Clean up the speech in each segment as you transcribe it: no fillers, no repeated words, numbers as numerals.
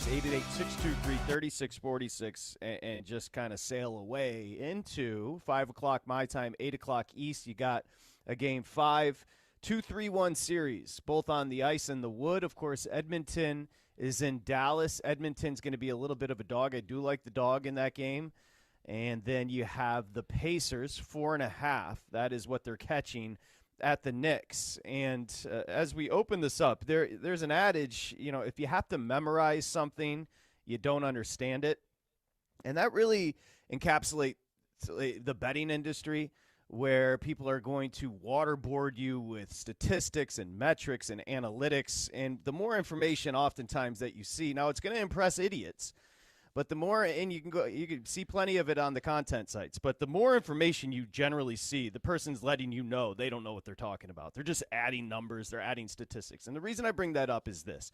888-623-3646, and just kind of sail away into 5 o'clock my time, 8 o'clock East. You got a Game 5, 2-3-1 series, both on the ice and the wood. Of course, Edmonton is in Dallas. Edmonton's going to be a little bit of a dog. I do like the dog in that game. And then you have the Pacers, 4.5. That is what they're catching at the Knicks. And as we open this up, there's an adage, if you have to memorize something, you don't understand it. And that really encapsulates the betting industry, where people are going to waterboard you with statistics and metrics and analytics. And the more information oftentimes that you see, now it's going to impress idiots. But the more, and you can see plenty of it on the content sites, but the more information you generally see, the person's letting you know they don't know what they're talking about. They're just adding numbers, they're adding statistics. And the reason I bring that up is this.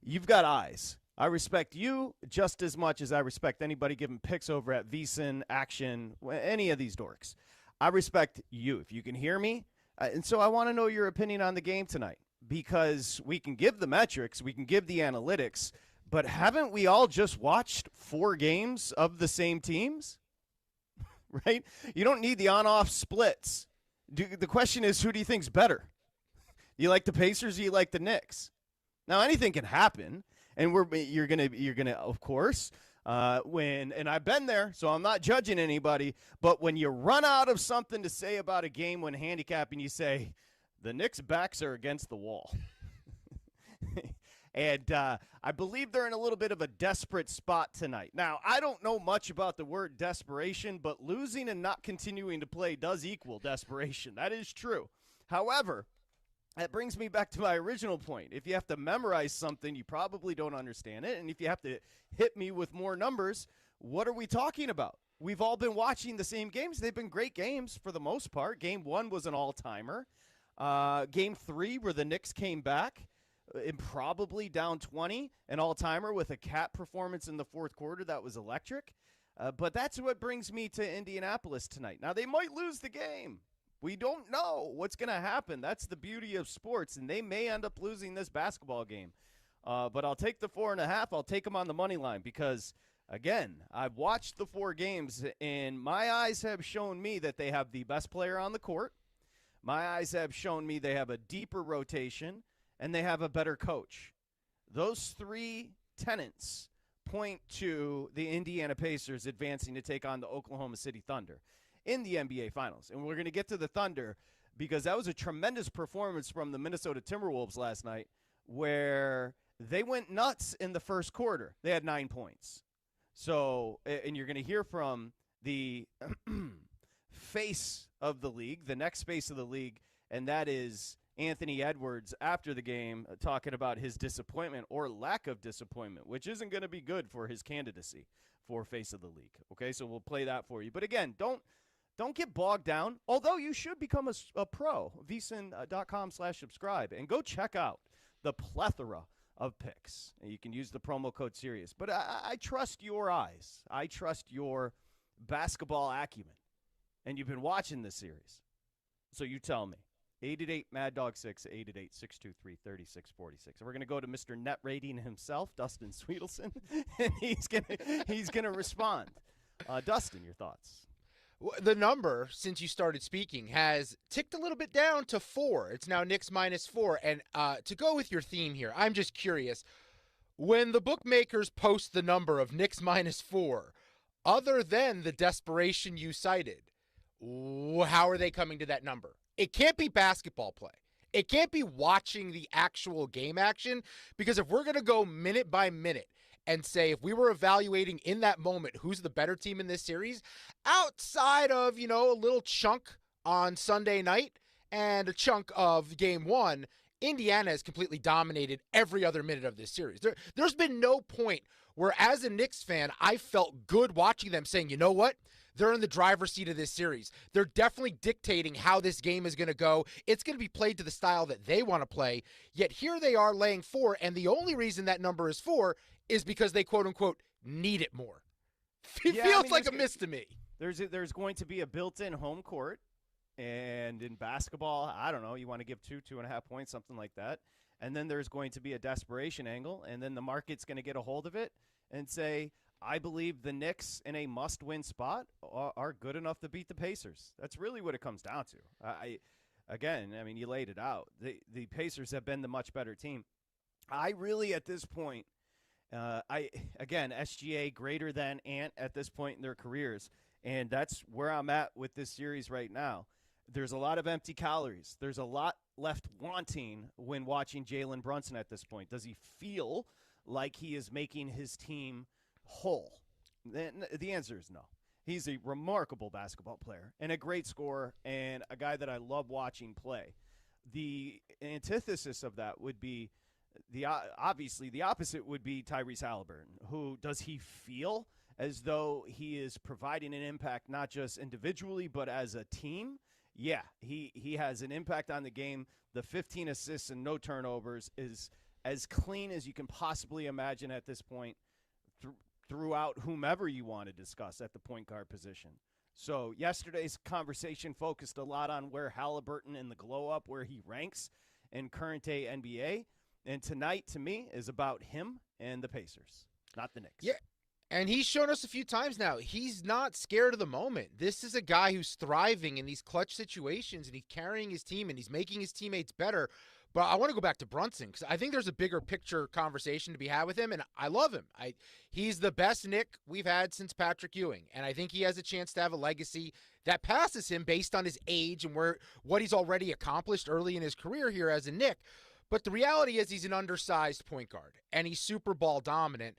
You've got eyes. I respect you just as much as I respect anybody giving picks over at VSiN, Action, any of these dorks. I respect you, if you can hear me. And so I want to know your opinion on the game tonight, because we can give the metrics, we can give the analytics, but haven't we all just watched 4 games of the same teams? Right? You don't need the on-off splits. The question is, who do you think's better? Do you like the Pacers or do you like the Knicks? Now, anything can happen, and you're gonna of course, and I've been there, so I'm not judging anybody, but when you run out of something to say about a game when handicapping, you say, the Knicks' backs are against the wall. And I believe they're in a little bit of a desperate spot tonight. Now, I don't know much about the word desperation, but losing and not continuing to play does equal desperation. That is true. However, that brings me back to my original point. If you have to memorize something, you probably don't understand it. And if you have to hit me with more numbers, what are we talking about? We've all been watching the same games. They've been great games for the most part. Game 1 was an all-timer. Game 3, where the Knicks came back, and probably down 20, an all-timer with a cat performance in the fourth quarter that was electric. But that's what brings me to Indianapolis tonight. Now, they might lose the game. We don't know what's going to happen. That's the beauty of sports, and they may end up losing this basketball game. But I'll take the 4.5. I'll take them on the money line because, again, I've watched the 4 games, and my eyes have shown me that they have the best player on the court. My eyes have shown me they have a deeper rotation, and they have a better coach. Those 3 tenets point to the Indiana Pacers advancing to take on the Oklahoma City Thunder in the NBA Finals. And we're going to get to the Thunder because that was a tremendous performance from the Minnesota Timberwolves last night, where they went nuts in the first quarter. They had 9 points. So, and you're going to hear from the face of the league, the next face of the league, and that is Anthony Edwards after the game, talking about his disappointment or lack of disappointment, which isn't going to be good for his candidacy for face of the league. Okay, so we'll play that for you. But again, don't get bogged down, although you should become a pro, vsin.com/subscribe, and go check out the plethora of picks. And you can use the promo code SIRIUS. But I trust your eyes. I trust your basketball acumen. And you've been watching this series. So you tell me. 888-MAD-DOG-6, 888-623-3646. We're going to go to Mr. Net Rating himself, Dustin Swedelson, and he's gonna respond. Dustin, your thoughts? The number, since you started speaking, has ticked a little bit down to 4. It's now Knicks -4. And to go with your theme here, I'm just curious. When the bookmakers post the number of Knicks -4, other than the desperation you cited, how are they coming to that number? It can't be basketball play. It can't be watching the actual game action, because if we're going to go minute by minute and say if we were evaluating in that moment who's the better team in this series, outside of, a little chunk on Sunday night and a chunk of game 1, Indiana has completely dominated every other minute of this series. There's been no point where, as a Knicks fan, I felt good watching them saying, you know what? They're in the driver's seat of this series. They're definitely dictating how this game is going to go. It's going to be played to the style that they want to play. Yet here they are laying 4, and the only reason that number is 4 is because they, quote-unquote, need it more. It feels like a miss to me. There's going to be a built-in home court. And in basketball, I don't know, you want to give 2.5 points, something like that. And then there's going to be a desperation angle, and then the market's going to get a hold of it and say, I believe the Knicks in a must-win spot are good enough to beat the Pacers. That's really what it comes down to. Again, I mean, you laid it out. The Pacers have been the much better team. I really, at this point, SGA greater than Ant at this point in their careers, and that's where I'm at with this series right now. There's a lot of empty calories. There's a lot left wanting when watching Jalen Brunson at this point. Does he feel like he is making his team whole? The answer is no. He's a remarkable basketball player and a great scorer and a guy that I love watching play. The antithesis of that would be obviously the opposite would be Tyrese Halliburton. Who does he feel as though he is providing an impact not just individually but as a team? Yeah, he has an impact on the game. The 15 assists and no turnovers is as clean as you can possibly imagine at this point throughout whomever you want to discuss at the point guard position. So yesterday's conversation focused a lot on where Halliburton in the glow-up, where he ranks in current-day NBA. And tonight, to me, is about him and the Pacers, not the Knicks. Yeah. And he's shown us a few times now, he's not scared of the moment. This is a guy who's thriving in these clutch situations, and he's carrying his team, and he's making his teammates better. But I want to go back to Brunson because I think there's a bigger picture conversation to be had with him, and I love him. He's the best Knick we've had since Patrick Ewing, and I think he has a chance to have a legacy that passes him based on his age and what he's already accomplished early in his career here as a Knick. But the reality is he's an undersized point guard, and he's super ball dominant.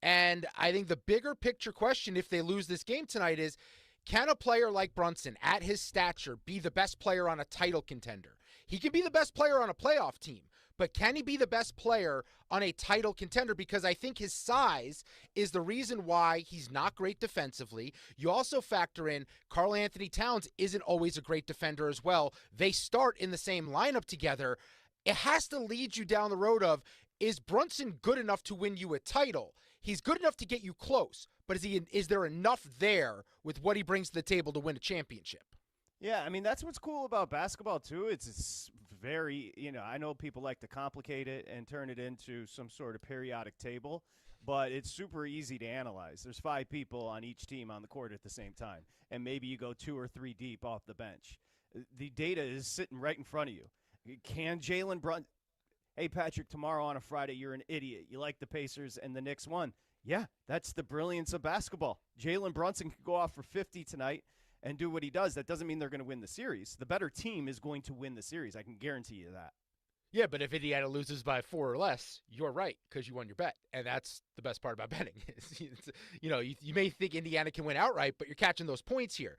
And I think the bigger picture question, if they lose this game tonight, is can a player like Brunson, at his stature, be the best player on a title contender? He can be the best player on a playoff team, but can he be the best player on a title contender? Because I think his size is the reason why he's not great defensively. You also factor in Karl Anthony Towns isn't always a great defender as well. They start in the same lineup together. It has to lead you down the road of, is Brunson good enough to win you a title? He's good enough to get you close, but is there enough there with what he brings to the table to win a championship? Yeah, I mean, that's what's cool about basketball, too. It's very, I know people like to complicate it and turn it into some sort of periodic table, but it's super easy to analyze. There's 5 people on each team on the court at the same time, and maybe you go 2 or 3 deep off the bench. The data is sitting right in front of you. Can Jalen Brunson – hey, Patrick, tomorrow on a Friday, you're an idiot. You like the Pacers and the Knicks won. Yeah, that's the brilliance of basketball. Jalen Brunson could go off for 50 tonight and do what he does. That doesn't mean they're going to win the series. The better team is going to win the series. I can guarantee you that. Yeah, but if Indiana loses by 4 or less, you're right because you won your bet. And that's the best part about betting. You may think Indiana can win outright, but you're catching those points here.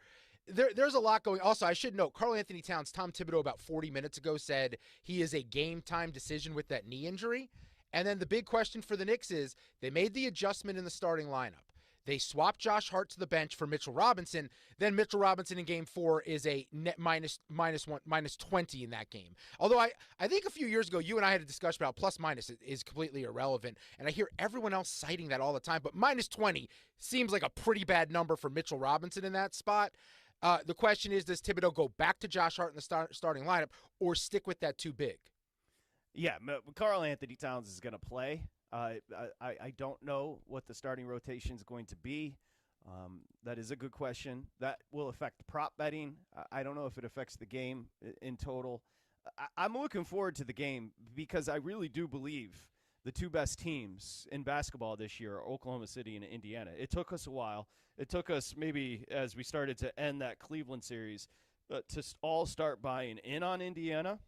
There's a lot going. Also, I should note, Karl Anthony Towns, Tom Thibodeau about 40 minutes ago said he is a game-time decision with that knee injury. And then the big question for the Knicks is they made the adjustment in the starting lineup. They swapped Josh Hart to the bench for Mitchell Robinson. Then Mitchell Robinson in Game 4 is a net minus 20 in that game. Although I think a few years ago, you and I had a discussion about plus-minus is completely irrelevant. And I hear everyone else citing that all the time. But minus 20 seems like a pretty bad number for Mitchell Robinson in that spot. The question is, does Thibodeau go back to Josh Hart in the starting lineup or stick with that too big? Yeah, Karl Anthony Towns is going to play. I don't know what the starting rotation is going to be. That is a good question. That will affect prop betting. I don't know if it affects the game in total. I'm looking forward to the game because I really do believe the 2 best teams in basketball this year are Oklahoma City and Indiana. It took us a while. It took us maybe as we started to end that Cleveland series to all start buying in on Indiana.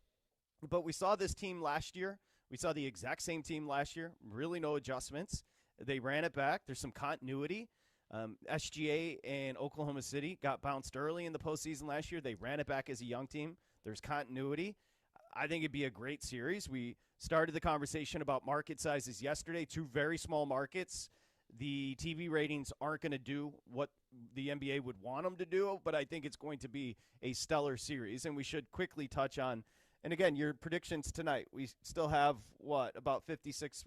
But we saw this team last year. We saw the exact same team last year. Really no adjustments. They ran it back. There's some continuity. SGA and Oklahoma City got bounced early in the postseason last year. They ran it back as a young team. There's continuity. I think it'd be a great series. We started the conversation about market sizes yesterday. 2 very small markets. The TV ratings aren't going to do what the NBA would want them to do, but I think it's going to be a stellar series. And we should quickly touch on, and again, your predictions tonight. We still have, about 56?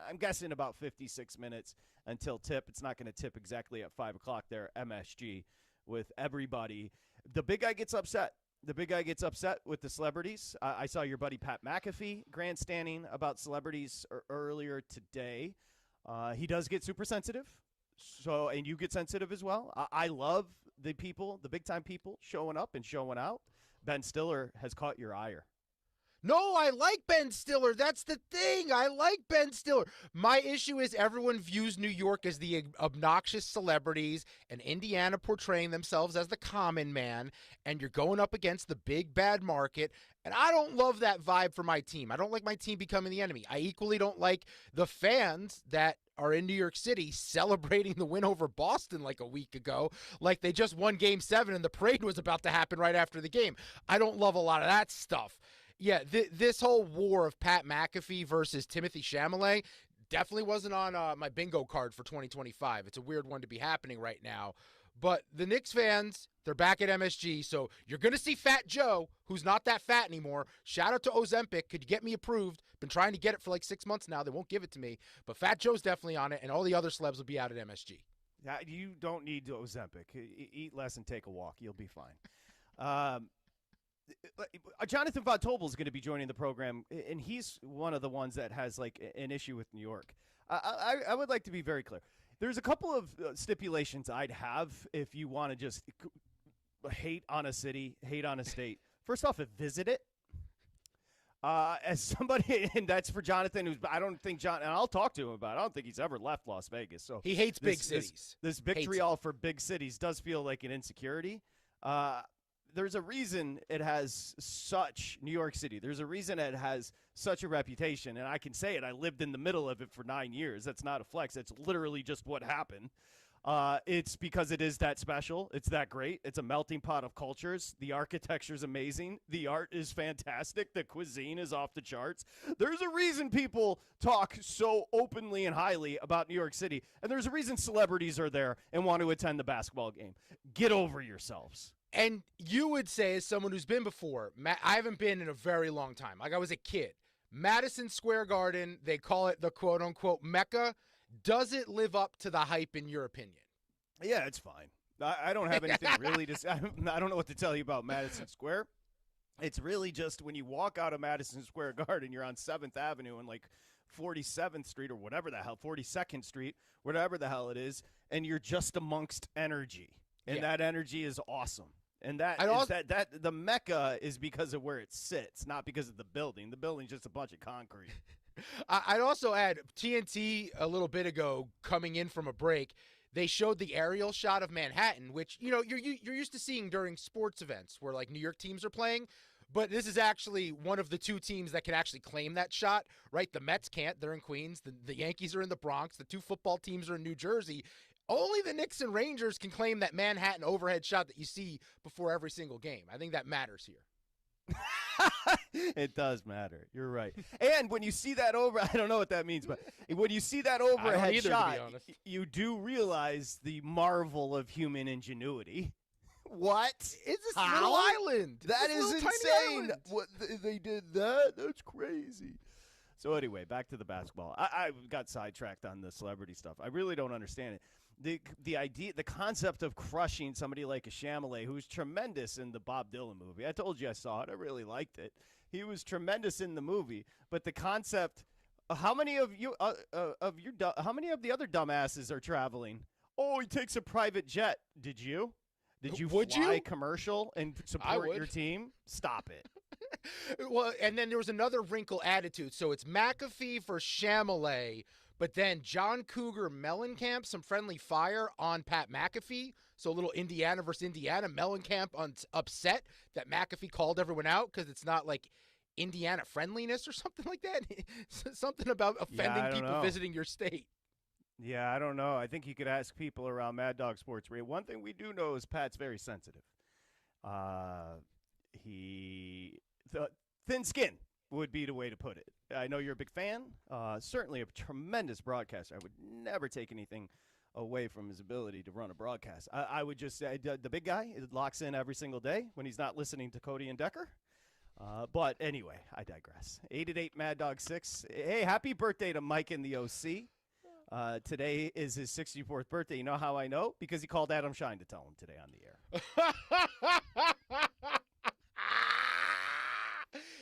I'm guessing about 56 minutes until tip. It's not going to tip exactly at 5 o'clock there, MSG. with everybody. The big guy gets upset. The big guy gets upset with the celebrities. I saw your buddy Pat McAfee grandstanding about celebrities earlier today. He does get super sensitive. So, and you get sensitive as well. I love the people, the big time people showing up and showing out. Ben Stiller has caught your ire. No, I like Ben Stiller. That's the thing. I like Ben Stiller. My issue is everyone views New York as the obnoxious celebrities and Indiana portraying themselves as the common man, and you're going up against the big bad market, and I don't love that vibe for my team. I don't like my team becoming the enemy. I equally don't like the fans that are in New York City celebrating the win over Boston like a week ago, like they just won Game 7 and the parade was about to happen right after the game. I don't love a lot of that stuff. Yeah, this whole war of Pat McAfee versus Timothy Chalamet definitely wasn't on my bingo card for 2025. It's a weird one to be happening right now. But the Knicks fans, they're back at MSG, so you're going to see Fat Joe, who's not that fat anymore. Shout out to Ozempic. Could you get me approved? Been trying to get it for like 6 months now. They won't give it to me. But Fat Joe's definitely on it, and all the other celebs will be out at MSG. You don't need Ozempic. Eat less and take a walk. You'll be fine. Jonathan Von Tobel is going to be joining the program, and he's one of the ones that has like an issue with New York. I would like to be very clear. There's a couple of stipulations I'd have if you want to just hate on a city, hate on a state. First off, visit it. As somebody, and that's for Jonathan, who's I don't think and I'll talk to him about it. I don't think he's ever left Las Vegas. So he hates big cities. This vitriol for big cities does feel like an insecurity. There's a reason it has such New York City. There's a reason it has such a reputation, and I can say it. I lived in the middle of it for 9 years. That's not a flex. That's literally just what happened. It's because it is that special. It's that great. It's a melting pot of cultures. The architecture is amazing. The art is fantastic. The cuisine is off the charts. There's a reason people talk so openly and highly about New York City, and there's a reason celebrities are there and want to attend the basketball game. Get over yourselves. And you would say, as someone who's been before, I haven't been in a very long time. Like I was a kid. Madison Square Garden, they call it the quote-unquote Mecca. Does it live up to the hype in your opinion? Yeah, it's fine. I don't have anything really to say. I don't know what to tell you about Madison Square. It's really just when you walk out of Madison Square Garden, you're on 7th Avenue and like 47th Street or whatever the hell, 42nd Street, whatever the hell it is, and you're just amongst energy. And that energy is awesome. And that the Mecca is because of where it sits, not because of the building. The building's just a bunch of concrete. I'd also add TNT a little bit ago coming in from a break. They showed the aerial shot of Manhattan, which you're used to seeing during sports events where like New York teams are playing. But this is actually one of the two teams that can actually claim that shot, right? The Mets can't. They're in Queens. The Yankees are in the Bronx. The two football teams are in New Jersey. Only the Knicks and Rangers can claim that Manhattan overhead shot that you see before every single game. I think that matters here. It does matter. You're right. And when you see that I don't know what that means, but when you see that overhead shot, you do realize the marvel of human ingenuity. What? It's this little island. That is insane. What they did that? That's crazy. So anyway, back to the basketball. I got sidetracked on the celebrity stuff. I really don't understand it. The idea, the concept of crushing somebody like a Chalamet, who's tremendous in the Bob Dylan movie. I told you I saw it. I really liked it. He was tremendous in the movie. But the concept, how many of the other dumbasses are traveling? Oh, he takes a private jet. Did you? Did you fly commercial and support your team? Stop it. Well, and then there was another wrinkle attitude. So it's McAfee for Chalamet, but then John Cougar Mellencamp, some friendly fire on Pat McAfee. So a little Indiana versus Indiana. Mellencamp upset that McAfee called everyone out because it's not like Indiana friendliness or something like that. Something about offending people visiting your state. Yeah, I don't know. I think you could ask people around Mad Dog Sports Radio. One thing we do know is Pat's very sensitive. Thin skin would be the way to put it. I know you're a big fan. Certainly a tremendous broadcaster. I would never take anything away from his ability to run a broadcast. I would just say the big guy locks in every single day when he's not listening to Cody and Decker. But anyway, I digress. 888 Mad Dog 6. Hey, happy birthday to Mike in the OC. Today is his 64th birthday. You know how I know? Because he called Adam Shine to tell him today on the air.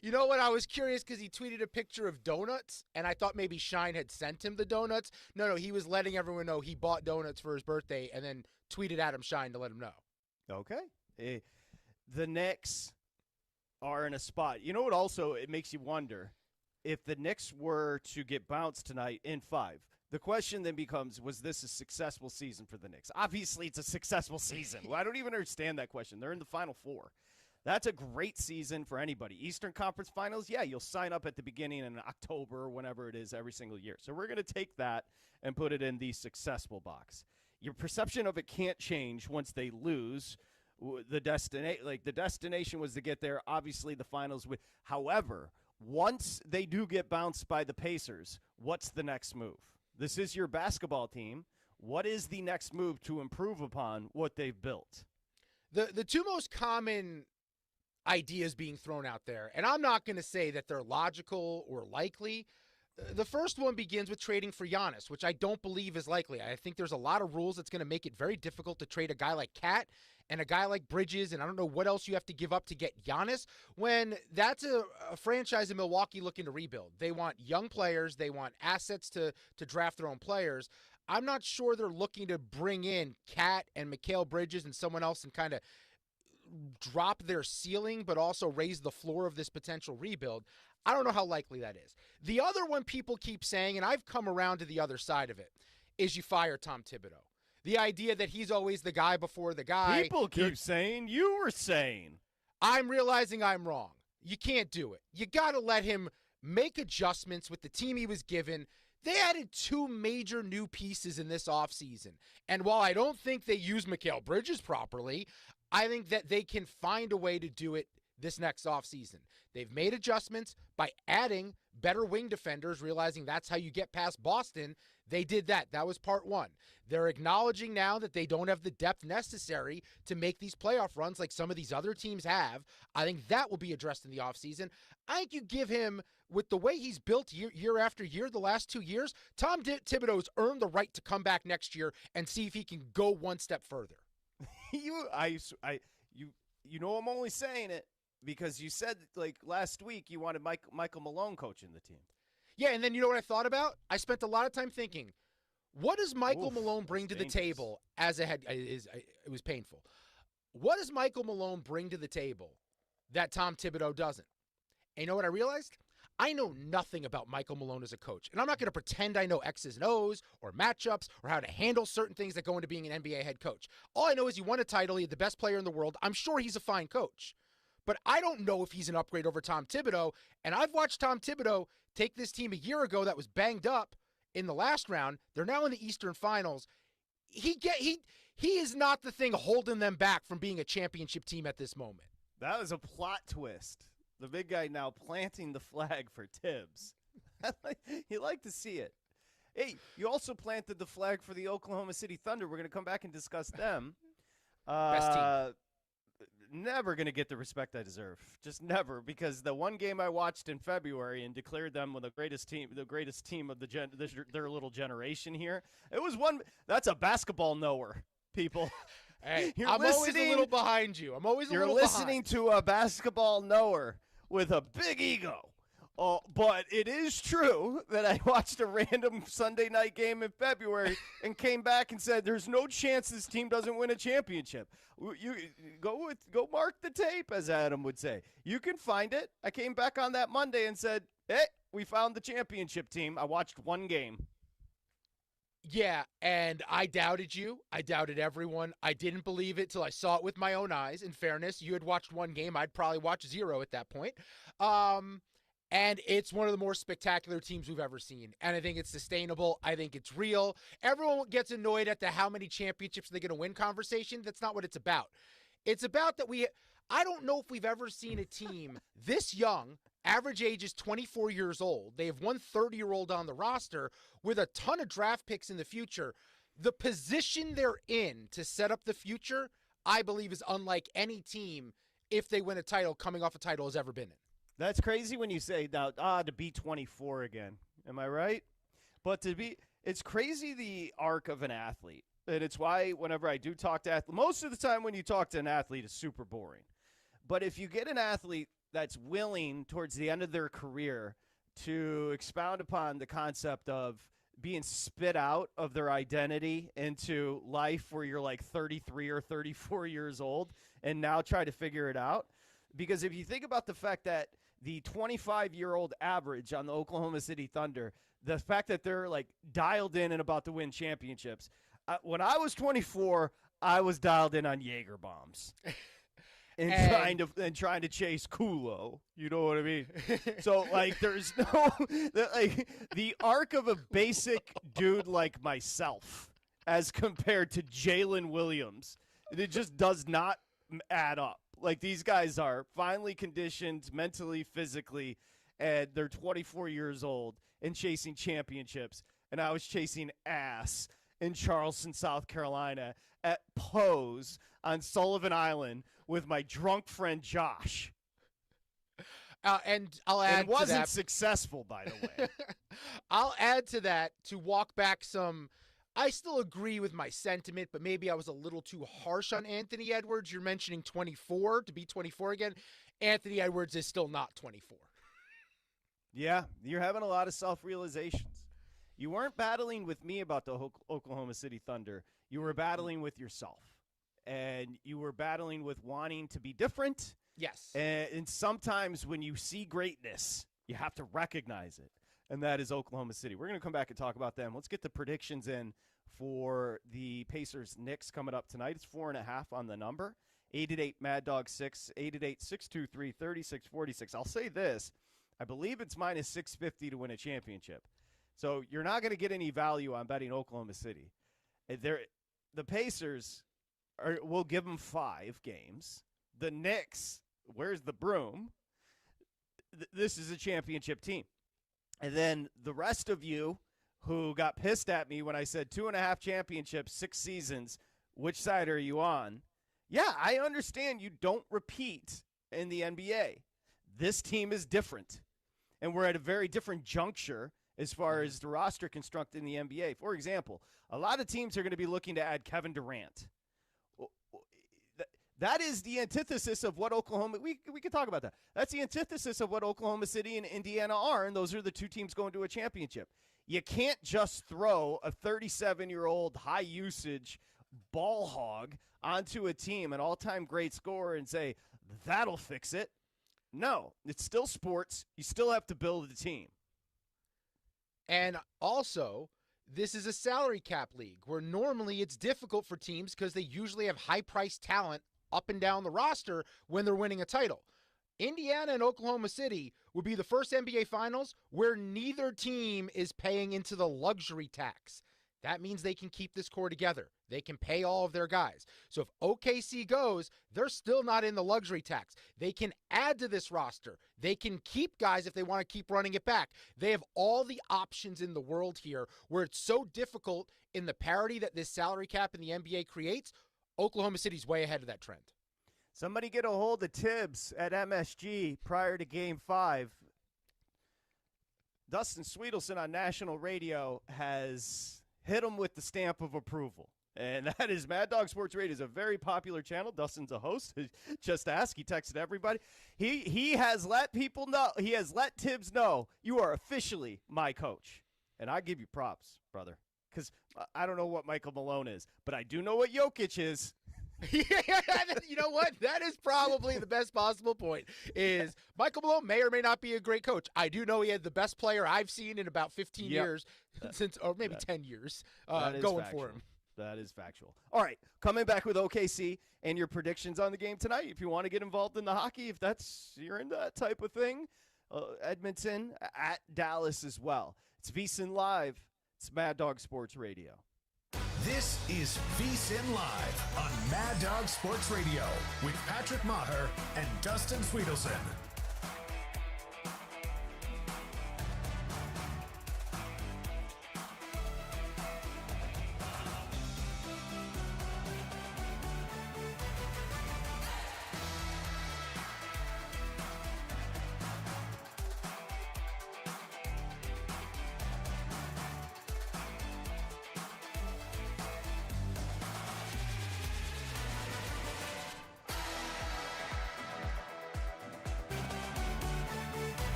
You know what? I was curious because he tweeted a picture of donuts, and I thought maybe Shine had sent him the donuts. No, he was letting everyone know he bought donuts for his birthday and then tweeted Adam Shine to let him know. Okay. The Knicks are in a spot. You know what also it makes you wonder? If the Knicks were to get bounced tonight in 5, the question then becomes, was this a successful season for the Knicks? Obviously, it's a successful season. I don't even understand that question. They're in the Final Four. That's a great season for anybody. Eastern Conference Finals, yeah, you'll sign up at the beginning in October or whenever it is every single year. So we're going to take that and put it in the successful box. Your perception of it can't change once they lose. The destination was to get there. Obviously, the finals. However, once they do get bounced by the Pacers, what's the next move? This is your basketball team. What is the next move to improve upon what they've built? The two most common ideas being thrown out there, and I'm not going to say that they're logical or likely. The first one begins with trading for Giannis, which I don't believe is likely. I think there's a lot of rules that's going to make it very difficult to trade a guy like Cat and a guy like Bridges, and I don't know what else you have to give up to get Giannis when that's a franchise in Milwaukee looking to rebuild. They want young players. They want assets to draft their own players. I'm not sure they're looking to bring in Cat and Mikal Bridges and someone else and kind of drop their ceiling, but also raise the floor of this potential rebuild. I don't know how likely that is. The other one people keep saying, and I've come around to the other side of it, is you fire Tom Thibodeau. The idea that he's always the guy before the guy. People keep saying, you were saying. I'm realizing I'm wrong. You can't do it. You got to let him make adjustments with the team he was given. They added 2 major new pieces in this offseason. And while I don't think they use Mikal Bridges properly, I think that they can find a way to do it this next offseason. They've made adjustments by adding better wing defenders, realizing that's how you get past Boston. They did that. That was part 1. They're acknowledging now that they don't have the depth necessary to make these playoff runs like some of these other teams have. I think that will be addressed in the offseason. I think you give him, with the way he's built year after year the last 2 years, Tom Thibodeau's earned the right to come back next year and see if he can go one step further. You know I'm only saying it because you said like last week you wanted Michael Malone coaching the team. Yeah, and then you know what I thought about? I spent a lot of time thinking, what does Michael Malone bring to the table as a head? It was painful. What does Michael Malone bring to the table that Tom Thibodeau doesn't? And you know what I realized? I know nothing about Michael Malone as a coach, and I'm not going to pretend I know X's and O's or matchups or how to handle certain things that go into being an NBA head coach. All I know is he won a title. He's the best player in the world. I'm sure he's a fine coach, but I don't know if he's an upgrade over Tom Thibodeau, and I've watched Tom Thibodeau take this team a year ago that was banged up in the last round. They're now in the Eastern Finals. He is not the thing holding them back from being a championship team at this moment. That was a plot twist. The big guy now planting the flag for Tibbs. You like to see it. Hey, you also planted the flag for the Oklahoma City Thunder. We're going to come back and discuss them. Best team. Never going to get the respect I deserve. Just never, because the one game I watched in February and declared them the greatest team of their little generation here. It was one. That's a basketball knower, people. Hey, I'm always a little behind you. You're listening to a basketball knower with a big ego. But it is true that I watched a random Sunday night game in February and came back and said, there's no chance this team doesn't win a championship. You go mark the tape, as Adam would say. You can find it. I came back on that Monday and said, hey, we found the championship team. I watched one game. Yeah, and I doubted you. I doubted everyone. I didn't believe it till I saw it with my own eyes. In fairness, you had watched one game. I'd probably watch 0 at that point. And it's one of the more spectacular teams we've ever seen. And I think it's sustainable. I think it's real. Everyone gets annoyed at the how many championships they're going to win conversation. That's not what it's about. It's about that I don't know if we've ever seen a team this young. Average age is 24 years old. They have one 30-year-old on the roster with a ton of draft picks in the future. The position they're in to set up the future, I believe, is unlike any team, if they win a title, coming off a title, has ever been in. That's crazy when you say now, to be 24 again. Am I right? But it's crazy the arc of an athlete. And it's why whenever I do talk to athletes, most of the time when you talk to an athlete, it's super boring. But if you get an athlete that's willing towards the end of their career to expound upon the concept of being spit out of their identity into life where you're like 33 or 34 years old and now try to figure it out. Because if you think about the fact that the 25-year-old average on the Oklahoma City Thunder, the fact that they're like dialed in and about to win championships. When I was 24, I was dialed in on Jaeger bombs. And trying to chase Kulo, you know what I mean? So like, there's no the arc of a basic dude like myself, as compared to Jalen Williams, it just does not add up. Like, these guys are finely conditioned, mentally, physically, and they're 24 years old and chasing championships. And I was chasing ass in Charleston, South Carolina, at Pose on Sullivan Island with my drunk friend Josh. And I'll add and wasn't to that, successful, by the way. I'll add to that to walk back some. I still agree with my sentiment, but maybe I was a little too harsh on Anthony Edwards. You're mentioning 24, to be 24 again. Anthony Edwards is still not 24. Yeah, you're having a lot of self-realizations. You weren't battling with me about the Oklahoma City Thunder. You were battling with yourself. And you were battling with wanting to be different. Yes. And sometimes when you see greatness, you have to recognize it. And that is Oklahoma City. We're going to come back and talk about them. Let's get the predictions in for the Pacers-Knicks coming up tonight. It's 4.5 on the number. 888 Mad Dog 6, 888-623-3646. I'll say this. I believe it's minus 650 to win a championship. So you're not going to get any value on betting Oklahoma City. The Pacers will give them 5 games. The Knicks, where's the broom? This is a championship team. And then the rest of you who got pissed at me when I said 2.5 championships, 6 seasons, which side are you on? Yeah, I understand you don't repeat in the NBA. This team is different. And we're at a very different juncture as far as the roster construct in the NBA. For example, a lot of teams are going to be looking to add Kevin Durant. That is the antithesis of what Oklahoma – we could talk about that. That's the antithesis of what Oklahoma City and Indiana are, and those are the 2 teams going to a championship. You can't just throw a 37-year-old high-usage ball hog onto a team, an all-time great scorer, and say, that'll fix it. No, it's still sports. You still have to build a team. And also, this is a salary cap league where normally it's difficult for teams because they usually have high-priced talent up and down the roster when they're winning a title. Indiana and Oklahoma City would be the first NBA Finals where neither team is paying into the luxury tax. That means they can keep this core together. They can pay all of their guys. So if OKC goes, they're still not in the luxury tax. They can add to this roster. They can keep guys if they want to keep running it back. They have all the options in the world here where it's so difficult in the parity that this salary cap in the NBA creates. Oklahoma City's way ahead of that trend. Somebody get a hold of Tibbs at MSG prior to Game 5. Dustin Swedelson on national radio has hit him with the stamp of approval. And that is Mad Dog Sports Radio. Is a very popular channel. Dustin's a host. Just ask. He texted everybody. He has let people know. He has let Tibbs know you are officially my coach. And I give you props, brother. Because I don't know what Michael Malone is, but I do know what Jokic is. You know what? That is probably the best possible point. Is Michael Malone may or may not be a great coach. I do know he had the best player I've seen in about 15 years, or maybe 10 years, going factual. for him. That is factual. All right, coming back with OKC and your predictions on the game tonight. If you want to get involved in the hockey, if you're into that type of thing, Edmonton at Dallas as well. It's VSiN Live. It's Mad Dog Sports Radio. This is VSiN Live on Mad Dog Sports Radio with Patrick Meagher and Dustin Swedelson.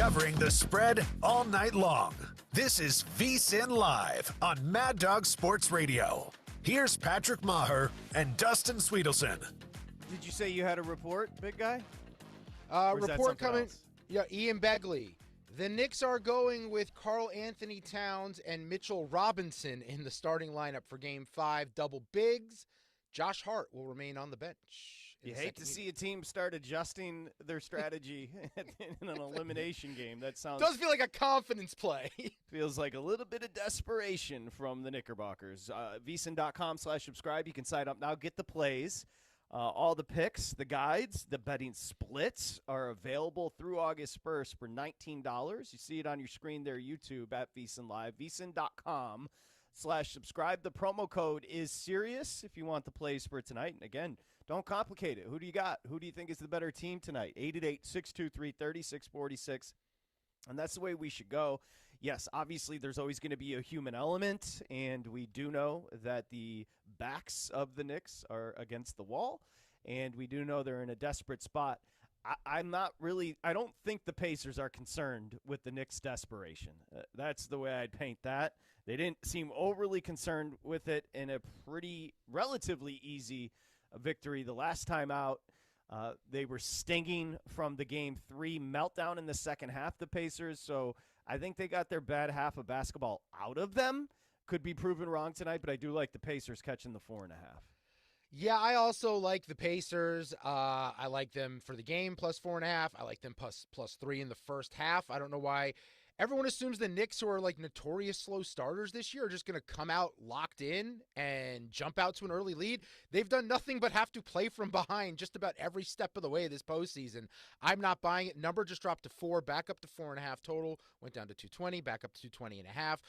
covering the spread all night long. This is VSiN Live on Mad Dog Sports Radio. Here's Patrick Maher and Dustin Swedelson. Did you say you had a report, big guy? Or is that Report something coming. else? Yeah, Ian Begley. The Knicks are going with Karl Anthony Towns and Mitchell Robinson in the starting lineup for Game 5. Double bigs. Josh Hart will remain on the bench. You hate to see a team start adjusting their strategy in an elimination game. That sounds Does feel like a confidence play. feels like a little bit of desperation from the Knickerbockers. VSiN.com/subscribe. You can sign up now. Get the plays. All the picks, the guides, the betting splits are available through August 1st for $19. You see it on your screen there, YouTube at VSiN Live. VSiN.com/subscribe. The promo code is serious if you want the plays for tonight. And again, don't complicate it. Who do you got? Who do you think is the better team tonight? 888-623-3646. And that's the way we should go. Yes, obviously there's always going to be a human element, and we do know that the backs of the Knicks are against the wall, and we do know they're in a desperate spot. I don't think the Pacers are concerned with the Knicks' desperation. That's the way I'd paint that. They didn't seem overly concerned with it in a pretty relatively easy victory the last time out. They were stinging from the Game 3 meltdown in the second half, the Pacers, so I think they got their bad half of basketball out of them. Could be proven wrong tonight, but I do like the Pacers catching the 4.5. Yeah, I also like the Pacers. I like them for the game plus 4.5. I like them plus 3 in the first half. I don't know why everyone assumes the Knicks, who are like notorious slow starters this year, are just going to come out locked in and jump out to an early lead. They've done nothing but have to play from behind just about every step of the way this postseason. I'm not buying it. Number just dropped to 4, back up to 4.5 total. Went down to 220, back up to 220.5.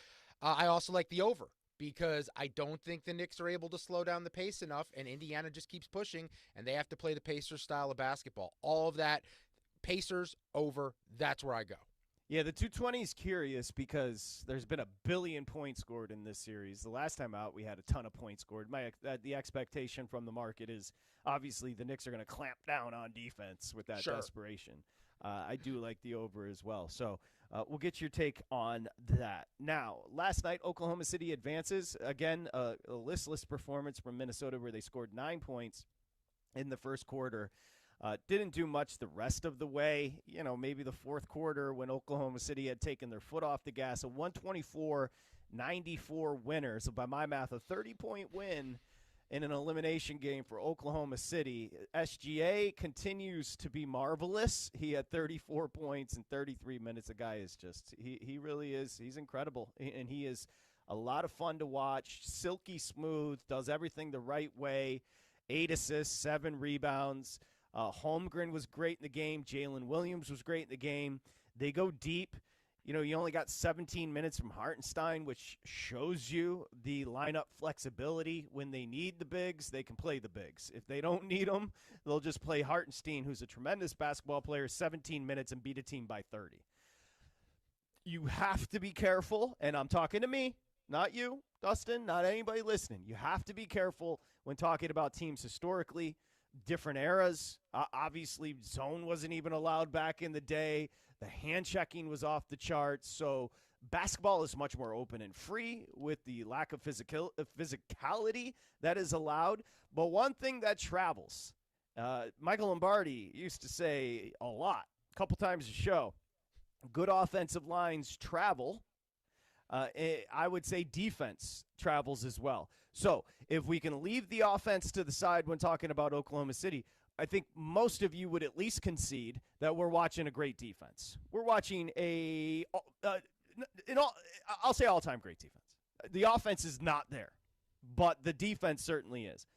I also like the over, because I don't think the Knicks are able to slow down the pace enough, and Indiana just keeps pushing, and they have to play the Pacers style of basketball. All of that, Pacers over, that's where I go. Yeah, the 220 is curious because there's been 1 billion points scored in this series. The last time out, we had a ton of points scored. The expectation from the market is obviously the Knicks are going to clamp down on defense with that desperation. I do like the over as well. So we'll get your take on that. Now, last night, Oklahoma City advances. Again, a listless performance from Minnesota where they scored 9 points in the first quarter. Didn't do much the rest of the way. You know, maybe the fourth quarter when Oklahoma City had taken their foot off the gas. A 124-94 winner. So by my math, a 30-point win in an elimination game for Oklahoma City. SGA continues to be marvelous. He had 34 points in 33 minutes. The guy is just, he really is. He's incredible. And he is a lot of fun to watch. Silky smooth, does everything the right way. 8 assists, 7 rebounds. Holmgren was great in the game. Jalen Williams was great in the game. They go deep. You know, you only got 17 minutes from Hartenstein, which shows you the lineup flexibility. When they need the bigs, they can play the bigs. If they don't need them, they'll just play Hartenstein, who's a tremendous basketball player, 17 minutes and beat a team by 30. You have to be careful, and I'm talking to me, not you, Dustin, not anybody listening. You have to be careful when talking about teams historically. Different eras. Obviously, zone wasn't even allowed back in the day. The hand checking was off the charts. So basketball is much more open and free with the lack of physicality that is allowed. But one thing that travels, Michael Lombardi used to say a lot, a couple times a show, good offensive lines travel. I would say defense travels as well. So if we can leave the offense to the side when talking about Oklahoma City, I think most of you would at least concede that we're watching a great defense. We're watching I'll say all-time great defense. The offense is not there, but the defense certainly is.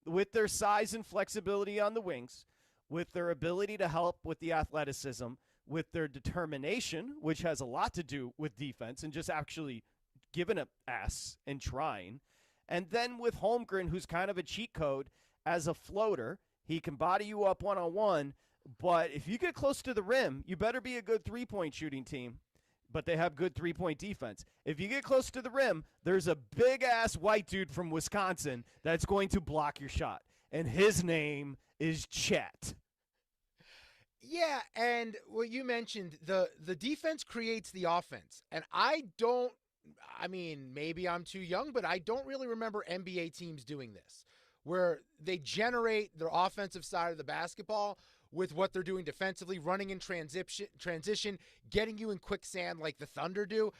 With their size and flexibility on the wings, with their ability to help with the athleticism, with their determination, which has a lot to do with defense and just actually giving an ass and trying. And then with Holmgren, who's kind of a cheat code as a floater, he can body you up one-on-one, but if you get close to the rim, you better be a good three-point shooting team, but they have good three-point defense. If you get close to the rim, there's a big-ass white dude from Wisconsin that's going to block your shot, and his name is Chet. Yeah, and what you mentioned, the defense creates the offense. And I mean, maybe I'm too young, but I don't really remember NBA teams doing this, where they generate their offensive side of the basketball with what they're doing defensively, running in transition, getting you in quicksand like the Thunder do.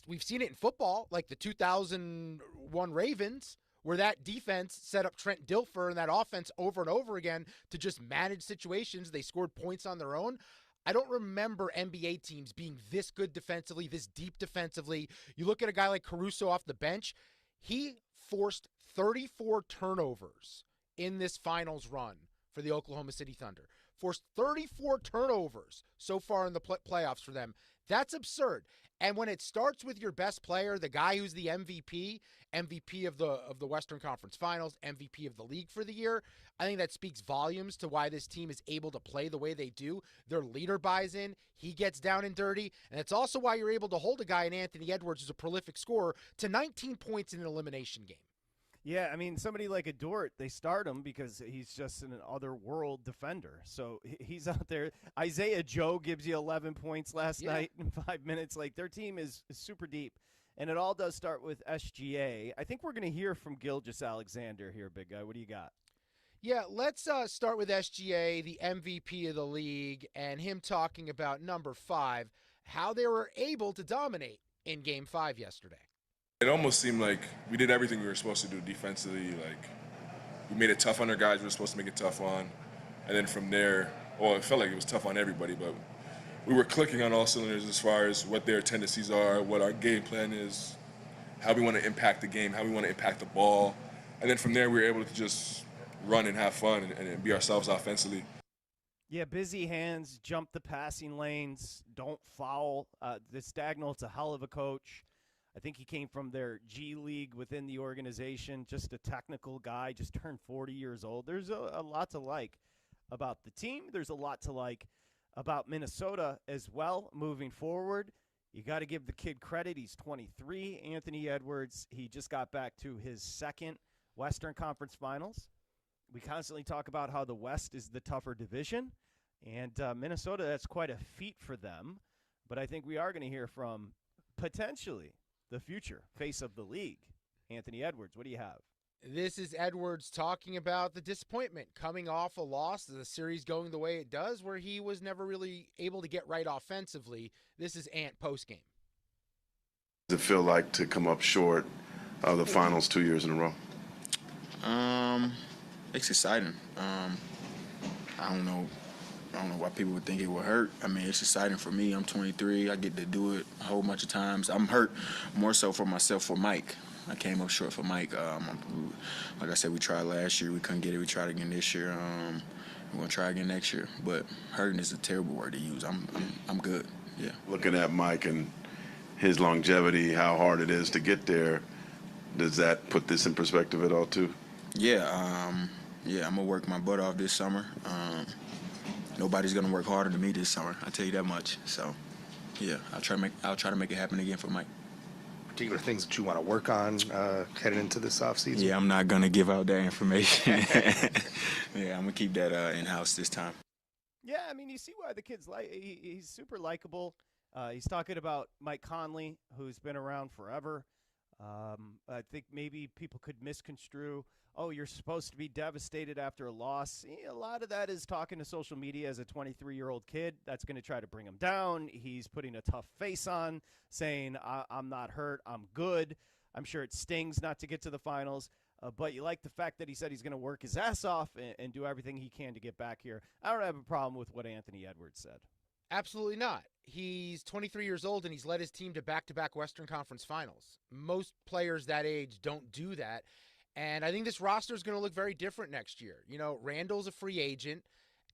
We've seen it in football, like the 2001 Ravens, where that defense set up Trent Dilfer and that offense over and over again to just manage situations. They scored points on their own. I don't remember NBA teams being this good defensively, this deep defensively. You look at a guy like Caruso off the bench, he forced 34 turnovers in this finals run for the Oklahoma City Thunder. Forced 34 turnovers so far in the playoffs for them. That's absurd. And when it starts with your best player, the guy who's the MVP of the Western Conference Finals, MVP of the league for the year, I think that speaks volumes to why this team is able to play the way they do. Their leader buys in, he gets down and dirty, and it's also why you're able to hold a guy in Anthony Edwards, who's a prolific scorer, to 19 points in an elimination game. Yeah, I mean, somebody like a Dort, they start him because he's just an other-world defender. So he's out there. Isaiah Joe gives you 11 points last night in 5 minutes. Like, their team is super deep. And it all does start with SGA. I think we're going to hear from Gilgeous-Alexander here, big guy. What do you got? Yeah, let's start with SGA, the MVP of the league, and him talking about number 5, how they were able to dominate in Game 5 yesterday. It almost seemed like we did everything we were supposed to do defensively. Like, we made it tough on our guys we were supposed to make it tough on. And then from there, well, it felt like it was tough on everybody, but we were clicking on all cylinders as far as what their tendencies are, what our game plan is, how we want to impact the game, how we want to impact the ball. And then from there, we were able to just run and have fun and be ourselves offensively. Yeah, busy hands, jump the passing lanes, don't foul. This Dagnall's a hell of a coach. I think he came from their G League within the organization, just a technical guy, just turned 40 years old. There's a lot to like about the team. There's a lot to like about Minnesota as well moving forward. You got to give the kid credit. He's 23, Anthony Edwards. He just got back to his second Western Conference Finals. We constantly talk about how the West is the tougher division, and Minnesota, that's quite a feat for them. But I think we are going to hear from potentially the future face of the league, Anthony Edwards. What do you have? This is Edwards talking about the disappointment coming off a loss, the series going the way it does, where he was never really able to get right offensively. This is Ant postgame. Does it feel like to come up short of the finals 2 years in a row? It's exciting. I don't know why people would think it would hurt. I mean, it's exciting for me. I'm 23. I get to do it a whole bunch of times. I'm hurt more so for myself, for Mike. I came up short for Mike. Like I said, we tried last year. We couldn't get it. We tried again this year. We're going to try again next year. But hurting is a terrible word to use. I'm good, yeah. Looking at Mike and his longevity, how hard it is to get there, does that put this in perspective at all, too? Yeah, I'm going to work my butt off this summer. Nobody's going to work harder than me this summer, I'll tell you that much. So, yeah, I'll try to make it happen again for Mike. Particular things that you want to work on heading into this offseason? Yeah, I'm not going to give out that information. Yeah, I'm going to keep that in-house this time. Yeah, I mean, you see why the kid's he's super likable. He's talking about Mike Conley, who's been around forever. I think maybe people could misconstrue, oh, you're supposed to be devastated after a loss. A lot of that is talking to social media as a 23-year-old kid. That's going to try to bring him down. He's putting a tough face on, saying, I'm not hurt, I'm good. I'm sure it stings not to get to the finals. But you like the fact that he said he's going to work his ass off and do everything he can to get back here. I don't have a problem with what Anthony Edwards said. Absolutely not. He's 23 years old, and he's led his team to back-to-back Western Conference Finals. Most players that age don't do that, and I think this roster is going to look very different next year. You know, Randall's a free agent,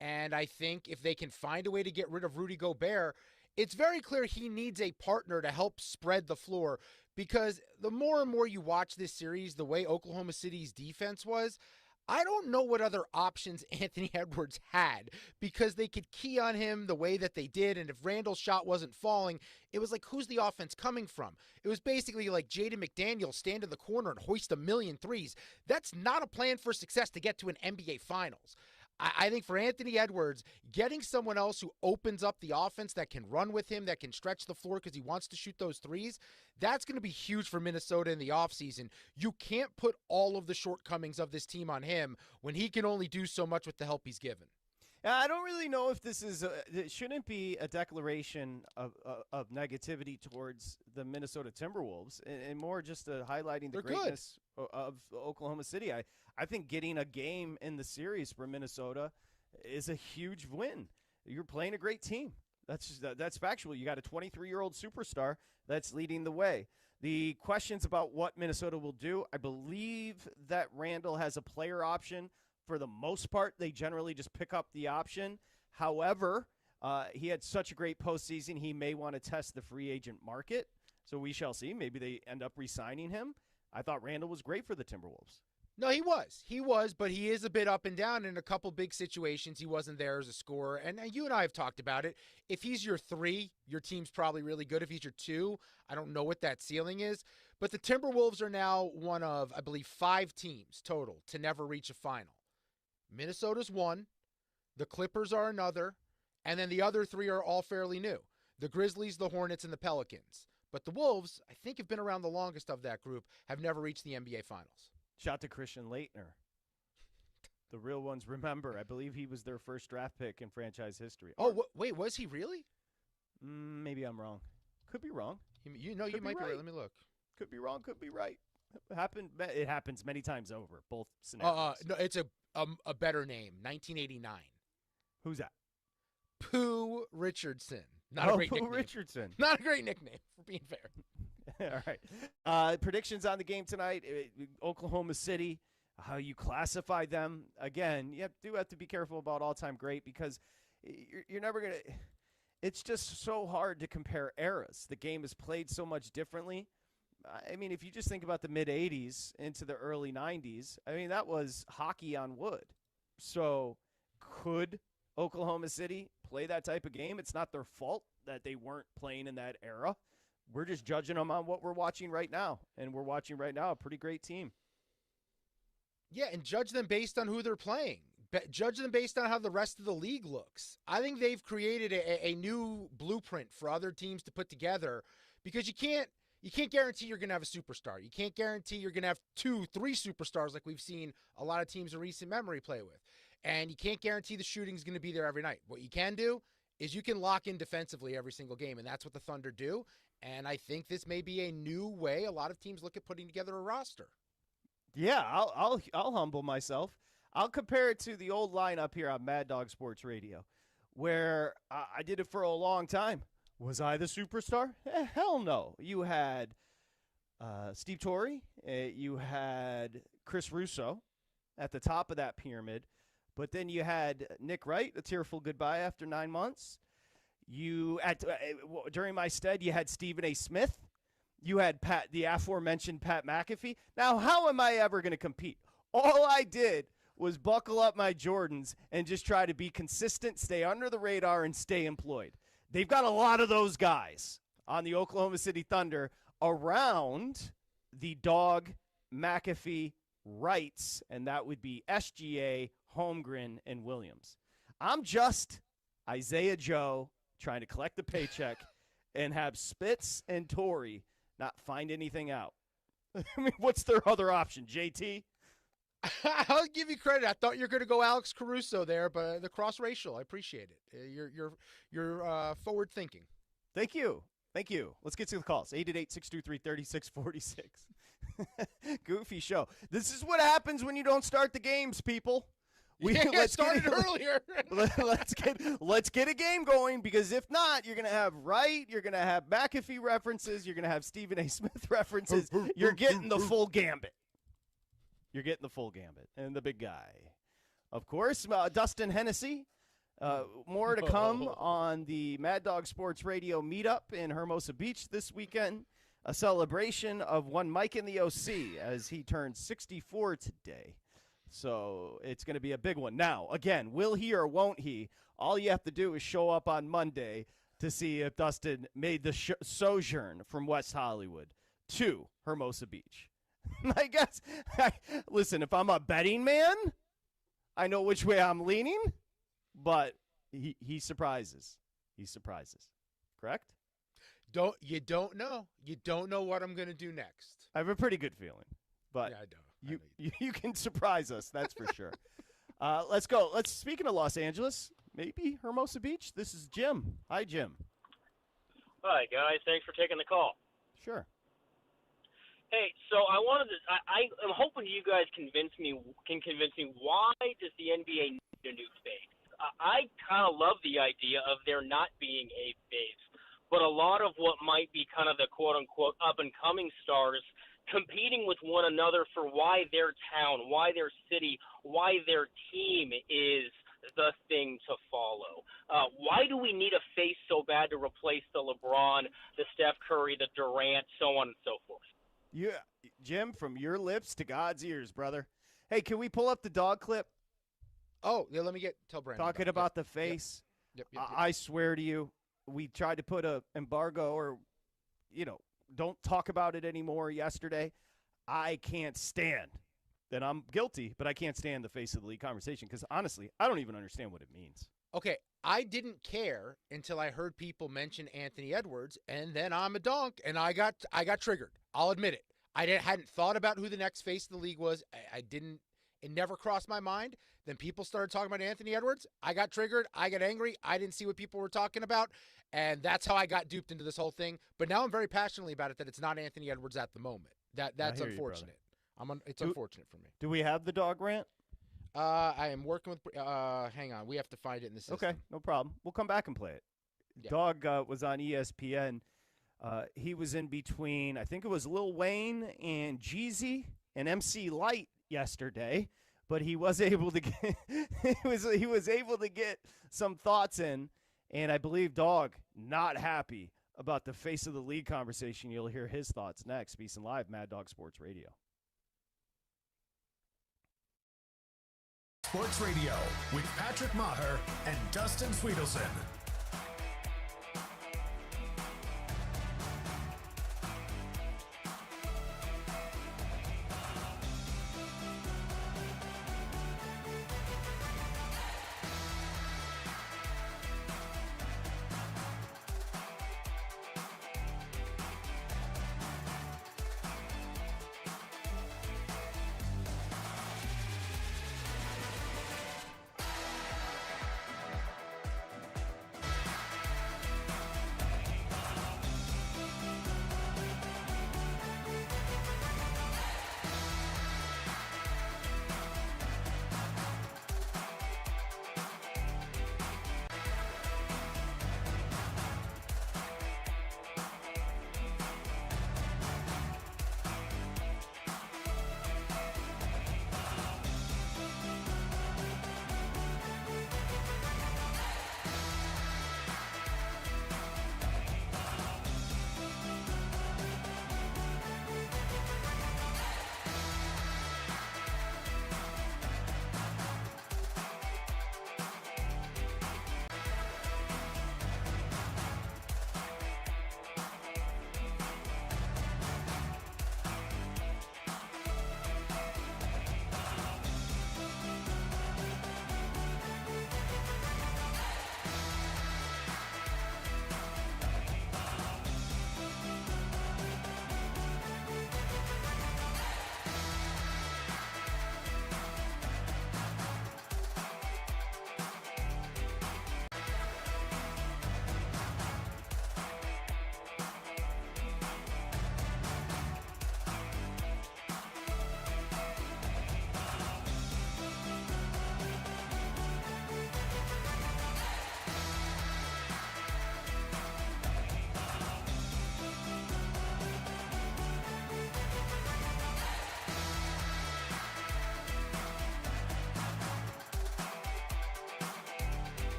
and I think if they can find a way to get rid of Rudy Gobert, it's very clear he needs a partner to help spread the floor, because the more and more you watch this series, the way Oklahoma City's defense was, I don't know what other options Anthony Edwards had, because they could key on him the way that they did, and if Randall's shot wasn't falling, it was like, who's the offense coming from? It was basically like Jaden McDaniel stand in the corner and hoist a million threes. That's not a plan for success to get to an NBA Finals. I think for Anthony Edwards, getting someone else who opens up the offense, that can run with him, that can stretch the floor because he wants to shoot those threes, that's going to be huge for Minnesota in the offseason. You can't put all of the shortcomings of this team on him when he can only do so much with the help he's given. I don't really know if this is it shouldn't be a declaration of negativity towards the Minnesota Timberwolves, and more just highlighting the greatness of Oklahoma City. I think getting a game in the series for Minnesota is a huge win. You're playing a great team. That's factual. You got a 23-year-old superstar that's leading the way. The questions about what Minnesota will do, I believe that Randall has a player option. For the most part, they generally just pick up the option. However, he had such a great postseason, he may want to test the free agent market. So we shall see. Maybe they end up re-signing him. I thought Randall was great for the Timberwolves. No, he was. He was, but he is a bit up and down in a couple big situations. He wasn't there as a scorer. And you and I have talked about it. If he's your 3, your team's probably really good. If he's your 2, I don't know what that ceiling is. But the Timberwolves are now one of, I believe, 5 teams total to never reach a final. Minnesota's 1, the Clippers are another, and then the other 3 are all fairly new. The Grizzlies, the Hornets, and the Pelicans. But the Wolves, I think, have been around the longest of that group, have never reached the NBA Finals. Shout to Christian Laettner. The real ones remember. I believe he was their first draft pick in franchise history. Oh, wait, was he really? Maybe I'm wrong. Could be wrong. You might be right. Let me look. Could be wrong, could be right. It happens many times over, both scenarios. No, it's a better name, 1989. Who's that? Pooh Richardson. Not a great Pooh nickname. Richardson. Not a great nickname, for being fair. All right. Predictions on the game tonight. Oklahoma City, how you classify them. Again, you do have to be careful about all-time great because you're never going to – it's just so hard to compare eras. The game is played so much differently. I mean, if you just think about the mid-'80s into the early 90s, I mean, that was hockey on wood. So could Oklahoma City play that type of game? It's not their fault that they weren't playing in that era. We're just judging them on what we're watching right now, and we're watching right now a pretty great team. Yeah, and judge them based on who they're playing. Judge them based on how the rest of the league looks. I think they've created a new blueprint for other teams to put together because you can't guarantee you're going to have a superstar. You can't guarantee you're going to have 2, 3 superstars like we've seen a lot of teams in recent memory play with. And you can't guarantee the shooting is going to be there every night. What you can do is you can lock in defensively every single game, and that's what the Thunder do. And I think this may be a new way a lot of teams look at putting together a roster. Yeah, I'll humble myself. I'll compare it to the old lineup here on Mad Dog Sports Radio, where I did it for a long time. Was I the superstar? Hell no. You had Steve Torrey. You had Chris Russo at the top of that pyramid. But then you had Nick Wright, a tearful goodbye after 9 months. During my stead, you had Stephen A. Smith. You had the aforementioned Pat McAfee. Now, how am I ever going to compete? All I did was buckle up my Jordans and just try to be consistent, stay under the radar, and stay employed. They've got a lot of those guys on the Oklahoma City Thunder around the dog McAfee Wrights, and that would be SGA, Holmgren, and Williams. I'm just Isaiah Joe trying to collect the paycheck and have Spitz and Torrey not find anything out. I mean, what's their other option, JT? I'll give you credit. I thought you were going to go Alex Caruso there, but the cross-racial, I appreciate it. You're forward thinking. Thank you. Let's get to the calls. 888-623-3646. Goofy show. This is what happens when you don't start the games, people. Let's start it earlier. let's get a game going, because if not, you're going to have Wright, you're going to have McAfee references, you're going to have Stephen A. Smith references. You're getting the full gambit. And the big guy. Of course, Dustin Hennessy. More to come on the Mad Dog Sports Radio meetup in Hermosa Beach this weekend. A celebration of one Mike in the OC as he turned 64 today. So it's going to be a big one. Now, again, will he or won't he? All you have to do is show up on Monday to see if Dustin made the sojourn from West Hollywood to Hermosa Beach. I guess, listen, if I'm a betting man, I know which way I'm leaning, but he surprises. He surprises. Correct? You don't know. You don't know what I'm going to do next. I have a pretty good feeling, but Yeah, I don't. you can surprise us. That's for sure. Let's go. Speaking of Los Angeles, maybe Hermosa Beach. This is Jim. Hi, Jim. Hi, guys. Thanks for taking the call. Sure. Hey, so I wanted to. I'm hoping you guys can convince me why does the NBA need a new face? I kind of love the idea of there not being a face, but a lot of what might be kind of the quote unquote up and coming stars competing with one another for why their town, why their city, why their team is the thing to follow. Why do we need a face so bad to replace the LeBron, the Steph Curry, the Durant, so on and so forth? Yeah, Jim, from your lips to God's ears, brother. Hey, can we pull up the dog clip? Oh, yeah, let me tell Brandon. Talking about the face. Yep. I swear to you, we tried to put a embargo or, don't talk about it anymore yesterday. I can't stand that I'm guilty, but I can't stand the face of the league conversation because, honestly, I don't even understand what it means. Okay, I didn't care until I heard people mention Anthony Edwards, and then I'm a donk, and I got triggered. I'll admit it. I hadn't thought about who the next face of the league was. I didn't. It never crossed my mind. Then people started talking about Anthony Edwards. I got triggered. I got angry. I didn't see what people were talking about, and that's how I got duped into this whole thing. But now I'm very passionately about it that it's not Anthony Edwards at the moment. That's unfortunate. It's unfortunate for me. Do we have the dog rant? I am working with. Hang on, we have to find it in the system. Okay, no problem. We'll come back and play it. Yeah. Dog was on ESPN. He was in between, I think it was Lil Wayne and Jeezy and MC Light yesterday, but he was able to get he was able to get some thoughts in, and I believe Dog not happy about the face of the league conversation. You'll hear his thoughts next. VSiN Live, Mad Dog Sports Radio. Sports Radio with Patrick Meagher and Dustin Swedelson.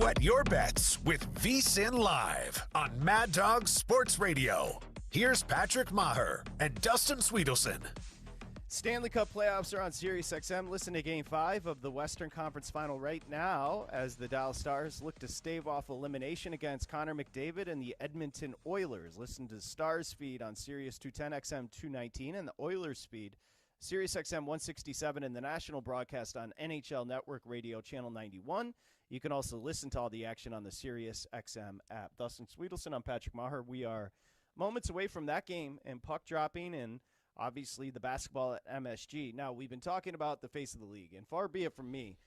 Sweat your bets with VSiN Live on Mad Dog Sports Radio. Here's Patrick Maher and Dustin Swedelson. Stanley Cup playoffs are on SiriusXM. Listen to Game 5 of the Western Conference Final right now as the Dallas Stars look to stave off elimination against Connor McDavid and the Edmonton Oilers. Listen to Stars feed on Sirius 210 XM 219 and the Oilers feed SiriusXM 167 and the national broadcast on NHL Network Radio Channel 91. You can also listen to all the action on the SiriusXM app. Dustin Swedelson, I'm Patrick Maher. We are moments away from that game and puck dropping and obviously the basketball at MSG. Now, we've been talking about the face of the league, and far be it from me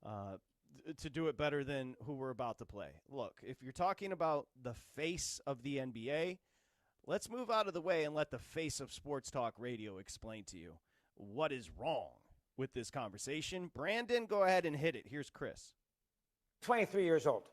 to do it better than who we're about to play. Look, if you're talking about the face of the NBA, let's move out of the way and let the face of Sports Talk Radio explain to you what is wrong with this conversation. Brandon, go ahead and hit it. Here's Chris. 23 years old.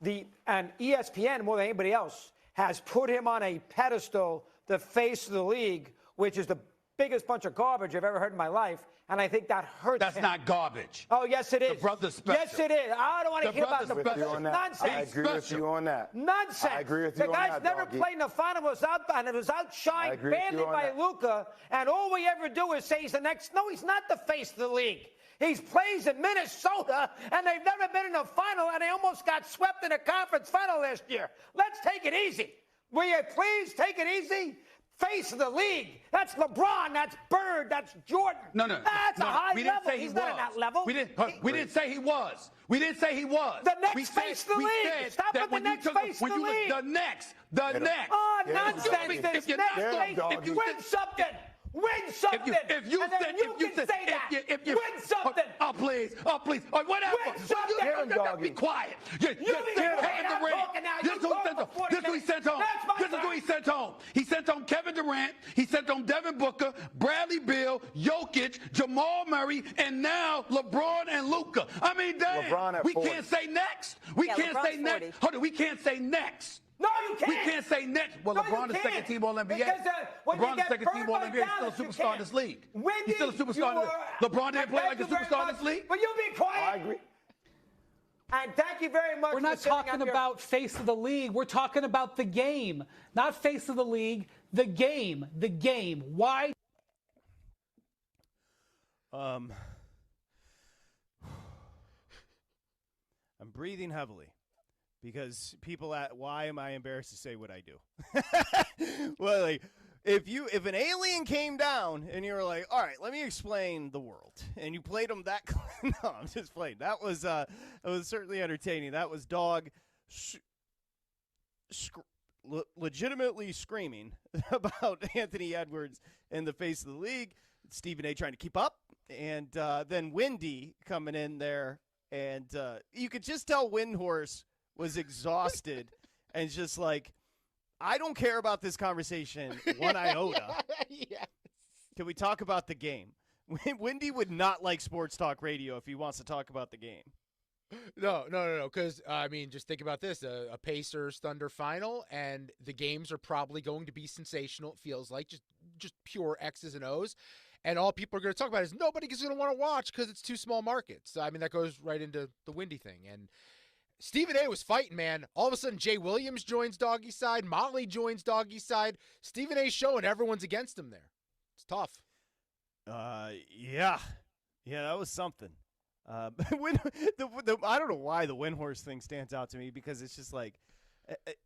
And ESPN, more than anybody else, has put him on a pedestal, the face of the league, which is the biggest bunch of garbage I've ever heard in my life, and I think that hurts That's him. not garbage. Oh, yes, it is. The brother's special. Yes, it is. I don't want to hear about the nonsense. I agree with you on that. Nonsense. I agree with you the on guy's that, never doggy. played in the final, was outshined badly by Luka, and all we ever do is say he's the next. No, he's not the face of the league. He plays in Minnesota, and they've never been in a final, and they almost got swept in a conference final last year. Let's take it easy. Will you please take it easy? Face of the league. That's LeBron. That's Bird. That's Jordan. No. That's a high we level. Didn't say He's he not was. at that level. We didn't say he was. We didn't say he was. The next we face said, of the we league. said Stop that with the when you next took face when of the you league. The next. Oh, nonsense. If you're Next not face. going, if you Win something. Win something. If you and then said, you if you can said, say that. if Win something. Oh, please. Or whatever. Win something. Be quiet. You be quiet. I'm talking now. This is who he sent home. This is who he sent home. He sent home Kevin Durant. He sent home Devin Booker, Bradley Beal, Jokic, Jamal Murray, and now LeBron and Luka. I mean, damn. We can't say next. We can't say next. Hold on. We can't say next. No, you can't. We can't say next. Well, No, LeBron you is second team All NBA. Because, LeBron is second team All NBA. He's still a superstar in this league. He's still a superstar. LeBron didn't play like a superstar in this league. But you be quiet. I agree. And thank you very much. We're not talking about face of the league. We're talking about the game, not face of the league. The game. The game. Why? I'm breathing heavily. Because people why am I embarrassed to say what I do? Well, like, if an alien came down and you were like, all right, let me explain the world, and you played them that, no, I'm just playing. That was certainly entertaining. That was Dog legitimately screaming about Anthony Edwards in the face of the league. Stephen A. trying to keep up, and then Wendy coming in there, and you could just tell Windhorse was exhausted and just like, I don't care about this conversation one iota. Yes. Can we talk about the game? Wendy would not like Sports Talk Radio if he wants to talk about the game. No. Because, I mean, just think about this. A Pacers-Thunder final, and the games are probably going to be sensational, it feels like, just pure X's and O's. And all people are going to talk about is nobody's going to want to watch because it's too small markets. So, I mean, that goes right into the Wendy thing. And Stephen A. was fighting, man. All of a sudden, Jay Williams joins Doggy side. Molly joins Doggy side. Stephen A.'s showing everyone's against him there. It's tough. Yeah, that was something. I don't know why the Windhorse thing stands out to me, because it's just like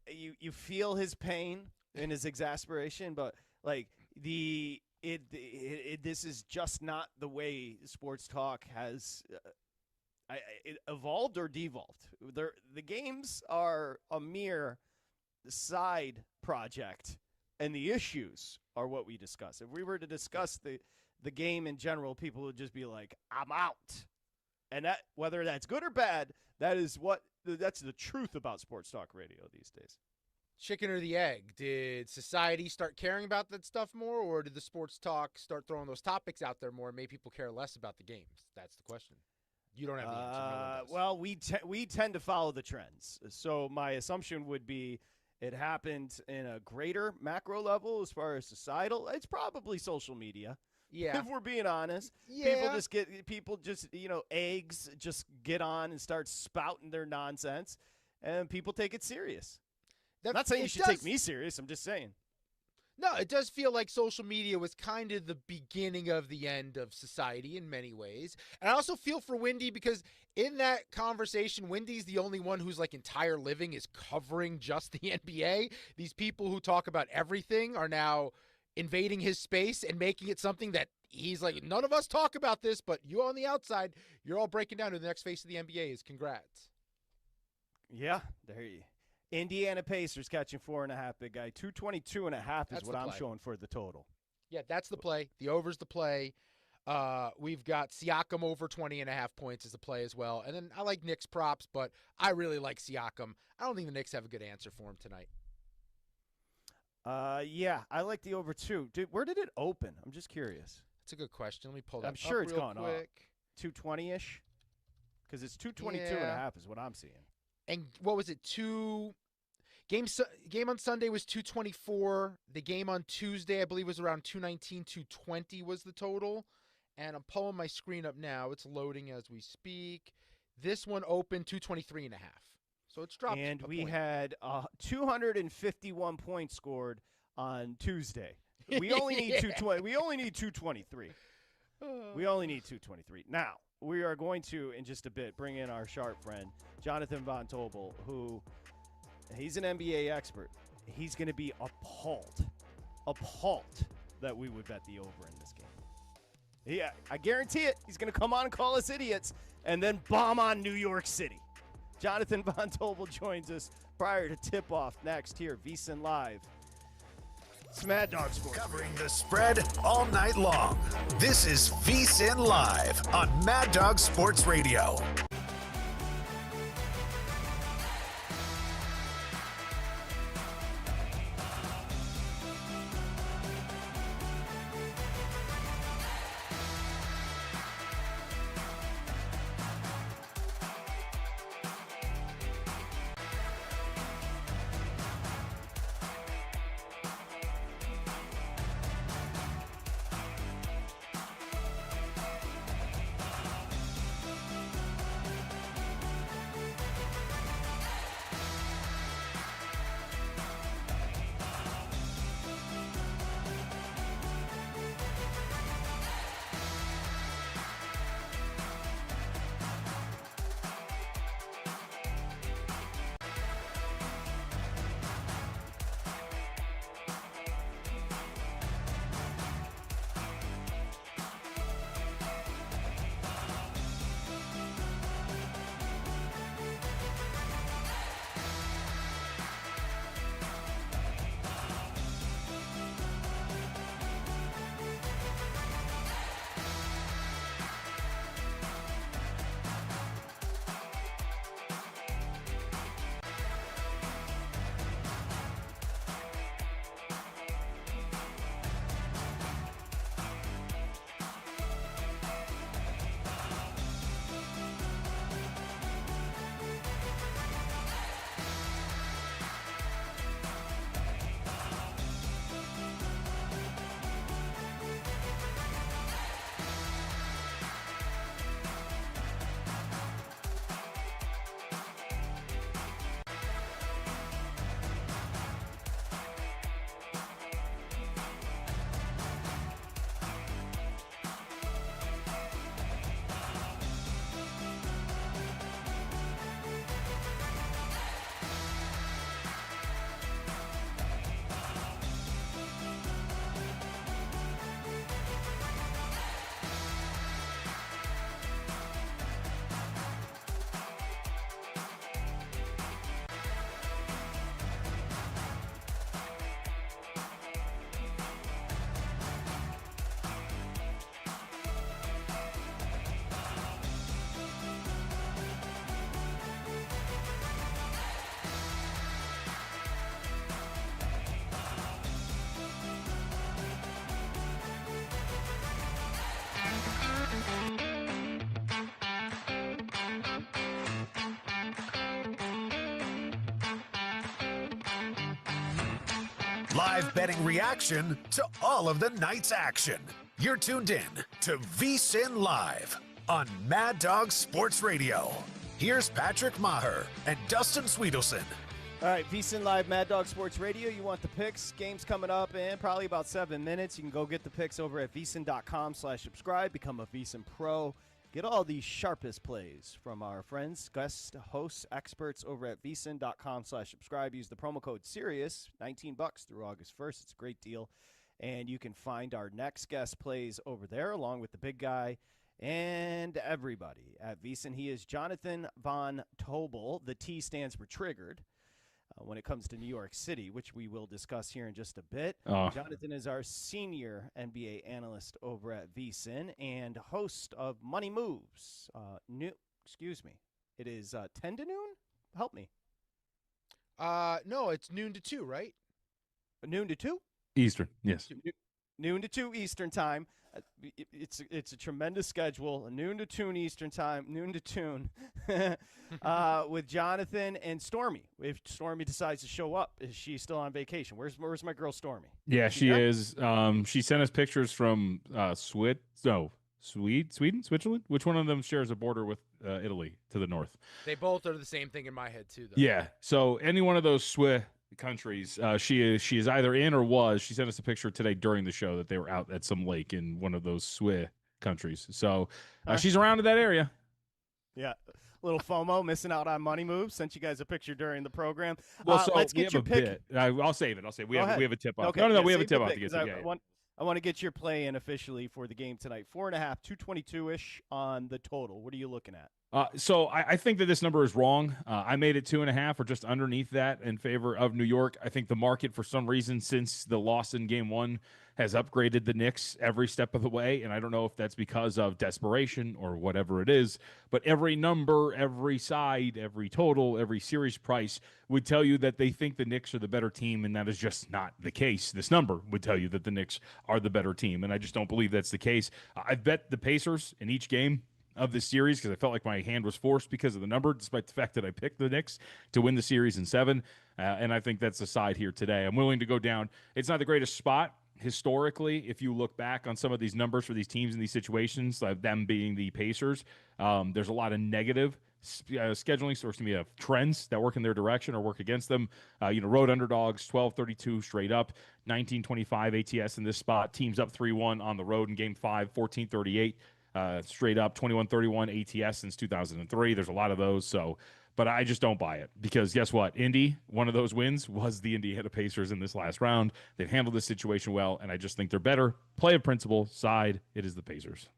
you feel his pain and his exasperation, but like this is just not the way sports talk has. It evolved or devolved. The games are a mere side project, and the issues are what we discuss. If we were to discuss the game in general, people would just be like, I'm out. And that, whether that's good or bad, that's the truth about sports talk radio these days. Chicken or the egg? Did society start caring about that stuff more, or did the sports talk start throwing those topics out there more and make people care less about the games? That's the question. You don't have the answer. No one does. Well, we tend to follow the trends. So my assumption would be it happened in a greater macro level as far as societal. It's probably social media. Yeah. If we're being honest, Yeah. people just eggs just get on and start spouting their nonsense, and people take it serious. I'm not saying you should take me serious. I'm just saying. No, it does feel like social media was kind of the beginning of the end of society in many ways. And I also feel for Wendy because in that conversation, Wendy's the only one whose entire living is covering just the NBA. These people who talk about everything are now invading his space and making it something that he's like, none of us talk about this, but you on the outside, you're all breaking down who the next face of the NBA is. Congrats. Yeah, there you Indiana Pacers catching 4.5, big guy. 222.5 is what I'm showing for the total. Yeah, that's the play. The over's the play. We've got Siakam over 20.5 points as the play as well. And then I like Knicks props, but I really like Siakam. I don't think the Knicks have a good answer for him tonight. Yeah, I like the over 2. Dude, where did it open? I'm just curious. That's a good question. Let me pull that I'm sure up it's real gone quick. up. 220-ish? Because it's 222.5 is what I'm seeing. And what was it? Game on Sunday was 224. The game on Tuesday, I believe, was around 219, 220 was the total. And I'm pulling my screen up now. It's loading as we speak. This one opened 223.5. So it's dropped. And we had 251 points scored on Tuesday. We only need 220. We only need 223. We only need 223. Now, we are going to, in just a bit, bring in our sharp friend, Jonathan Von Tobel, who he's an NBA expert. He's going to be appalled that we would bet the over in this game. Yeah, I guarantee it. He's going to come on and call us idiots and then bomb on New York City. Jonathan Von Tobel joins us prior to tip-off next here, VSiN Live. It's Mad Dog Sports. Covering the spread all night long. This is VSiN Live on Mad Dog Sports Radio. Live betting reaction to all of the night's action. You're tuned in to VSiN Live on Mad Dog Sports Radio. Here's Patrick Maher and Dustin Swedelson. All right, VSiN Live, Mad Dog Sports Radio. You want the picks? Games coming up in probably about 7 minutes. You can go get the picks over at VSiN.com/subscribe. Become a VSiN Pro. Get all the sharpest plays from our friends, guest hosts, experts over at VSiN.com/subscribe. Use the promo code SIRIUS, $19 through August 1st. It's a great deal. And you can find our next guest plays over there along with the big guy and everybody at VSiN. He is Jonathan Von Tobel. The T stands for triggered when it comes to New York City, which we will discuss here in just a bit. Jonathan is our senior NBA analyst over at VSiN and host of Money Moves. It is 10 to noon? Help me. No, it's noon to 2, right? Noon to 2? Eastern, yes. Noon to 2 Eastern time. It's a tremendous schedule. Noon to 2 Eastern time. Noon to 2 with Jonathan and Stormy. If Stormy decides to show up, is she still on vacation? Where's my girl Stormy? Yeah, she is. She sent us pictures from Switzerland? Which one of them shares a border with Italy to the north? They both are the same thing in my head too, though. Yeah. So any one of those countries, she is either in or was. She sent us a picture today during the show that they were out at some lake in one of those countries. So she's around in that area. Yeah. Little FOMO, missing out on Money Moves. Sent you guys a picture during the program. Well, so let's get your pick. I'll save it. We have a tip off. Okay, No, we have a tip off to get to. I want to get your play in officially for the game tonight. 4.5, 222-ish on the total. What are you looking at? So I think that this number is wrong. I made it 2.5 or just underneath that in favor of New York. I think the market, for some reason, since the loss in Game 1, has upgraded the Knicks every step of the way, and I don't know if that's because of desperation or whatever it is, but every number, every side, every total, every series price would tell you that they think the Knicks are the better team, and that is just not the case. This number would tell you that the Knicks are the better team, and I just don't believe that's the case. I've bet the Pacers in each game of this series because I felt like my hand was forced because of the number, despite the fact that I picked the Knicks to win the series in 7, and I think that's the side here today. I'm willing to go down. It's not the greatest spot historically. If you look back on some of these numbers for these teams in these situations, like them being the Pacers, there's a lot of negative scheduling, or trends that work in their direction or work against them. Road underdogs, 12-32 straight up, 19-25 ATS in this spot. Teams up 3-1 on the road in Game 5, 14-38. Straight up 21-31 ATS since 2003. There's a lot of those. But I just don't buy it because guess what? Indy, one of those wins was the Indiana Pacers in this last round. They've handled this situation well, and I just think they're better. Play of principle side, it is the Pacers.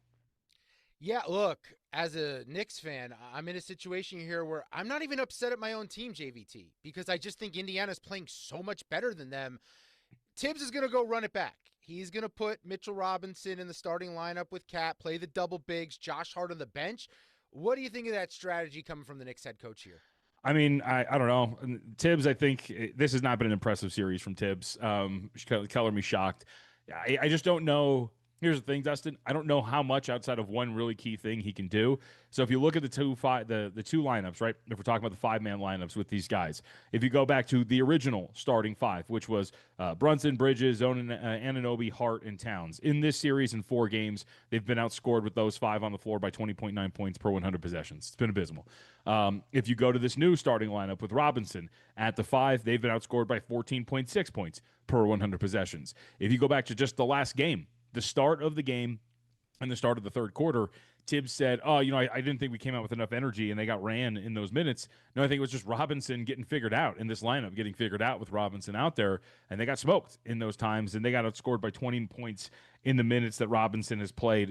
Yeah, look, as a Knicks fan, I'm in a situation here where I'm not even upset at my own team, JVT, because I just think Indiana's playing so much better than them. Tibbs is going to go run it back. He's going to put Mitchell Robinson in the starting lineup with Cat, play the double bigs, Josh Hart on the bench. What do you think of that strategy coming from the Knicks head coach here? I mean, I don't know. Tibbs, I think this has not been an impressive series from Tibbs. Color me shocked. I just don't know. Here's the thing, Dustin. I don't know how much outside of one really key thing he can do. So if you look at the two lineups, right? If we're talking about the 5-man lineups with these guys, if you go back to the original starting 5, which was Brunson, Bridges, Anunoby, Hart, and Towns. In this series in 4 games, they've been outscored with those 5 on the floor by 20.9 points per 100 possessions. It's been abysmal. If you go to this new starting lineup with Robinson at the 5, they've been outscored by 14.6 points per 100 possessions. If you go back to just the last game, the start of the game and the start of the third quarter, Tibbs said, I didn't think we came out with enough energy and they got ran in those minutes. No, I think it was just Robinson getting figured out in this lineup, getting figured out with Robinson out there, and they got smoked in those times, and they got outscored by 20 points in the minutes that Robinson has played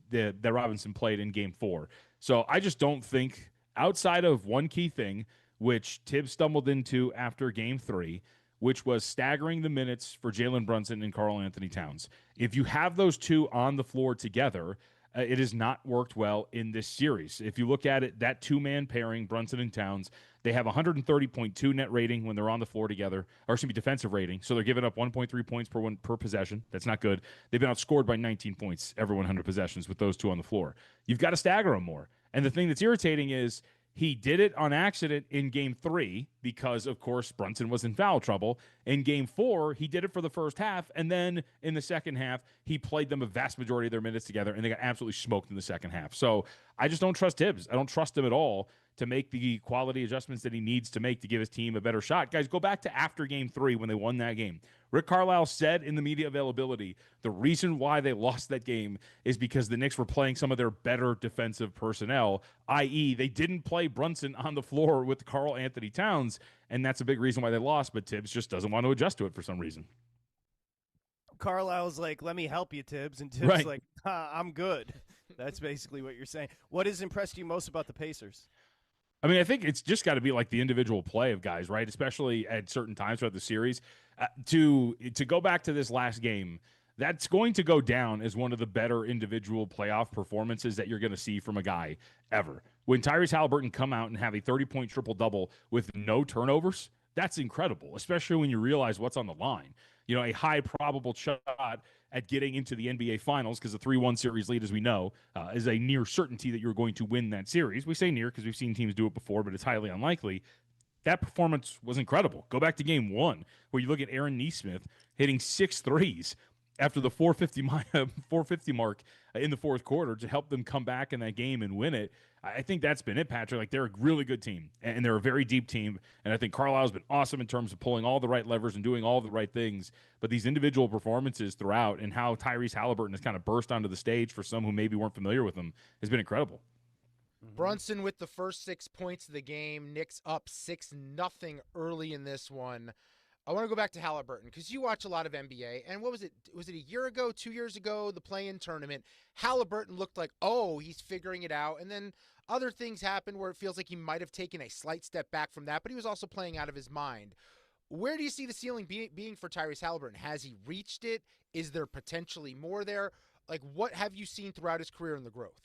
that Robinson played in Game 4. So I just don't think, outside of one key thing, which Tibbs stumbled into after Game 3, which was staggering the minutes for Jalen Brunson and Karl Anthony Towns. If you have those two on the floor together, it has not worked well in this series. If you look at it, that 2-man pairing, Brunson and Towns, they have 130.2 net rating when they're on the floor together, or should be defensive rating. So they're giving up 1.3 points per possession. That's not good. They've been outscored by 19 points every 100 possessions with those two on the floor. You've got to stagger them more. And the thing that's irritating is He did it on accident in Game 3 because, of course, Brunson was in foul trouble. In Game 4, he did it for the first half, and then in the second half, he played them a vast majority of their minutes together, and they got absolutely smoked in the second half. So I just don't trust Tibbs. I don't trust him at all to make the quality adjustments that he needs to make to give his team a better shot. Guys, go back to after Game 3 when they won that game. Rick Carlisle said in the media availability, the reason why they lost that game is because the Knicks were playing some of their better defensive personnel, i.e. they didn't play Brunson on the floor with Karl Anthony Towns, and that's a big reason why they lost, but Tibbs just doesn't want to adjust to it for some reason. Carlisle's like, let me help you, Tibbs, and Tibbs like, I'm good. That's basically what you're saying. What has impressed you most about the Pacers? I mean, I think it's just got to be like the individual play of guys, right? Especially at certain times throughout the series. To go back to this last game, that's going to go down as one of the better individual playoff performances that you're going to see from a guy ever. When Tyrese Halliburton come out and have a 30-point triple-double with no turnovers, that's incredible, especially when you realize what's on the line. You know, a high probable shot at getting into the NBA Finals, because the 3-1 series lead, as we know, is a near certainty that you're going to win that series. We say near because we've seen teams do it before, but it's highly unlikely. That performance was incredible. Go back to Game 1, where you look at Aaron Nesmith hitting 6 threes after the 450 mark in the fourth quarter to help them come back in that game and win it. I think that's been it, Patrick. Like, they're a really good team, and they're a very deep team, and I think Carlisle's been awesome in terms of pulling all the right levers and doing all the right things, but these individual performances throughout and how Tyrese Halliburton has kind of burst onto the stage for some who maybe weren't familiar with him has been incredible. Brunson with the first 6 points of the game. Knicks up 6-0 early in this one. I want to go back to Halliburton because you watch a lot of NBA, and what was it? Was it a year ago, 2 years ago, the play-in tournament? Halliburton looked like, oh, he's figuring it out, and then other things happened where it feels like he might have taken a slight step back from that, but he was also playing out of his mind. Where do you see the ceiling being for Tyrese Halliburton? Has he reached it? Is there potentially more there? Like, what have you seen throughout his career in the growth?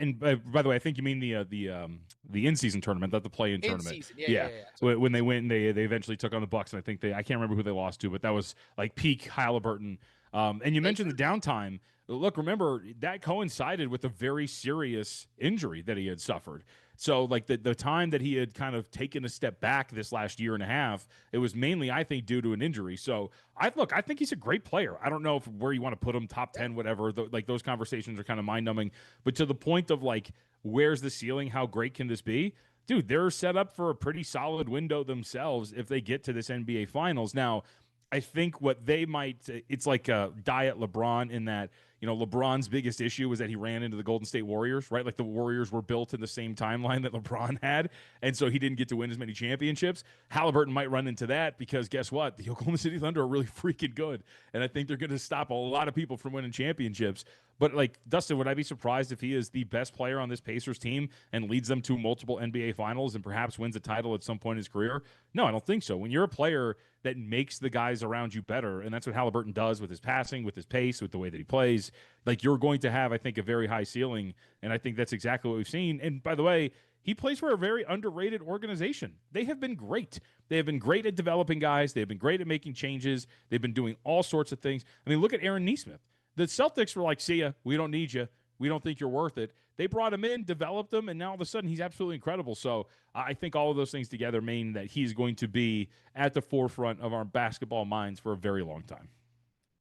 And by the way, I think you mean the in-season tournament, not the play-in tournament. In-season, yeah. When they went, they eventually took on the Bucks, and I think I can't remember who they lost to, but that was like peak Halliburton. And you mentioned the downtime. Look, remember that coincided with a very serious injury that he had suffered. So, like, the time that he had kind of taken a step back this last year and a half, it was mainly, I think, due to an injury. So, I think he's a great player. I don't know where you want to put him, top 10, whatever. Like, those conversations are kind of mind-numbing. But to the point of, like, where's the ceiling? How great can this be? Dude, they're set up for a pretty solid window themselves if they get to this NBA Finals. Now, I think what they might – it's like a diet LeBron in that – you know, LeBron's biggest issue was that he ran into the Golden State Warriors, right? Like, the Warriors were built in the same timeline that LeBron had, and so he didn't get to win as many championships. Halliburton might run into that because guess what? The Oklahoma City Thunder are really freaking good, and I think they're going to stop a lot of people from winning championships. But, like, Dustin, would I be surprised if he is the best player on this Pacers team and leads them to multiple NBA Finals and perhaps wins a title at some point in his career? No, I don't think so. When you're a player that makes the guys around you better, and that's what Halliburton does with his passing, with his pace, with the way that he plays, like, you're going to have, I think, a very high ceiling, and I think that's exactly what we've seen. And, by the way, he plays for a very underrated organization. They have been great. They have been great at developing guys. They have been great at making changes. They've been doing all sorts of things. I mean, look at Aaron Nesmith. The Celtics were like, see ya, we don't need you. We don't think you're worth it. They brought him in, developed him, and now all of a sudden he's absolutely incredible. So I think all of those things together mean that he's going to be at the forefront of our basketball minds for a very long time.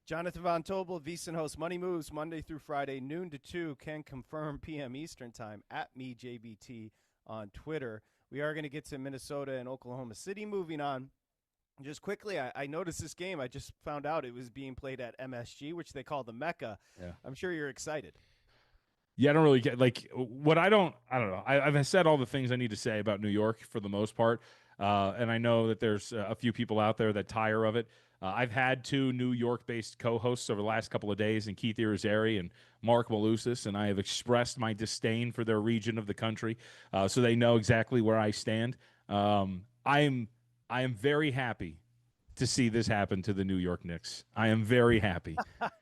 Jonathan Von Tobel, VSiN host, Money Moves, Monday through Friday, noon to 2, can confirm p.m. Eastern time, at MeJBT on Twitter. We are going to get to Minnesota and Oklahoma City. Moving on. Just quickly, I noticed this game. I just found out it was being played at MSG, which they call the Mecca. Yeah. I'm sure you're excited. Yeah, I don't really get, like, what I don't know. I've said all the things I need to say about New York for the most part, and I know that there's a few people out there that tire of it. I've had 2 New York-based co-hosts over the last couple of days, and Keith Irizarry and Mark Malusis, and I have expressed my disdain for their region of the country, so they know exactly where I stand. I am very happy to see this happen to the New York Knicks. I am very happy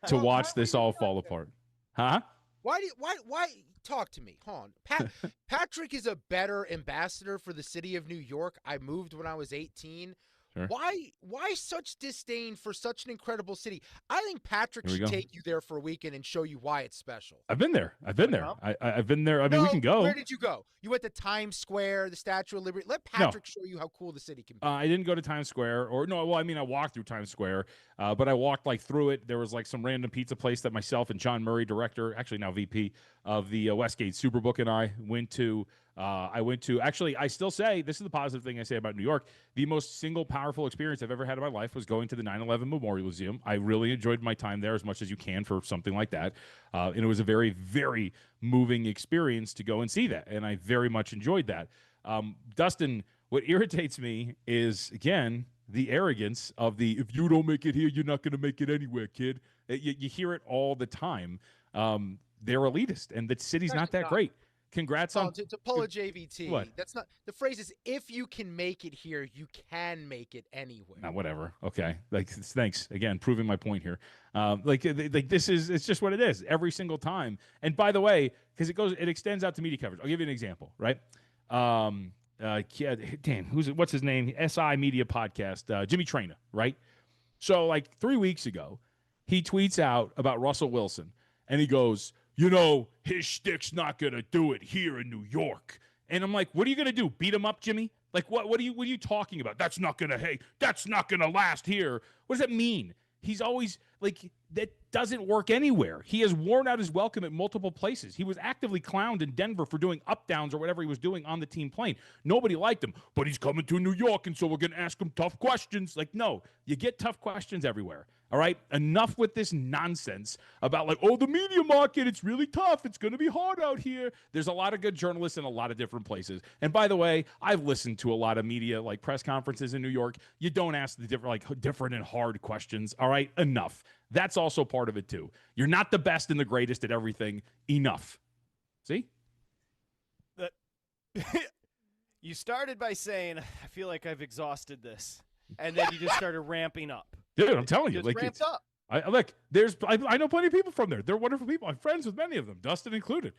to watch this all fall apart. Huh? Why talk to me? Hold on. Patrick is a better ambassador for the city of New York. I moved when I was 18. Sure. Why such disdain for such an incredible city? I think Patrick should take you there for a weekend and show you why it's special. I've been there. I've been there. I've been there. I mean, we can go. Where did you go? You went to Times Square, the Statue of Liberty. Let Patrick show you how cool the city can be. I didn't go to Times Square, I walked through Times Square, but I walked like through it. There was like some random pizza place that myself and John Murray, director, actually now VP of the Westgate Superbook, and I went to. Actually, I still say, this is the positive thing I say about New York, the most single powerful experience I've ever had in my life was going to the 9/11 Memorial Museum. I really enjoyed my time there as much as you can for something like that. And it was a very, very moving experience to go and see that. And I very much enjoyed that. Dustin, what irritates me is, again, the arrogance of if you don't make it here, you're not going to make it anywhere, kid. You hear it all the time. They're elitist, and the city's not that great. Congrats on to pull a JVT. What? That's not the phrase. Is if you can make it here, you can make it anywhere. Whatever. Okay. Thanks again, proving my point here. It's just what it is every single time. And by the way, because it extends out to media coverage. I'll give you an example. Right. What's his name? SI Media Podcast. Jimmy Traina. Right. So 3 weeks ago, he tweets out about Russell Wilson, and he goes, his shtick's not going to do it here in New York. And I'm like, what are you going to do? Beat him up, Jimmy? What are you talking about? That's not going to last here. What does that mean? He's always that doesn't work anywhere. He has worn out his welcome at multiple places. He was actively clowned in Denver for doing up downs or whatever he was doing on the team plane. Nobody liked him, but he's coming to New York, and so we're going to ask him tough questions. No, you get tough questions everywhere. All right, enough with this nonsense about the media market, it's really tough. It's going to be hard out here. There's a lot of good journalists in a lot of different places. And by the way, I've listened to a lot of media, press conferences in New York. You don't ask the different and hard questions. All right, enough. That's also part of it too. You're not the best and the greatest at everything. Enough. See? You started by saying, I feel like I've exhausted this. And then you just started ramping up. Dude, I'm telling you, ramped up. I know plenty of people from there. They're wonderful people. I'm friends with many of them, Dustin included.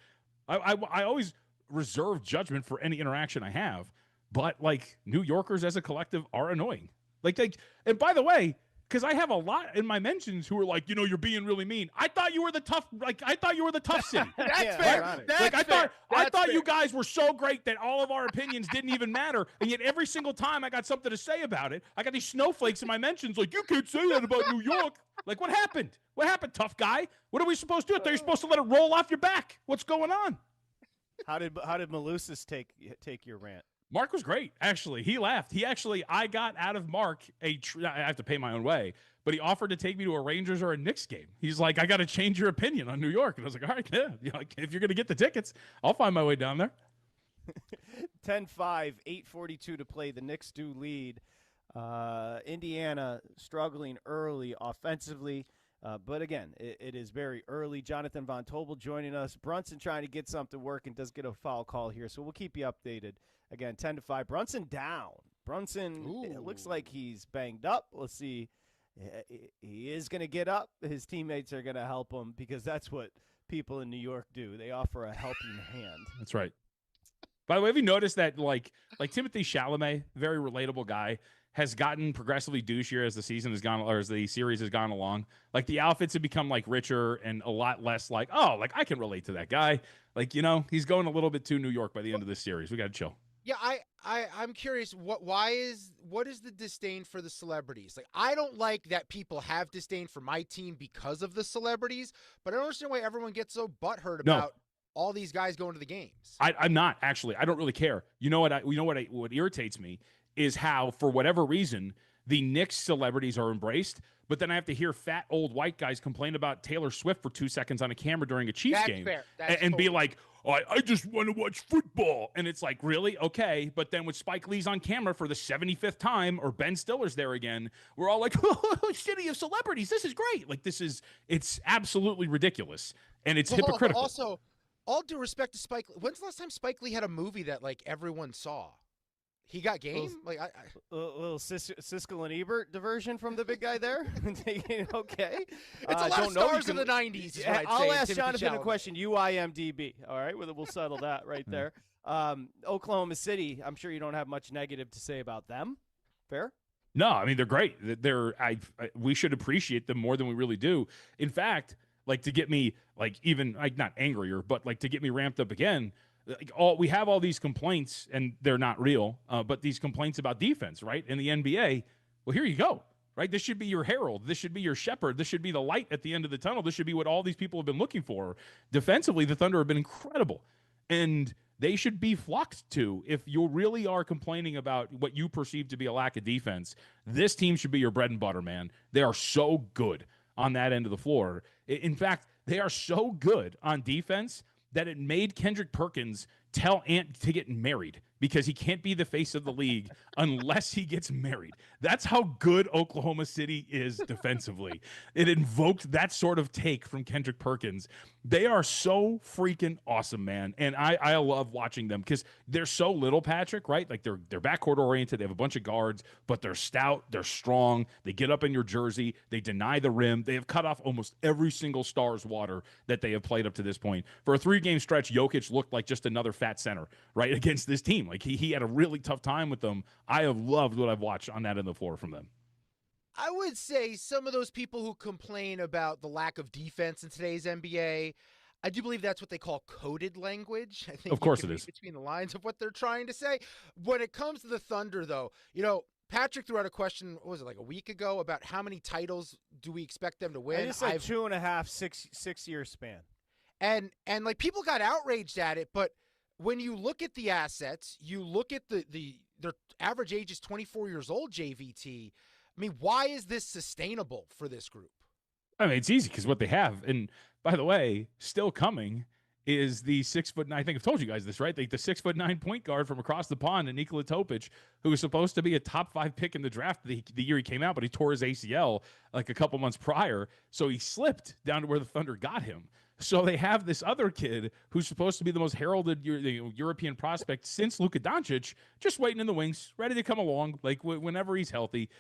I always reserve judgment for any interaction I have, but New Yorkers as a collective are annoying. And by the way, because I have a lot in my mentions who are you're being really mean. I thought you were the tough. I thought you were the tough city. That's fair. I thought you guys were so great that all of our opinions didn't even matter, and yet every single time I got something to say about it, I got these snowflakes in my mentions. You can't say that about New York. What happened? What happened, tough guy? What are we supposed to do? I thought you're supposed to let it roll off your back. What's going on? How did Malusis take your rant? Mark was great, actually. He laughed. I got out of Mark I have to pay my own way, but he offered to take me to a Rangers or a Knicks game. He's like, I got to change your opinion on New York. And I was like, all right, yeah. If you're going to get the tickets, I'll find my way down there. 10-5, 8:42 to play. The Knicks do lead. Indiana struggling early offensively. But again, it is very early. Jonathan Von Tobel joining us. Brunson trying to get something working, does get a foul call here, so we'll keep you updated. Again, 10-5. Brunson down. It looks like he's banged up. Let's see. He is going to get up. His teammates are going to help him because that's what people in New York do. They offer a helping hand. That's right. By the way, have you noticed that like Timothée Chalamet, very relatable guy, has gotten progressively douchier as the season has gone, or as the series has gone along. The outfits have become richer and a lot less I can relate to that guy. He's going a little bit too New York by the end of this series. We got to chill. Yeah, I'm curious. What is the disdain for the celebrities? I don't like that people have disdain for my team because of the celebrities, but I don't understand why everyone gets so butthurt about all these guys going to the games. I'm not actually. I don't really care. What irritates me is how, for whatever reason, the Knicks celebrities are embraced, but then I have to hear fat old white guys complain about Taylor Swift for 2 seconds on a camera during a Chiefs game. Fair. And be like, I just want to watch football. And it's really? Okay. But then when Spike Lee's on camera for the 75th time, or Ben Stiller's there again, we're all like, oh, city of celebrities. This is great. It's absolutely ridiculous. And it's hypocritical. Also, all due respect to Spike Lee, when's the last time Spike Lee had a movie that everyone saw? He got game? A little Siskel and Ebert diversion from the big guy there? Okay. It's a lot of stars in the 90s. I'll ask Jonathan a question. UIMDB. All right. We'll settle that right there. Oklahoma City, I'm sure you don't have much negative to say about them. Fair? No, I mean they're great. We should appreciate them more than we really do. In fact, like to get me like even like not angrier, but like to get me ramped up again. Like we have all these complaints and they're not real, but these complaints about defense, right? In the NBA, well, here you go, right? This should be your herald. This should be your shepherd. This should be the light at the end of the tunnel. This should be what all these people have been looking for. Defensively, the Thunder have been incredible, and they should be flocked to. If you really are complaining about what you perceive to be a lack of defense, this team should be your bread and butter, man. They are so good on that end of the floor. In fact, they are so good on defense that it made Kendrick Perkins tell Ant to get married because he can't be the face of the league unless he gets married. That's how good Oklahoma City is defensively. It invoked that sort of take from Kendrick Perkins. They are so freaking awesome, man. And I love watching them because they're so little, Patrick, right? Like they're backcourt oriented. They have a bunch of guards, but they're stout. They're strong. They get up in your jersey. They deny the rim. They have cut off almost every single star's water that they have played up to this point. For a 3-game stretch, Jokic looked like just another fat center, right, against this team. Like he had a really tough time with them. I have loved what I've watched on that end of the floor from them. I would say some of those people who complain about the lack of defense in today's NBA, I do believe that's what they call coded language. I think of course it is. Between the lines of what they're trying to say. When it comes to the Thunder, though, Patrick threw out a question, what was it, like a week ago, about how many titles do we expect them to win? I just said 2.5, 6-year span. And like people got outraged at it, but when you look at the assets, you look at their average age is 24 years old, JVT. I mean, why is this sustainable for this group? I mean, it's easy because what they have, and by the way, still coming is the 6'9". I think I've told you guys this, right? Like the 6'9" point guard from across the pond, Nikola Topic, who was supposed to be a top 5 pick in the draft the year he came out, but he tore his ACL like a couple months prior, so he slipped down to where the Thunder got him. So they have this other kid who's supposed to be the most heralded European prospect since Luka Doncic, just waiting in the wings, ready to come along, like whenever he's healthy.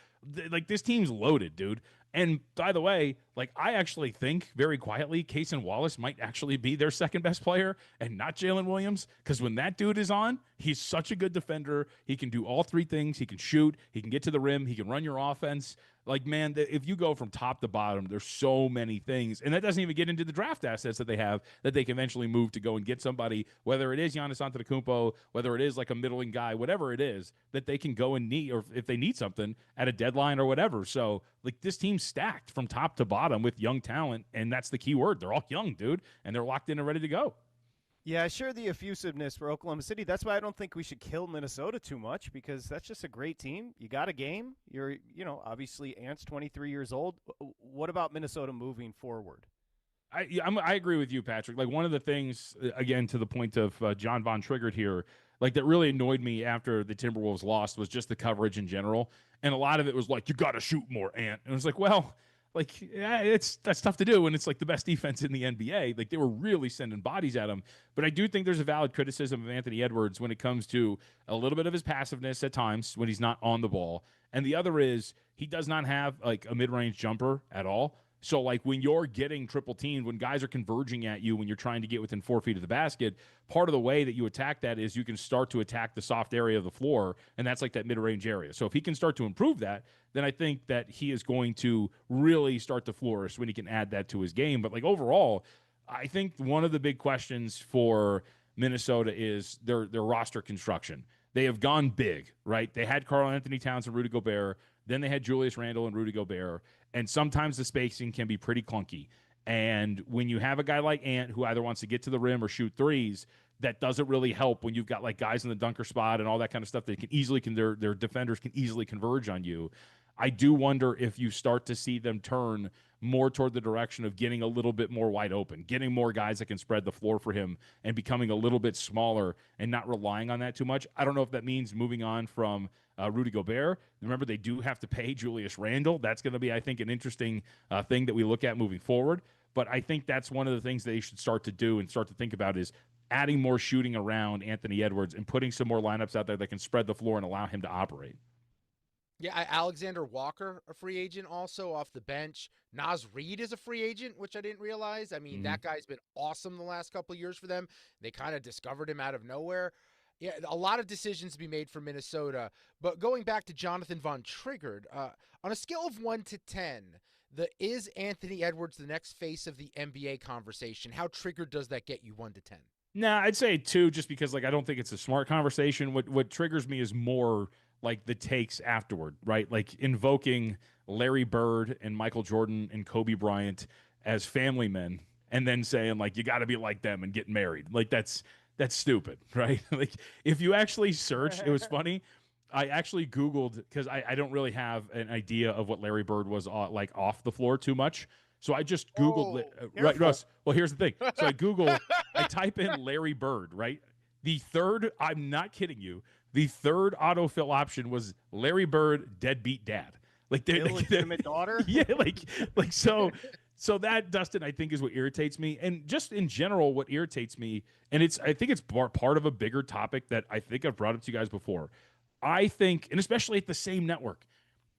Like this team's loaded, dude. And by the way, like I actually think very quietly, Cason Wallace might actually be their second best player and not Jalen Williams, because when that dude is on, he's such a good defender. He can do all 3 things. He can shoot. He can get to the rim. He can run your offense. Like, man, if you go from top to bottom, there's so many things. And that doesn't even get into the draft assets that they have that they can eventually move to go and get somebody, whether it is Giannis Antetokounmpo, whether it is like a middling guy, whatever it is, that they can go and need, or if they need something at a deadline or whatever. So, like, this team's stacked from top to bottom with young talent, and that's the key word. They're all young, dude, and they're locked in and ready to go. Yeah, I share the effusiveness for Oklahoma City. That's why I don't think we should kill Minnesota too much, because that's just a great team. You got a game. You're, obviously Ant's 23 years old. What about Minnesota moving forward? I agree with you, Patrick. Like one of the things, again, to the point of John Von Triggert here, like that really annoyed me after the Timberwolves lost was just the coverage in general. And a lot of it was like, you got to shoot more, Ant. And it was like, well, like, yeah, that's tough to do, and it's like the best defense in the NBA. Like they were really sending bodies at him. But I do think there's a valid criticism of Anthony Edwards when it comes to a little bit of his passiveness at times when he's not on the ball. And the other is he does not have like a mid-range jumper at all. So, like, when you're getting triple teamed, when guys are converging at you, when you're trying to get within 4 feet of the basket, part of the way that you attack that is you can start to attack the soft area of the floor, and that's like that mid-range area. So if he can start to improve that, then I think that he is going to really start to flourish when he can add that to his game. But, like, overall, I think one of the big questions for Minnesota is their roster construction. They have gone big, right? They had Karl Anthony Towns and Rudy Gobert. Then they had Julius Randle and Rudy Gobert. And sometimes the spacing can be pretty clunky. And when you have a guy like Ant who either wants to get to the rim or shoot threes, that doesn't really help when you've got like guys in the dunker spot and all that kind of stuff that can easily their defenders can easily converge on you. I do wonder if you start to see them turn more toward the direction of getting a little bit more wide open, getting more guys that can spread the floor for him and becoming a little bit smaller and not relying on that too much. I don't know if that means moving on from Rudy Gobert. Remember, they do have to pay Julius Randle. That's going to be, I think, an interesting thing that we look at moving forward. But I think that's one of the things they should start to do and start to think about is adding more shooting around Anthony Edwards and putting some more lineups out there that can spread the floor and allow him to operate. Yeah, Alexander Walker, a free agent also off the bench. Naz Reid is a free agent, which I didn't realize. I mean, that guy's been awesome the last couple of years for them. They kind of discovered him out of nowhere. Yeah, a lot of decisions to be made for Minnesota. But going back to Jonathan Von Triggered, on a scale of 1 to 10, is Anthony Edwards the next face of the NBA conversation? How triggered does that get you 1 to 10? Nah, I'd say 2 just because I don't think it's a smart conversation. What triggers me is more the takes afterward, right? Like invoking Larry Bird and Michael Jordan and Kobe Bryant as family men and then saying you got to be like them and get married. That's stupid, right? If you actually search, it was funny. I actually Googled because I don't really have an idea of what Larry Bird was off the floor too much. So I just Googled right, Russ. Well, here's the thing. So I type in Larry Bird, right? The third, I'm not kidding you, the third autofill option was Larry Bird, deadbeat dad. Illegitimate daughter? Yeah, so that, Dustin, I think is what irritates me. And just in general, what irritates me, and I think it's part of a bigger topic that I think I've brought up to you guys before. I think, and especially at the same network,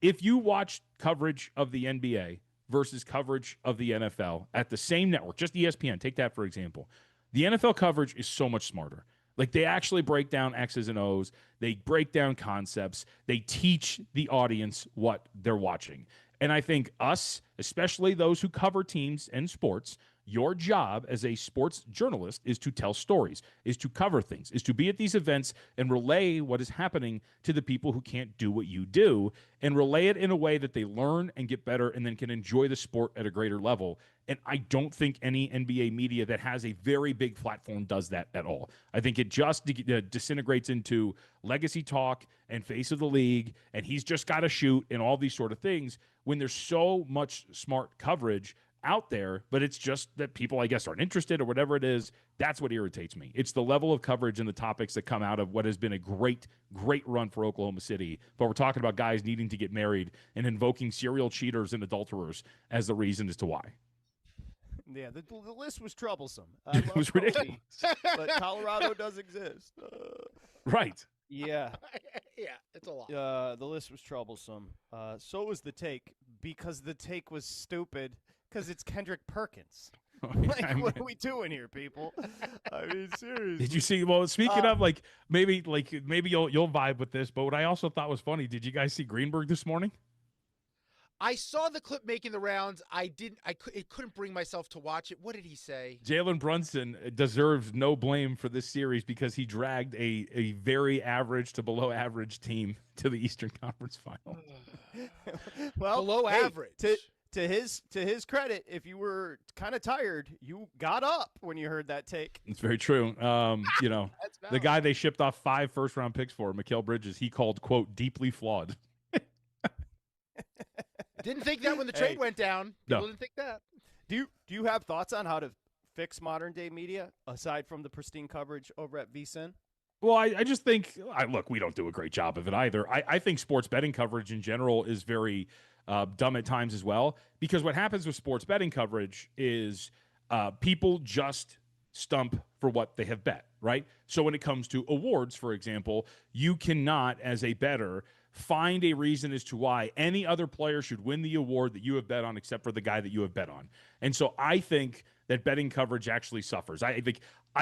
if you watch coverage of the NBA versus coverage of the NFL at the same network, just ESPN, take that for example, the NFL coverage is so much smarter. They actually break down X's and O's. They break down concepts. They teach the audience what they're watching. And I think us, especially those who cover teams and sports, your job as a sports journalist is to tell stories, is to cover things, is to be at these events and relay what is happening to the people who can't do what you do and relay it in a way that they learn and get better and then can enjoy the sport at a greater level. And I don't think any NBA media that has a very big platform does that at all. I think it just disintegrates into legacy talk and face of the league, and he's just got to shoot and all these sort of things when there's so much smart coverage out there, but it's just that people, I guess, aren't interested or whatever it is. That's what irritates me. It's the level of coverage and the topics that come out of what has been a great run for Oklahoma City. But we're talking about guys needing to get married and invoking serial cheaters and adulterers as the reason as to why. Yeah, the list was troublesome. It was ridiculous. But Colorado does exist. Right. Yeah. Yeah, it's a lot. The list was troublesome. So was the take, because the take was stupid, because it's Kendrick Perkins. What are we doing here, people? I mean, seriously. Did you see? Well, speaking of maybe you'll vibe with this, but what I also thought was funny, did you guys see Greenberg this morning? I saw the clip making the rounds. I couldn't bring myself to watch it. What did he say? Jalen Brunson deserves no blame for this series because he dragged a very average to below average team to the Eastern Conference Final. Well, below average. To his credit, if you were kind of tired, you got up when you heard that take. It's very true. The guy they shipped off 5 first-round picks for, Mikal Bridges, he called, quote, deeply flawed. Didn't think that when the trade went down. People didn't think that. Do you have thoughts on how to fix modern-day media, aside from the pristine coverage over at VSiN? Well, I just think, look, we don't do a great job of it either. I think sports betting coverage in general is very dumb at times as well, because what happens with sports betting coverage is people just stump for what they have bet, right? So when it comes to awards, for example, you cannot, as a bettor, find a reason as to why any other player should win the award that you have bet on except for the guy that you have bet on. And so I think that betting coverage actually suffers. I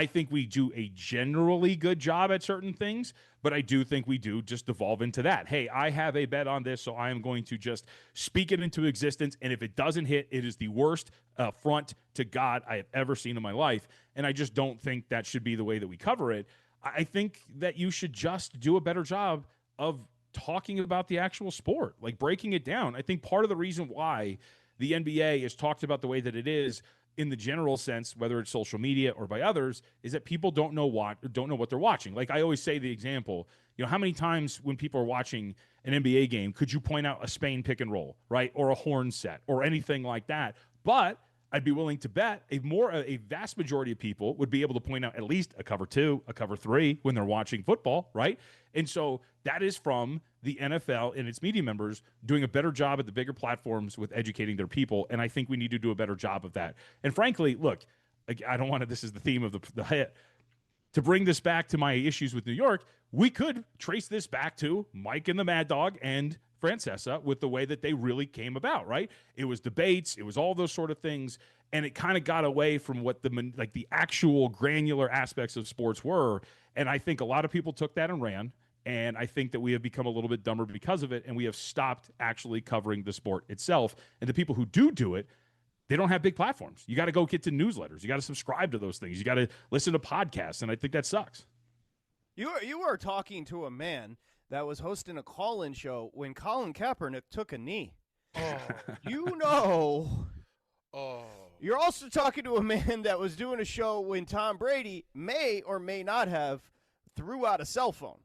think we do a generally good job at certain things, but I do think we do just devolve into that. Hey, I have a bet on this, so I am going to just speak it into existence, and if it doesn't hit, it is the worst affront to God I have ever seen in my life, and I just don't think that should be the way that we cover it. I think that you should just do a better job of talking about the actual sport, like breaking it down. I think part of the reason why the NBA is talked about the way that it is in the general sense, whether it's social media or by others, is that people don't know what they're watching. Like I always say the example, how many times when people are watching an NBA game, could you point out a Spain pick and roll, right? Or a horn set or anything like that? But I'd be willing to bet a vast majority of people would be able to point out at least a cover 2, a cover 3 when they're watching football, right? And so that is from the NFL and its media members doing a better job at the bigger platforms with educating their people, and I think we need to do a better job of that. And frankly, look, I don't want to, this is the theme of the hit, to bring this back to my issues with New York, we could trace this back to Mike and the Mad Dog and Francesa with the way that they really came about, right? It was debates, it was all those sort of things, and it kind of got away from what the actual granular aspects of sports were. And I think a lot of people took that and ran. And I think that we have become a little bit dumber because of it, and we have stopped actually covering the sport itself. And the people who do it, they don't have big platforms. You got to go get to newsletters. You got to subscribe to those things. You got to listen to podcasts, and I think that sucks. You are talking to a man that was hosting a call-in show when Colin Kaepernick took a knee. Oh. You know. Oh. You're also talking to a man that was doing a show when Tom Brady may or may not have threw out a cell phone.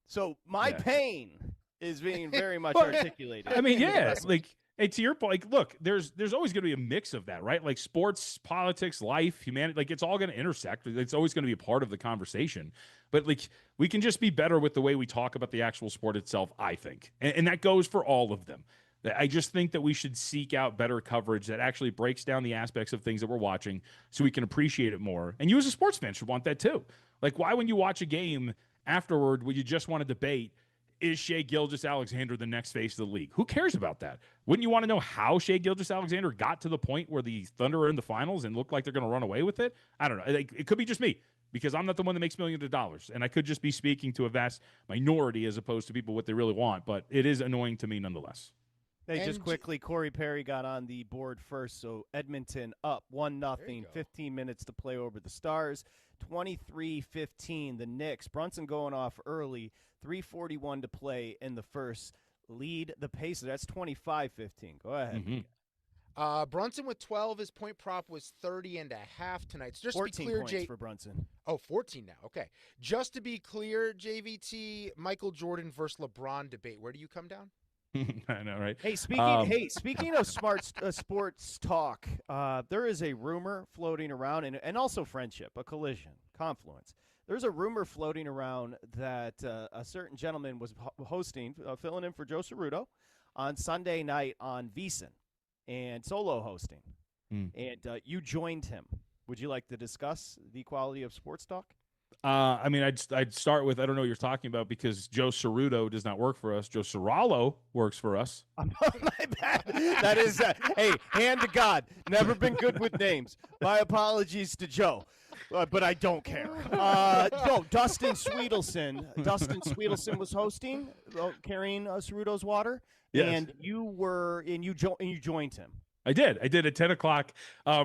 So my pain is being very much articulated. I mean, yeah, like, hey, to your point, like, look, there's always going to be a mix of that, right? Like sports, politics, life, humanity, like it's all going to intersect. It's always going to be a part of the conversation. But like, we can just be better with the way we talk about the actual sport itself, I think. And that goes for all of them. I just think that we should seek out better coverage that actually breaks down the aspects of things that we're watching so we can appreciate it more. And you as a sports fan should want that too. Like, why when you watch a game afterward, would you just want to debate, is Shai Gilgeous-Alexander the next face of the league? Who cares about that? Wouldn't you want to know how Shai Gilgeous-Alexander got to the point where the Thunder are in the finals and look like they're going to run away with it? I don't know. It could be just me because I'm not the one that makes millions of dollars, and I could just be speaking to a vast minority as opposed to people what they really want, but it is annoying to me nonetheless. Hey, just quickly, Corey Perry got on the board first, so Edmonton up 1-0, 15 minutes to play over the Stars. 23-15, the Knicks. Brunson going off early, 3:41 to play in the first. Lead the Pacers. That's 25-15. Go ahead. Mm-hmm. Brunson with 12. His point prop was 30.5 tonight. So just 14 to be clear, points for Brunson. Oh, 14 now. Okay. Just to be clear, JVT, Michael Jordan versus LeBron debate. Where do you come down? I know, right? Hey, speaking of sports talk, there is a rumor floating around, and also friendship, a collision, confluence. There's a rumor floating around that a certain gentleman was hosting, filling in for Joe Cerruto on Sunday night on VSiN and solo hosting. And you joined him. Would you like to discuss the quality of sports talk? I mean, I'd start with, I don't know what you're talking about because Joe Cerruto does not work for us. Joe Cerallo works for us. My bad. That is, hey, hand to God. Never been good with names. My apologies to Joe, but I don't care. No, Dustin Swedelson. Dustin Swedelson was hosting, carrying Cerruto's water, and you joined him. I did at 10 o'clock,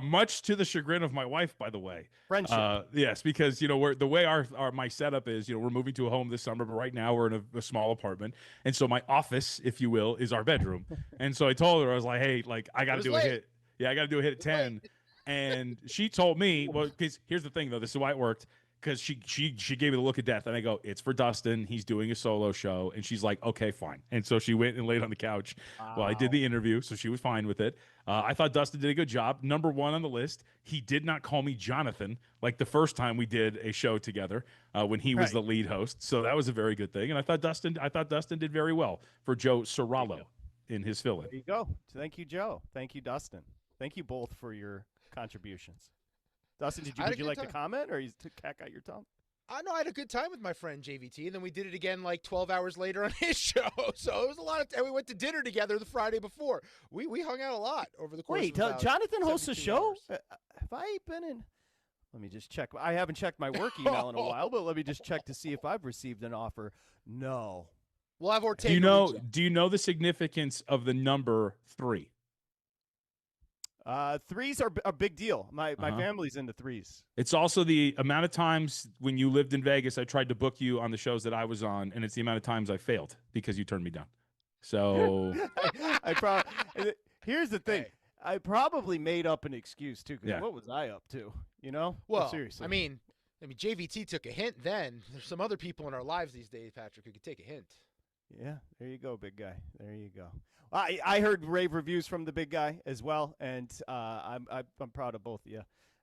much to the chagrin of my wife, by the way. Friendship. Yes, because, the way my setup is, we're moving to a home this summer, but right now we're in a small apartment. And so my office, if you will, is our bedroom. And so I told her, I was like, hey, like, I got to do a hit. Yeah, I got to do a hit at 10. And she told me, well, because here's the thing, though. This is why it worked. Because she gave me the look of death, and I go, it's for Dustin. He's doing a solo show, and she's like, okay, fine. And so she went and laid on the couch while I did the interview, so she was fine with it. I thought Dustin did a good job. Number one on the list. He did not call me Jonathan like the first time we did a show together when he was the lead host. So that was a very good thing, and I thought Dustin did very well for Joe Cerallo in his fill-in. There you go. Thank you, Joe. Thank you, Dustin. Thank you both for your contributions. Dustin, would you like to comment, or you cack out your tongue? No, I had a good time with my friend JVT, and then we did it again like 12 hours later on his show. So it was a lot of and we went to dinner together the Friday before. We hung out a lot over the course of about Jonathan hosts a show? hours. Have I been in? Let me just check. I haven't checked my work email in a while, but let me just check to see if I've received an offer. No. We'll have Ortega. Do you know the significance of the number 3? Threes are a big deal. My family's into threes. It's also the amount of times when you lived in Vegas, I tried to book you on the shows that I was on, and it's the amount of times I failed because you turned me down. So here's the thing. Hey. I probably made up an excuse too. Because what was I up to? Well, seriously. I mean, JVT took a hint. Then there's some other people in our lives these days, Patrick, who could take a hint. Yeah, there you go, big guy. There you go. I heard rave reviews from the big guy as well, and I'm proud of both of you,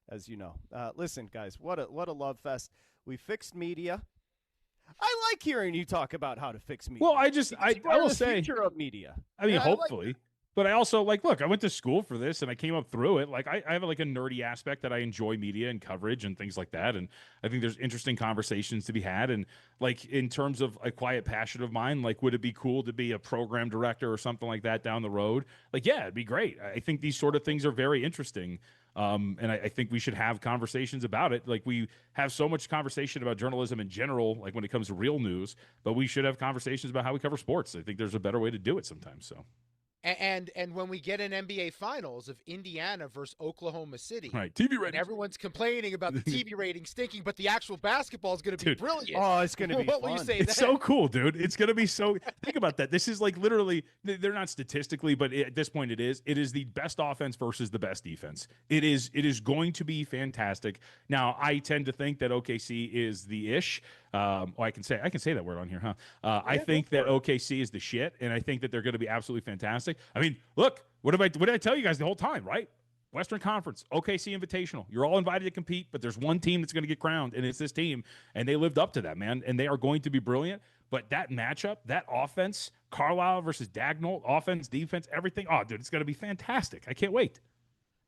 as you know. Listen, guys, what a love fest. We fixed media. I like hearing you talk about how to fix media. Well, I will say, future of media. I mean, hopefully. But I also look, I went to school for this and I came up through it. Like I have like a nerdy aspect that I enjoy media and coverage and things like that. And I think there's interesting conversations to be had. And like in terms of a quiet passion of mine, like would it be cool to be a program director or something like that down the road? Like, yeah, it'd be great. I think these sort of things are very interesting. And I think we should have conversations about it. Like we have so much conversation about journalism in general, like when it comes to real news, but we should have conversations about how we cover sports. I think there's a better way to do it sometimes. So. And when we get an NBA Finals of Indiana versus Oklahoma City, right? TV rating. Everyone's complaining about the TV rating stinking, but the actual basketball is going to be brilliant. Oh, it's going to be what fun. will you say? It's so cool, dude. It's going to be so. Think about that. This is like literally. They're not statistically, but at this point, it is. It is the best offense versus the best defense. It is. It is going to be fantastic. Now, I tend to think that OKC is the ish. I can say that word on here, huh? I think that OKC is the shit, and I think that they're going to be absolutely fantastic. I mean, look, what did I tell you guys the whole time, right? Western Conference, OKC Invitational. You're all invited to compete, but there's one team that's going to get crowned, and it's this team, and they lived up to that, man, and they are going to be brilliant. But that matchup, that offense, Carlisle versus Dagnall, offense, defense, everything, oh, dude, it's going to be fantastic. I can't wait.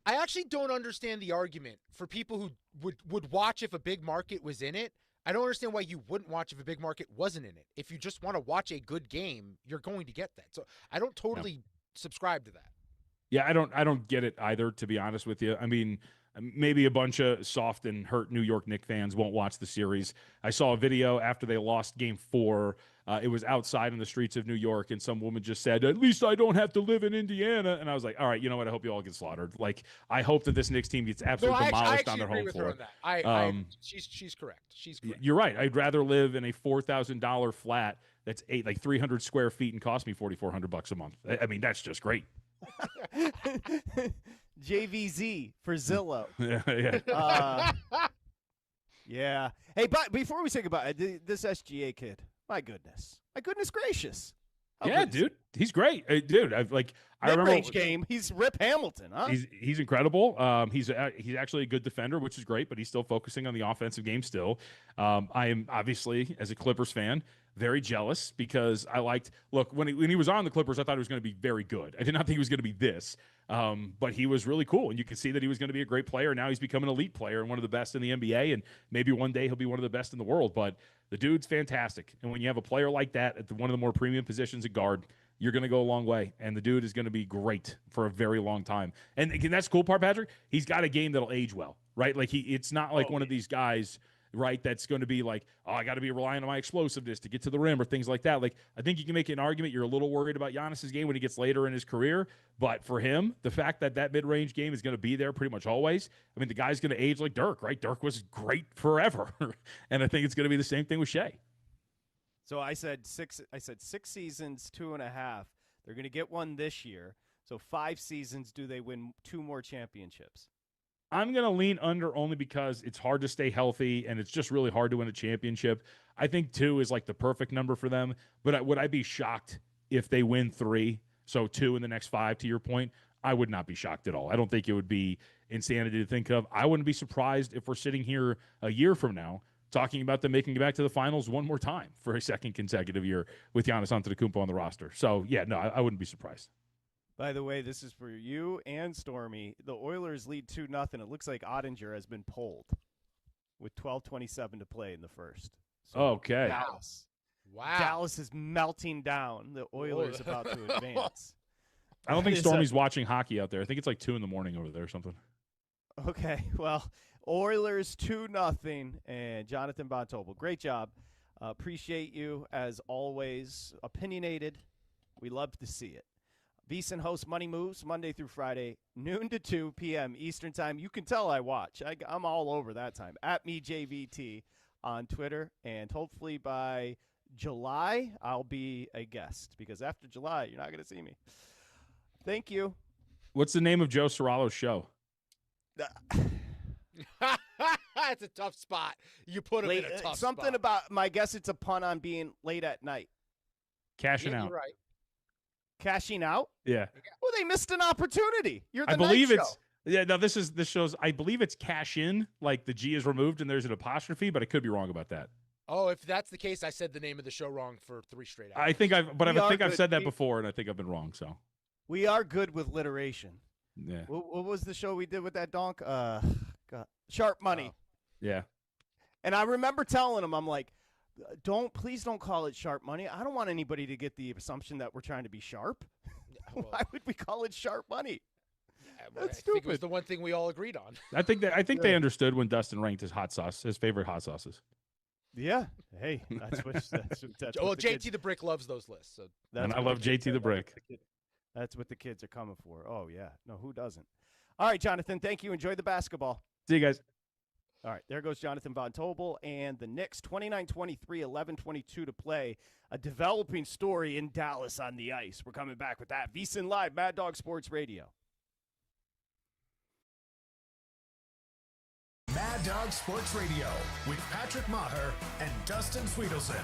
I actually don't understand the argument for people who would watch if a big market was in it. I don't understand why you wouldn't watch if a big market wasn't in it. If you just want to watch a good game, you're going to get that. So I don't totally subscribe to that. Yeah, I don't get it either, to be honest with you. I mean, maybe a bunch of soft and hurt New York Knicks fans won't watch the series. I saw a video after they lost Game 4. It was outside in the streets of New York, and some woman just said, "At least I don't have to live in Indiana." And I was like, all right, you know what? I hope you all get slaughtered. Like, I hope that this Knicks team gets absolutely demolished on their home floor. She's correct. She's correct. You're right. I'd rather live in a $4,000 flat that's 300 square feet and cost me $4,400 a month. I mean, that's just great. JVZ for Zillow. Yeah. Yeah. Hey, but before we say goodbye, this SGA kid, my goodness gracious. Yeah, dude, he's great, dude. I remember mid-range game. He's Rip Hamilton, huh? He's incredible. He's actually a good defender, which is great, but he's still focusing on the offensive game still. I am obviously, as a Clippers fan, very jealous because when he was on the Clippers, I thought he was going to be very good. I did not think he was going to be this, but he was really cool, and you could see that he was going to be a great player. Now he's become an elite player and one of the best in the NBA, and maybe one day he'll be one of the best in the world. But the dude's fantastic, and when you have a player like that at one of the more premium positions at guard, you're going to go a long way, and the dude is going to be great for a very long time. And that's the cool part, Patrick. He's got a game that'll age well, right? Like it's not like one of these guys, right, that's going to be like, oh, I got to be relying on my explosiveness to get to the rim or things like that. Like, I think you can make an argument. You're a little worried about Giannis's game when he gets later in his career, but for him, the fact that mid-range game is going to be there pretty much always. I mean, the guy's going to age like Dirk, right? Dirk was great forever, and I think it's going to be the same thing with Shea. So I said 6 seasons, 2.5. They're going to get one this year. So 5 seasons, do they win 2 more championships? I'm going to lean under only because it's hard to stay healthy and it's just really hard to win a championship. I think 2 is like the perfect number for them, but would I be shocked if they win 3? So 2 in the next 5, to your point? I would not be shocked at all. I don't think it would be insanity to think of. I wouldn't be surprised if we're sitting here a year from now talking about them making it back to the finals one more time for a second consecutive year with Giannis Antetokounmpo on the roster. So, yeah, no, I wouldn't be surprised. By the way, this is for you and Stormy. The Oilers lead 2-0. It looks like Ottinger has been pulled with 12:27 to play in the first. So okay. Dallas. Wow. Dallas is melting down. The Oilers about to advance. I don't think Stormy's watching hockey out there. I think it's like 2 a.m. over there or something. Okay, well, Oilers 2-0, and Jonathan Bontobel. Great job. Appreciate you, as always. Opinionated. We love to see it. VSiN hosts Money Moves Monday through Friday, noon to 2 p.m. Eastern Time. You can tell I watch. I'm all over that time. At MeJVT on Twitter, and hopefully by July, I'll be a guest, because after July, you're not going to see me. Thank you. What's the name of Joe Serralo's show? It's a tough spot. You put him in a tough something spot. about, my guess it's a pun on being late at night. Cashing out. You're right. Cashing out? Yeah. Well, they missed an opportunity. You're the I believe night it's this shows. I believe it's cash in, like the G is removed and there's an apostrophe, but I could be wrong about that. Oh, if that's the case, I said the name of the show wrong for 3 straight hours. I think I've said that before, and I think I've been wrong. So We are good with literation. Yeah. What was the show we did with that donk? Sharp Money. Yeah. And I remember telling him, I'm like, please don't call it Sharp Money. I don't want anybody to get the assumption that we're trying to be sharp. Well, Why would we call it Sharp Money? I think it was the one thing we all agreed on. I think they understood when Dustin ranked his favorite hot sauces. Yeah. Hey, that's what well, the JT kids, the Brick loves those lists. So And I love JT the Brick. That's what the kids are coming for. Oh, yeah. No, who doesn't? All right, Jonathan, thank you. Enjoy the basketball. See you guys. All right, there goes Jonathan Von Tobel and the Knicks, 29-23, 11-22 to play. A developing story in Dallas on the ice. We're coming back with that. VSiN Live, Mad Dog Sports Radio. Mad Dog Sports Radio with Patrick Meagher and Dustin Swedelson.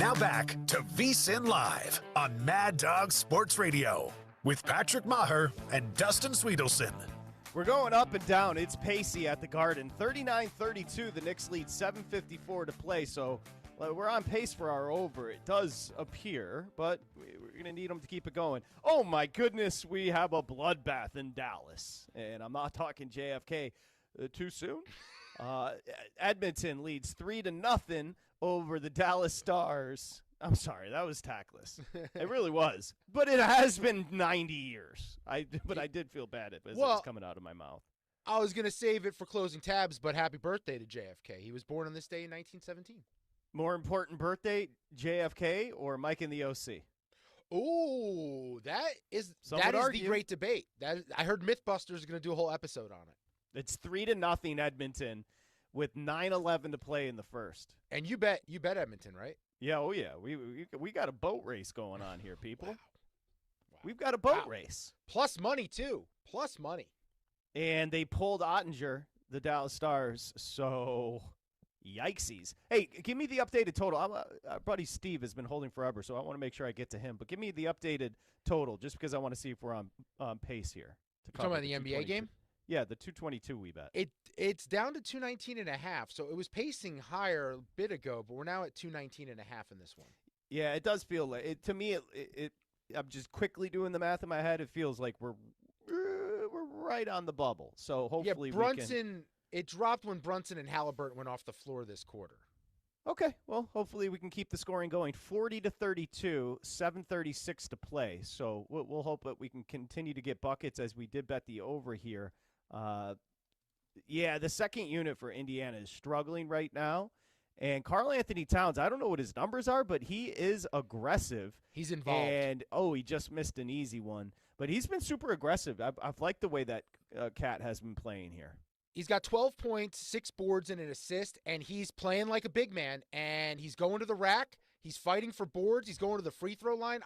Now back to VSiN Live on Mad Dog Sports Radio. with Patrick Maher and Dustin Swedelson. We're going up and down. It's pacey at the Garden. 39-32, the Knicks lead, 7:54 to play. So we're on pace for our over. It does appear, but we're going to need them to keep it going. Oh, my goodness, we have a bloodbath in Dallas. And I'm not talking JFK too soon. Edmonton leads 3-0 over the Dallas Stars. I'm sorry, that was tactless. It really was. But it has been 90 years. But I did feel bad as it was coming out of my mouth. I was going to save it for closing tabs, but happy birthday to JFK. He was born on this day in 1917. More important birthday, JFK or Mike in the OC? Ooh, that is argue. the great debate. I heard Mythbusters is going to do a whole episode on it. It's 3-0 Edmonton with 9:11 to play in the first. And you bet Edmonton, right? Yeah, oh yeah. We got a boat race going on here, people. Wow. We've got a boat race. Plus money, too. Plus money. And they pulled Ottinger, the Dallas Stars, so yikesies. Hey, give me the updated total. Our buddy Steve has been holding forever, so I want to make sure I get to him. But give me the updated total just because I want to see if we're on pace here. You're talking about the NBA game? Yeah, the 222 we bet. It's down to 219.5, so it was pacing higher a bit ago, but we're now at 219.5 in this one. Yeah, it does feel like it to me. I'm just quickly doing the math in my head. It feels like we're right on the bubble. So hopefully, Brunson. It dropped when Brunson and Halliburton went off the floor this quarter. Okay, well, hopefully we can keep the scoring going. 40-32, 7:36 to play. So we'll hope that we can continue to get buckets as we did bet the over here. Yeah, the second unit for Indiana is struggling right now. And Karl Anthony Towns, I don't know what his numbers are, but he is aggressive. He's involved. And, he just missed an easy one. But he's been super aggressive. I've liked the way that Cat has been playing here. He's got 12 points, 6 boards, and an assist, and he's playing like a big man, and he's going to the rack. He's fighting for boards. He's going to the free throw line.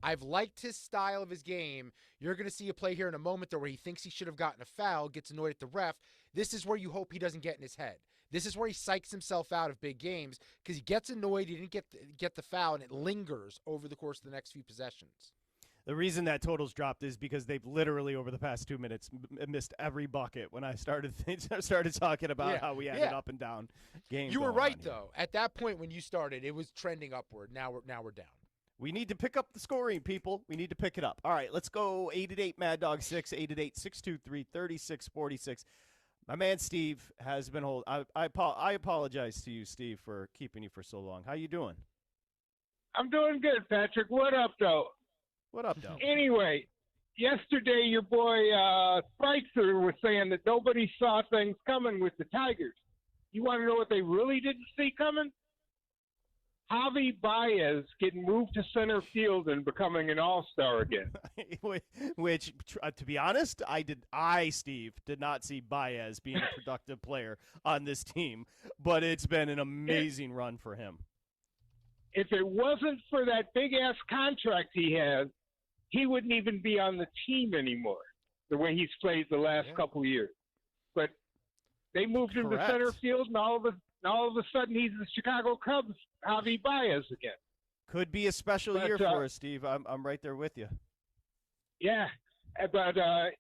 I've liked his style of his game. You're going to see a play here in a moment where he thinks he should have gotten a foul, gets annoyed at the ref. This is where you hope he doesn't get in his head. This is where he psychs himself out of big games because he gets annoyed. He didn't get the foul, and it lingers over the course of the next few possessions. The reason that total's dropped is because they've literally, over the past 2 minutes, missed every bucket when I started talking about how we had it up and down games. You were right, though. At that point when you started, it was trending upward. Now we're down. We need to pick up the scoring, people. We need to pick it up. All right, let's go 888 Mad Dog 6, 888-623-3646. My man Steve has been holding. I apologize to you, Steve, for keeping you for so long. How you doing? I'm doing good, Patrick. What up, though? What up, though? Anyway, yesterday your boy Spritzer was saying that nobody saw things coming with the Tigers. You want to know what they really didn't see coming? Javi Baez getting moved to center field and becoming an all-star again. Which, to be honest, Steve, did not see Baez being a productive player on this team, but it's been an amazing run for him. If it wasn't for that big-ass contract he has, he wouldn't even be on the team anymore, the way he's played the last couple of years. But they moved him to center field, and all of a sudden he's the Chicago Cubs, Javi Baez again. Could be a special year for us, Steve. I'm right there with you. Yeah, but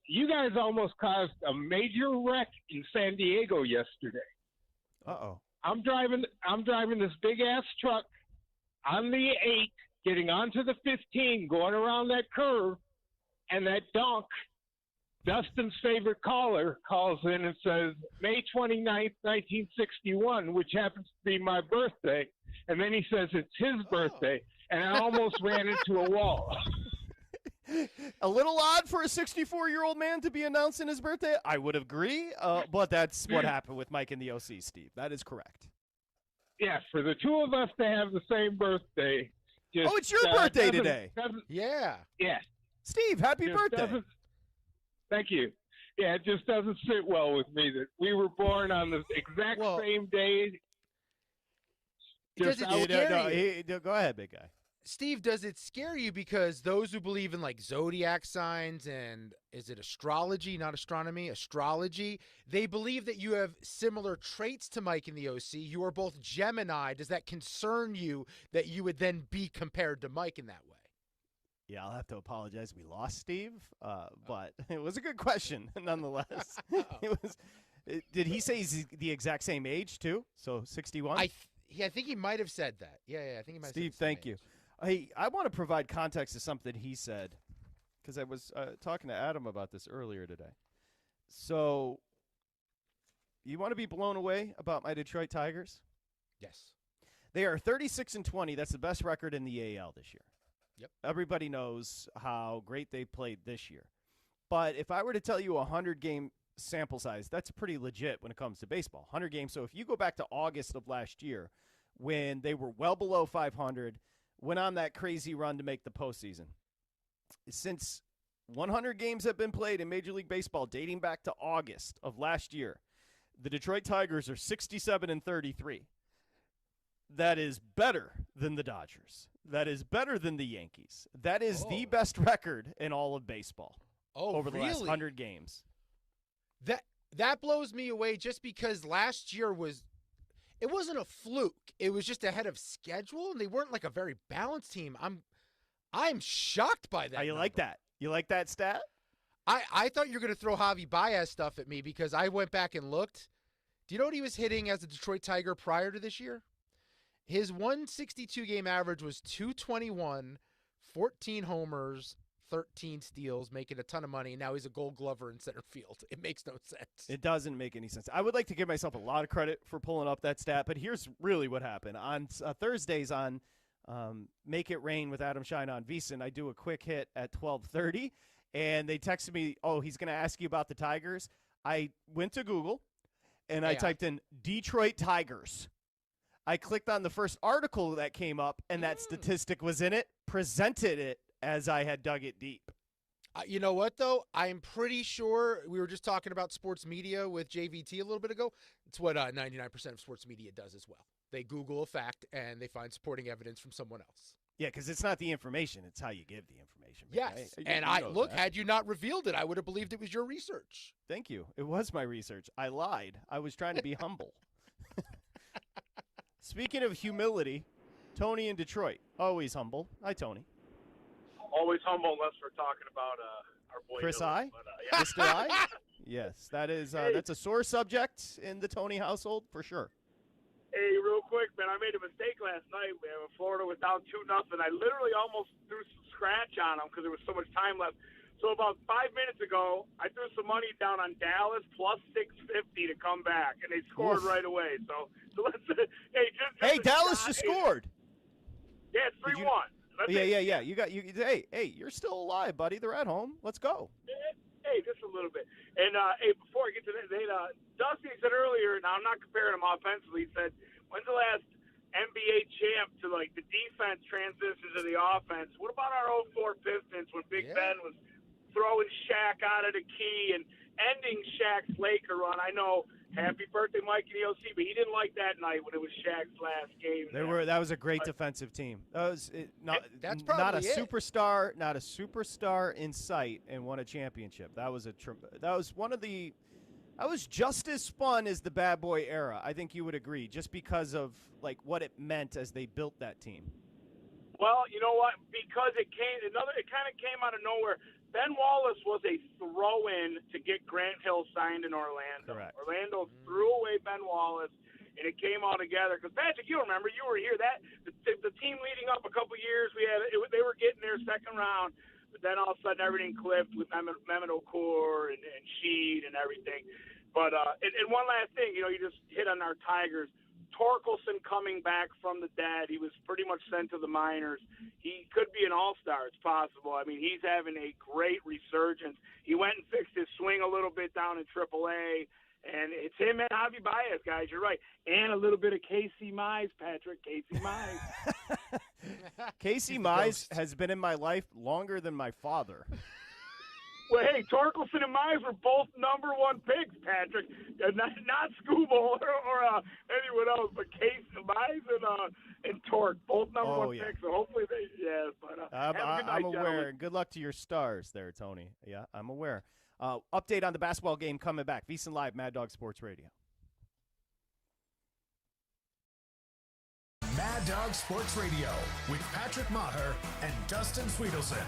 you guys almost caused a major wreck in San Diego yesterday. Uh-oh. I'm driving this big-ass truck on the 8, getting onto the 15, going around that curve, and that donk, Dustin's favorite caller, calls in and says, May 29th, 1961, which happens to be my birthday. And then he says it's his birthday, and I almost ran into a wall. A little odd for a 64-year-old man to be announcing his birthday. I would agree, but that's what happened with Mike and the OC, Steve. That is correct. Yeah, for the two of us to have the same birthday. It's your birthday today. Yeah. Yeah. Steve, happy birthday. Thank you. Yeah, it just doesn't sit well with me that we were born on the exact same day. Go ahead, big guy. Steve, does it scare you because those who believe in like zodiac signs and is it astrology, not astronomy, astrology, they believe that you have similar traits to Mike in the OC. You are both Gemini. Does that concern you that you would then be compared to Mike in that way? Yeah, I'll have to apologize. We lost Steve, but it was a good question nonetheless. Did he say he's the exact same age too? So 61. I think he might have said that. Yeah, I think he might. Steve, thank you. Hey, I want to provide context to something he said because I was talking to Adam about this earlier today. So, you want to be blown away about my Detroit Tigers? Yes. They are 36-20. That's the best record in the AL this year. Yep. Everybody knows how great they played this year. But if I were to tell you a 100-game sample size, that's pretty legit when it comes to baseball. 100 games. So if you go back to August of last year when they were well below 500, went on that crazy run to make the postseason. Since 100 games have been played in Major League Baseball dating back to August of last year, the Detroit Tigers are 67-33. That is better than the Dodgers. That is better than the Yankees. That is the best record in all of baseball over the last 100 games. That blows me away just because last year it wasn't a fluke. It was just ahead of schedule, and they weren't like a very balanced team. I'm shocked by that. How you like that? You like that stat? I thought you were going to throw Javi Baez stuff at me because I went back and looked. Do you know what he was hitting as a Detroit Tiger prior to this year? His 162-game average was 221, 14 homers, 13 steals, making a ton of money. And now he's a Gold Glover in center field. It makes no sense. It doesn't make any sense. I would like to give myself a lot of credit for pulling up that stat, but here's really what happened. On Thursdays on Make It Rain with Adam Shine on VSiN, I do a quick hit at 12:30, and they texted me, he's going to ask you about the Tigers. I went to Google, and I typed in Detroit Tigers. I clicked on the first article that came up, and that statistic was in it, presented it as I had dug it deep. You know what, though? I'm pretty sure we were just talking about sports media with JVT a little bit ago. It's what 99% of sports media does as well. They Google a fact, and they find supporting evidence from someone else. Yeah, because it's not the information. It's how you give the information. Yes, right? Had you not revealed it, I would have believed it was your research. Thank you. It was my research. I lied. I was trying to be humble. Speaking of humility, Tony in Detroit, always humble. Hi, Tony. Always humble unless we're talking about our boy Chris Dylan, I, Mr. I. Yes, that is that's a sore subject in the Tony household for sure. Hey, real quick, man, I made a mistake last night. Man, Florida was down 2-0. I literally almost threw some scratch on them because there was so much time left. So about 5 minutes ago, I threw some money down on Dallas plus 650 to come back, and they scored right away. So let's hey, Dallas just scored. Yeah, it's 3-1. Yeah. Hey, you're still alive, buddy. They're at home. Let's go. Hey, just a little bit. And hey, before I get to that, Dusty said earlier. Now I'm not comparing him offensively. He said, "When's the last NBA champ to like the defense transition to the offense?" What about our 04 Pistons when Big Ben was throwing Shaq out of the key and ending Shaq's Laker run? I know, happy birthday, Mike and EOC, but he didn't like that night when it was Shaq's last game. That was a great defensive team. That was not a superstar in sight, and won a championship. That was just as fun as the bad boy era. I think you would agree, just because of like what it meant as they built that team. Well, you know what? Because it kind of came out of nowhere. Ben Wallace was a throw-in to get Grant Hill signed in Orlando. Correct. Orlando threw away Ben Wallace, and it came all together. Because Patrick, you remember, you were here. That the team leading up a couple years, they were getting their second round, but then all of a sudden everything clipped with Mehmet Okur and Sheed and everything. But and one last thing, you just hit on our Tigers. Torkelson coming back from the dead. He was pretty much sent to the minors. He could be an all-star. It's possible. I mean, he's having a great resurgence. He went and fixed his swing a little bit down in AAA, and it's him and Javi Baez, guys. You're right. And a little bit of Casey Mize, Patrick. Casey Mize. Casey Mize has been in my life longer than my father. Well, hey, Torkelson and Mize were both number one picks, Patrick. Not Scooble or anyone else, but Case, Mize, and Torque, both number one picks. So hopefully But have a good night, I'm aware. gentlemen. Good luck to your stars there, Tony. Yeah, I'm aware. Update on the basketball game coming back. VSiN Live, Mad Dog Sports Radio. Mad Dog Sports Radio with Patrick Meagher and Dustin Swedelson.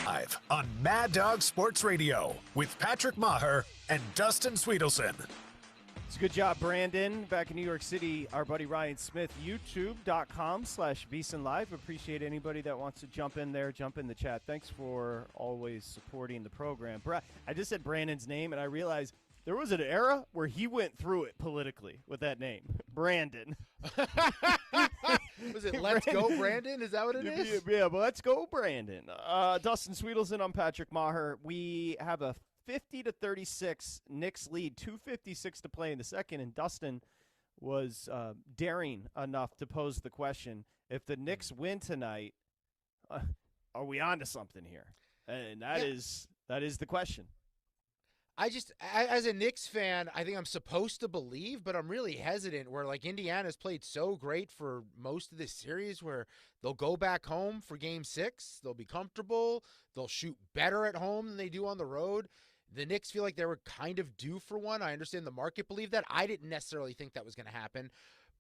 Live on Mad Dog Sports Radio with Patrick Meagher and Dustin Swedelson. It's a good job, Brandon. Back in New York City, our buddy Ryan Smith, youtube.com/VSiN Live. Appreciate anybody that wants to jump in there, jump in the chat. Thanks for always supporting the program. I just said Brandon's name, and I realized there was an era where he went through it politically with that name, Brandon. Was it Let's Go Brandon? Is that what it is? Yeah, but Let's Go Brandon. Dustin Swedelson, I'm Patrick Meagher. We have a 50-36 Knicks lead, 2:56 to play in the second, and Dustin was daring enough to pose the question, if the Knicks win tonight, are we on to something here? And that is the question. as a Knicks fan, I think I'm supposed to believe, but I'm really hesitant where like Indiana's played so great for most of this series where they'll go back home for game 6. They'll be comfortable. They'll shoot better at home than they do on the road. The Knicks feel like they were kind of due for one. I understand the market believed that. I didn't necessarily think that was going to happen,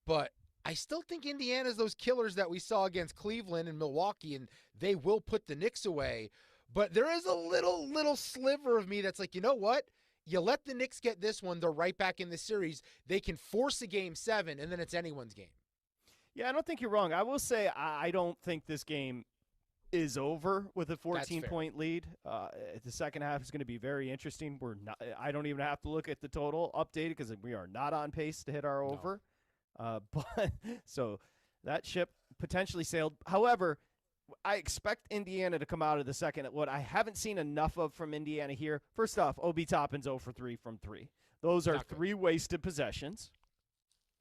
but I still think Indiana's those killers that we saw against Cleveland and Milwaukee, and they will put the Knicks away. But there is a little sliver of me that's like, you know what? You let the Knicks get this one, they're right back in the series. They can force a game 7, and then it's anyone's game. Yeah, I don't think you're wrong. I will say I don't think this game is over with a 14-point lead. The second half is going to be very interesting. I don't even have to look at the total updated because we are not on pace to hit our over. But so that ship potentially sailed. However, I expect Indiana to come out of the second. What I haven't seen enough of from Indiana here, first off, Obi Toppin's 0 for 3 from 3. Those are 3 wasted possessions.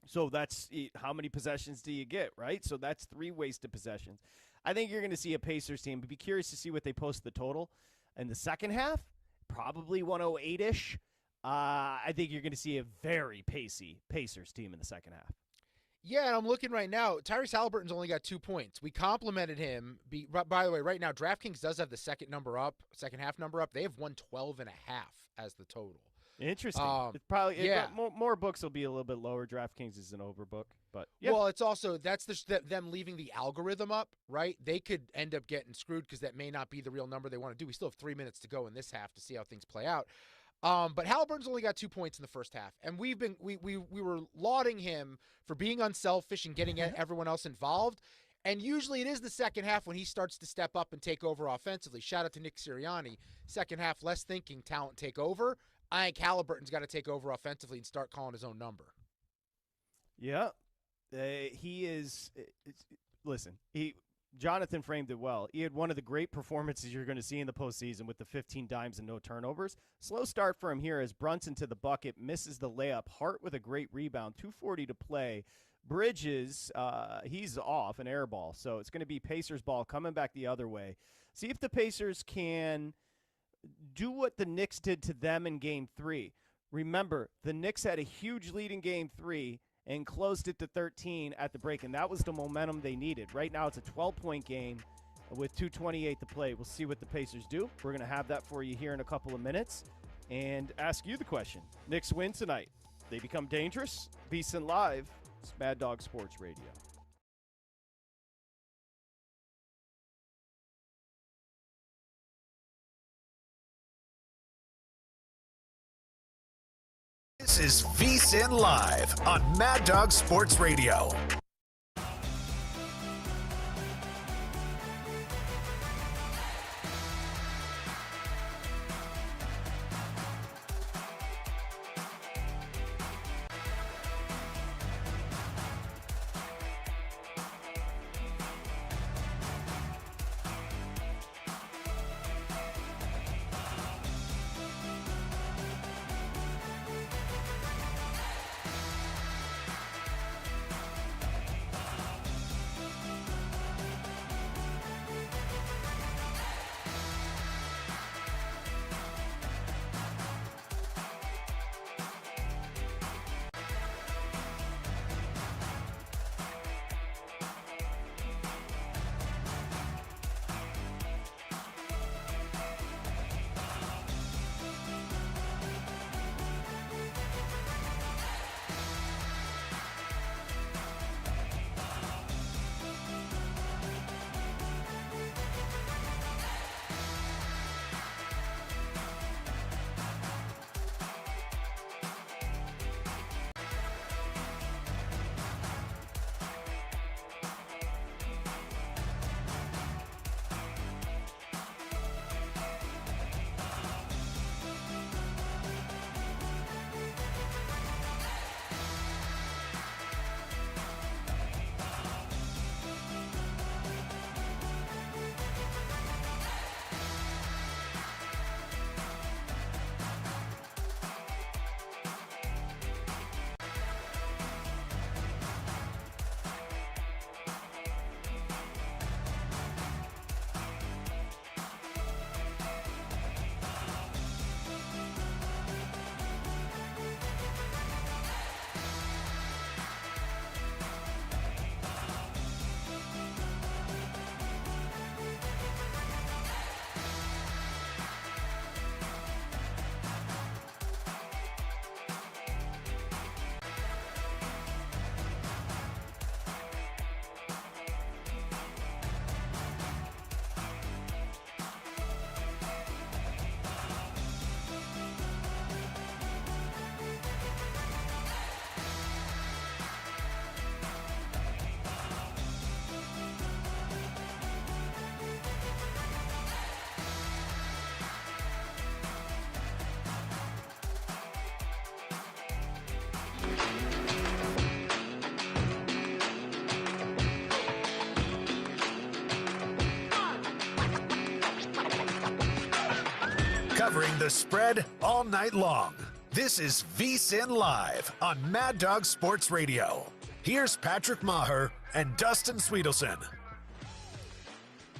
So that's how many possessions do you get, right? So that's 3 wasted possessions. I think you're going to see a Pacers team. But be curious to see what they post the total in the second half. Probably 108-ish. I think you're going to see a very pacey Pacers team in the second half. Yeah, and I'm looking right now. Tyrese Halliburton's only got 2 points. We complimented him. By the way, right now, DraftKings does have the second half number up. They have 112.5 as the total. Interesting. It's probably more books will be a little bit lower. DraftKings is an overbook, but yeah. Well, it's also that's them leaving the algorithm up, right? They could end up getting screwed because that may not be the real number they want to do. We still have 3 minutes to go in this half to see how things play out. But Halliburton's only got 2 points in the first half, and we were lauding him for being unselfish and getting everyone else involved. And usually it is the second half when he starts to step up and take over offensively. Shout out to Nick Sirianni. Second half, less thinking, talent take over. I think Halliburton's got to take over offensively and start calling his own number. Yeah, he is. Listen, Jonathan framed it well. He had one of the great performances you're going to see in the postseason with the 15 dimes and no turnovers. Slow start for him here as Brunson to the bucket, misses the layup. Hart with a great rebound, 2:40 to play. Bridges, he's off, an air ball. So it's going to be Pacers ball coming back the other way. See if the Pacers can do what the Knicks did to them in Game 3. Remember, the Knicks had a huge lead in Game 3 and closed it to 13 at the break, and that was the momentum they needed. Right now it's a 12-point game with 2:28 to play. We'll see what the Pacers do. We're going to have that for you here in a couple of minutes and ask you the question. Knicks win tonight. They become dangerous. VSiN Live. It's Mad Dog Sports Radio. This is VSiN Live on Mad Dog Sports Radio. covering the spread all night long. This is VSiN Live on Mad Dog Sports Radio. Here's Patrick Maher and Dustin Swedelson.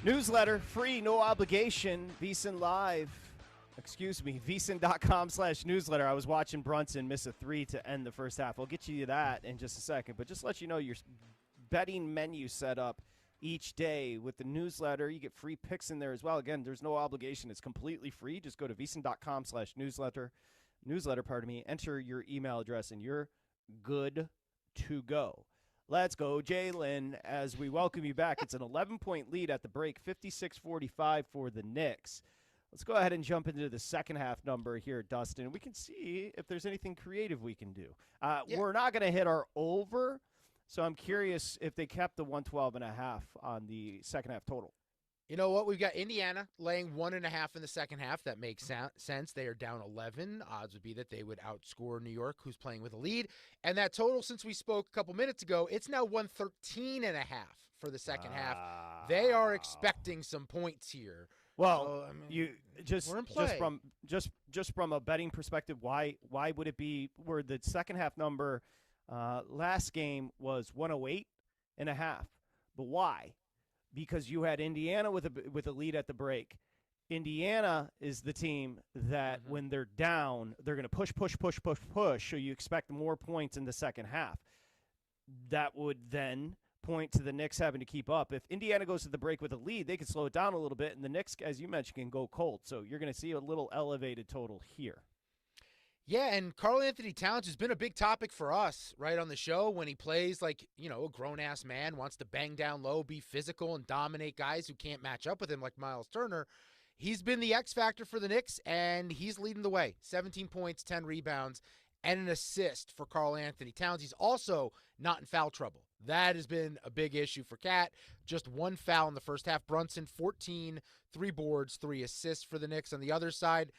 Newsletter, free, no obligation, VSiN Live. VSiN.com/newsletter. I was watching Brunson miss a 3 to end the first half. I'll get you to that in just a second, but just let you know your betting menu set up each day with the newsletter. You get free picks in there as well. Again, there's no obligation. It's completely free. Just go to VSiN.com/newsletter. Enter your email address, and you're good to go. Let's go, Jalen, as we welcome you back. It's an 11-point lead at the break, 56-45 for the Knicks. Let's go ahead and jump into the second half number here, Dustin. We can see if there's anything creative we can do. We're not going to hit our over, so I'm curious if they kept the 112.5 on the second half total. You know what? We've got Indiana laying 1.5 in the second half. That makes sense. They are down 11. Odds would be that they would outscore New York, who's playing with a lead. And that total, since we spoke a couple minutes ago, it's now 113.5 for the second half. They are expecting some points here. Well, so, I mean, you just from a betting perspective, why would it be where the second half number last game was 108.5? But why? Because you had Indiana with a lead at the break. Indiana is the team that when they're down, they're going to push. So you expect more points in the second half. That would then point to the Knicks having to keep up. If Indiana goes to the break with a lead, they can slow it down a little bit, and the Knicks, as you mentioned, can go cold. So you're going to see a little elevated total here. Yeah, and Karl-Anthony Towns has been a big topic for us right on the show when he plays like, a grown-ass man, wants to bang down low, be physical, and dominate guys who can't match up with him like Miles Turner. He's been the X factor for the Knicks, and he's leading the way. 17 points, 10 rebounds, and an assist for Karl-Anthony Towns. He's also not in foul trouble. That has been a big issue for Cat. Just one foul in the first half. Brunson, 14, 3 boards, 3 assists for the Knicks. On the other side,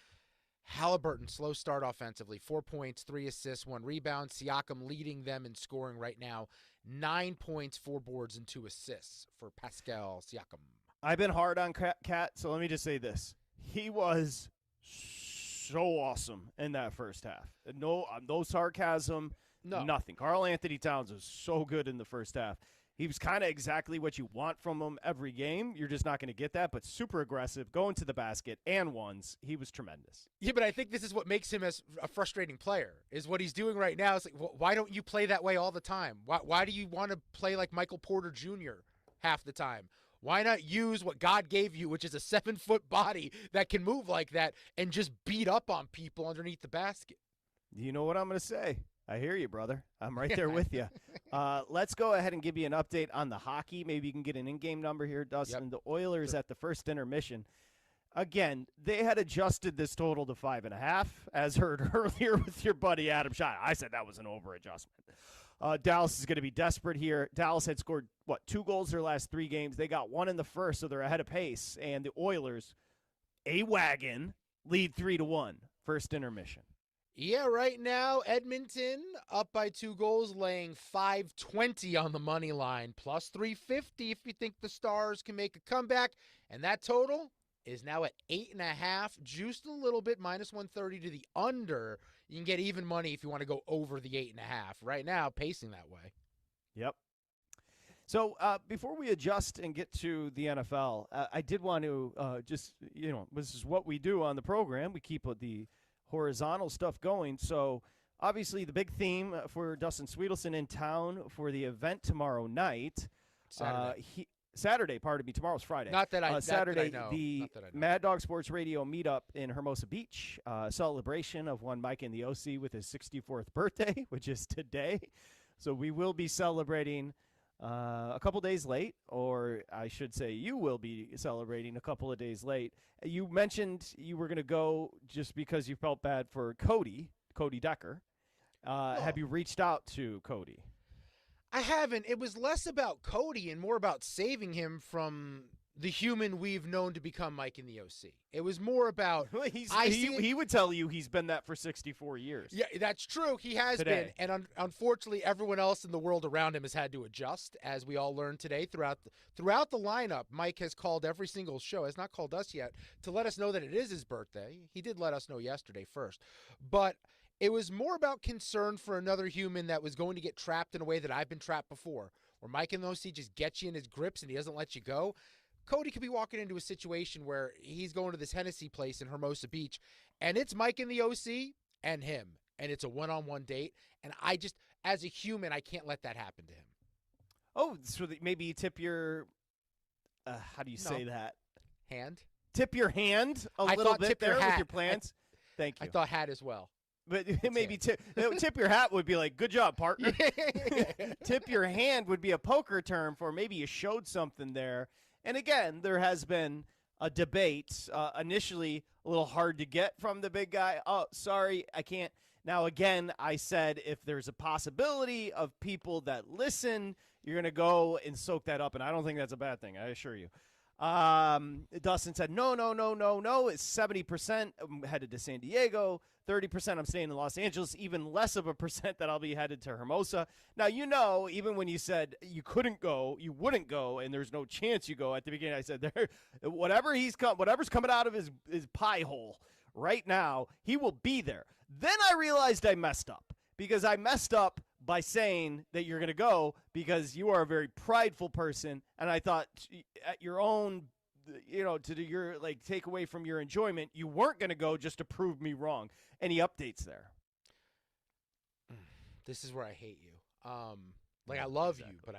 Halliburton, slow start offensively. 4 points, 3 assists, 1 rebound. Siakam leading them in scoring right now. 9 points, 4 boards, and 2 assists for Pascal Siakam. I've been hard on Cat, so let me just say this. He was so awesome in that first half. No sarcasm, nothing. Karl-Anthony Towns was so good in the first half. He was kind of exactly what you want from him every game. You're just not going to get that, but super aggressive, going to the basket and ones. He was tremendous. Yeah, but I think this is what makes him as a frustrating player, is what he's doing right now. It's like, why don't you play that way all the time? Why do you want to play like Michael Porter Jr. half the time? Why not use what God gave you, which is a 7-foot body that can move like that, and just beat up on people underneath the basket? You know what I'm going to say? I hear you, brother. I'm right there with you. Let's go ahead and give you an update on the hockey. Maybe you can get an in-game number here, Dustin. Yep. The Oilers at the first intermission. Again, they had adjusted this total to 5.5, as heard earlier with your buddy Adam Schott. I said that was an over-adjustment. Dallas is going to be desperate here. Dallas had scored, 2 goals their last 3 games. They got 1 in the first, so they're ahead of pace. And the Oilers, a wagon, lead 3-1, first intermission. Yeah, right now, Edmonton up by 2 goals, laying 520 on the money line, plus 350 if you think the Stars can make a comeback. And that total is now at 8.5, juiced a little bit, minus 130 to the under. You can get even money if you want to go over the 8.5. Right now, pacing that way. Yep. So before we adjust and get to the NFL, I did want to this is what we do on the program. We keep the horizontal stuff going. So obviously the big theme for Dustin Swedelson in town for the event tomorrow night. Saturday, pardon me. Tomorrow's Friday. Not that I Saturday, that I know. the Mad Dog Sports Radio meetup in Hermosa Beach, celebration of one Mike in the OC with his 64th birthday, which is today. So we will be celebrating a couple days late, or I should say you will be celebrating a couple of days late. You mentioned you were going to go just because you felt bad for Cody Decker. Have you reached out to Cody? I haven't. It was less about Cody and more about saving him from the human we've known to become Mike in the OC. It was more about he would tell you he's been that for 64 years. Yeah, that's true. He has been, and unfortunately, everyone else in the world around him has had to adjust, as we all learned today. Throughout the lineup, Mike has called every single show, has not called us yet, to let us know that it is his birthday. He did let us know yesterday first, but it was more about concern for another human that was going to get trapped in a way that I've been trapped before, where Mike in the OC just gets you in his grips and he doesn't let you go. Cody could be walking into a situation where he's going to this Hennessy place in Hermosa Beach, and it's Mike in the OC and him, and it's a one-on-one date, and I just, as a human, I can't let that happen to him. Oh, so maybe you tip your, how do you say that? Hand? Tip your hand a little bit there with your plans? Thank you. I thought hat as well. But maybe tip your hat would be like, good job, partner. Tip your hand would be a poker term for maybe you showed something there. And again, there has been a debate, initially a little hard to get from the big guy. Oh, sorry, I can't. Now, again, I said if there's a possibility of people that listen, you're going to go and soak that up. And I don't think that's a bad thing, I assure you. Dustin said, no. It's 70% I'm headed to San Diego. 30% I'm staying in Los Angeles, even less of a percent that I'll be headed to Hermosa. Now, even when you said you couldn't go, you wouldn't go, and there's no chance you go at the beginning, I said, whatever's coming out of his pie hole right now, he will be there. Then I realized I messed up, because I messed up by saying that you're going to go because you are a very prideful person, and I thought at your own, to do your take away from your enjoyment, you weren't going to go just to prove me wrong. Any updates there? This is where I hate you. I love you, but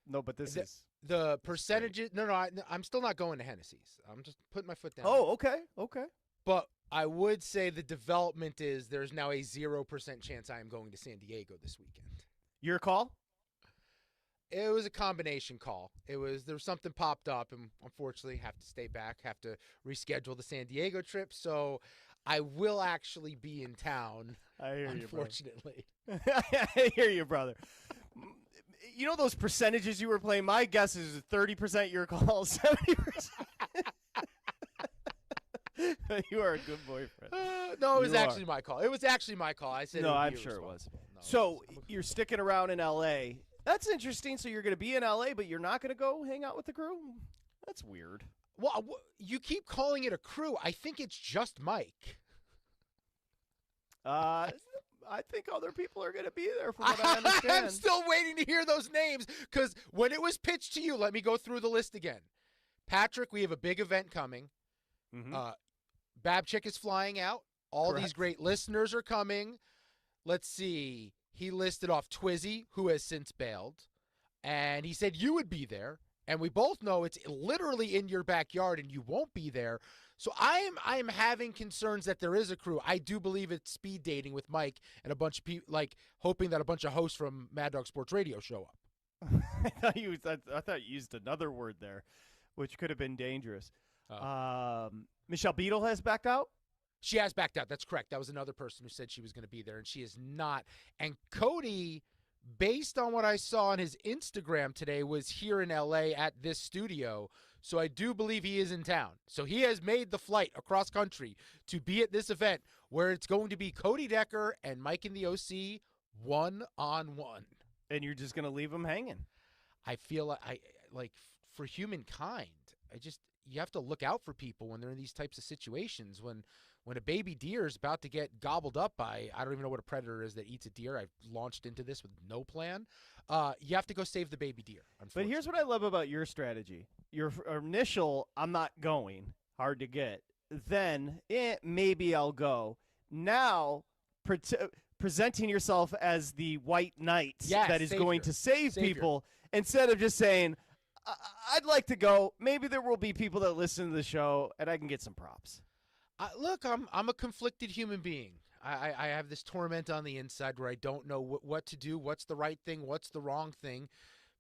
but this is the percentages. No, I'm still not going to Hennessy's. I'm just putting my foot down. Oh, okay. But I would say the development is there's now a 0% chance I am going to San Diego this weekend. Your call? It was a combination call. There was something popped up, and unfortunately have to stay back, have to reschedule the San Diego trip. So I will actually be in town. I hear unfortunately. You, brother. I hear you, brother. You know those percentages you were playing? My guess is 30% your call, 70%. You are a good boyfriend. No, it was actually my call. It was actually my call. I said no, I'm sure it was. No, so you're sticking around in L.A. That's interesting. So you're going to be in L.A., but you're not going to go hang out with the crew? That's weird. Well, you keep calling it a crew. I think it's just Mike. I think other people are going to be there from what I understand. I'm still waiting to hear those names because when it was pitched to you, let me go through the list again. Patrick, we have a big event coming. Mm-hmm. Babchick is flying out. All Correct. These great listeners are coming. Let's see. He listed off Twizzy, who has since bailed, and he said you would be there. And we both know it's literally in your backyard, and you won't be there. So I am having concerns that there is a crew. I do believe it's speed dating with Mike and a bunch of people, hoping that a bunch of hosts from Mad Dog Sports Radio show up. I thought you used another word there, which could have been dangerous. Michelle Beadle has backed out? She has backed out. That's correct. That was another person who said she was going to be there, and she is not. And Cody, based on what I saw on his Instagram today, was here in L.A. at this studio. So I do believe he is in town. So he has made the flight across country to be at this event where it's going to be Cody Decker and Mike in the OC one-on-one. And you're just going to leave him hanging? I feel like for humankind, you have to look out for people when they're in these types of situations. When a baby deer is about to get gobbled up by, I don't even know what a predator is that eats a deer. I've launched into this with no plan. You have to go save the baby deer. But here's what I love about your strategy. Your initial, I'm not going, hard to get. Then, maybe I'll go. Now, presenting yourself as the white knight that is going to save people instead of just saying, I'd like to go. Maybe there will be people that listen to the show, and I can get some props. Look, I'm a conflicted human being. I have this torment on the inside where I don't know what to do, what's the right thing, what's the wrong thing.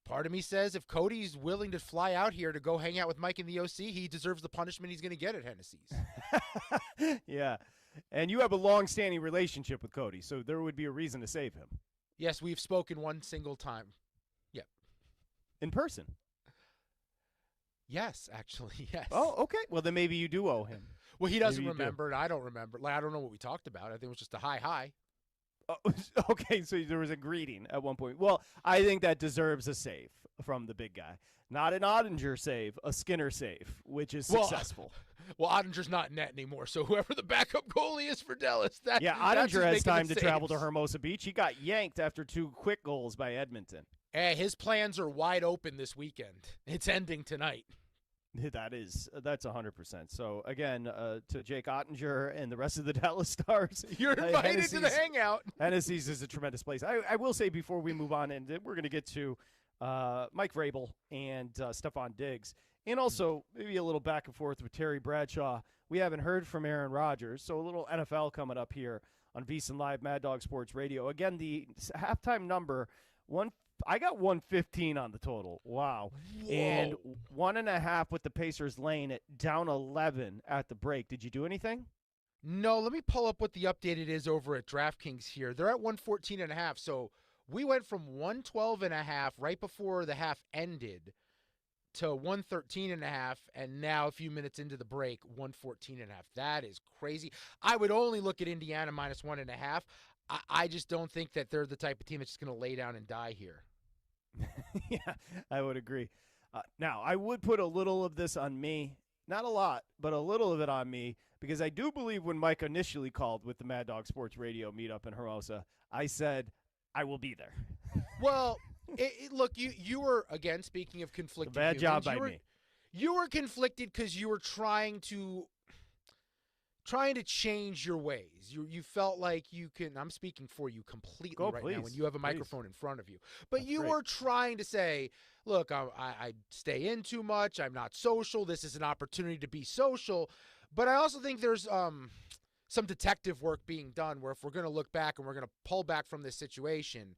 Part of me says if Cody's willing to fly out here to go hang out with Mike in the OC, he deserves the punishment he's going to get at Hennessy's. Yeah, and you have a long-standing relationship with Cody, so there would be a reason to save him. Yes, we've spoken one single time. Yep. In person? Yes, actually, yes. Oh, okay. Well, then maybe you do owe him. Well, he doesn't Maybe you do. remember, and I don't remember. Like, I don't know what we talked about. I think it was just a hi. Oh, okay, so there was a greeting at one point. Well, I think that deserves a save from the big guy. Not an Ottinger save, a Skinner save, which is successful. Well, Ottinger's not in net anymore, so whoever the backup goalie is for Dallas, Ottinger has time to travel to Hermosa Beach. He got yanked after 2 quick goals by Edmonton. Hey, his plans are wide open this weekend. It's ending tonight. That's 100%. So again, to Jake Ottinger and the rest of the Dallas Stars, you're invited to the hangout. Hennessy's is a tremendous place. I will say before we move on, and we're going to get to Mike Vrabel and Stephon Diggs, and also maybe a little back and forth with Terry Bradshaw. We haven't heard from Aaron Rodgers, so a little NFL coming up here on VSiN Live Mad Dog Sports Radio. Again, the halftime number I got 115 on the total. Wow. Whoa. And 1.5 with the Pacers laying it down 11 at the break. Did you do anything? No, let me pull up what the updated is over at DraftKings here. They're at 114.5. So we went from 112.5 right before the half ended to 113.5, and now a few minutes into the break, 114.5. That is crazy. I would only look at Indiana minus 1.5. I just don't think that they're the type of team that's just going to lay down and die here. Yeah, I would agree. Now, I would put a little of this on me. Not a lot, but a little of it on me, because I do believe when Mike initially called with the Mad Dog Sports Radio meetup in Hermosa, I said, I will be there. Well, look, you were, again, speaking of conflicted bad humans, job by me. You were conflicted because you were trying to change your ways. You felt like you can. I'm speaking for you completely now when you have a microphone in front of you. But you were trying to say, look, I stay in too much. I'm not social. This is an opportunity to be social. But I also think there's some detective work being done where if we're going to look back and we're going to pull back from this situation,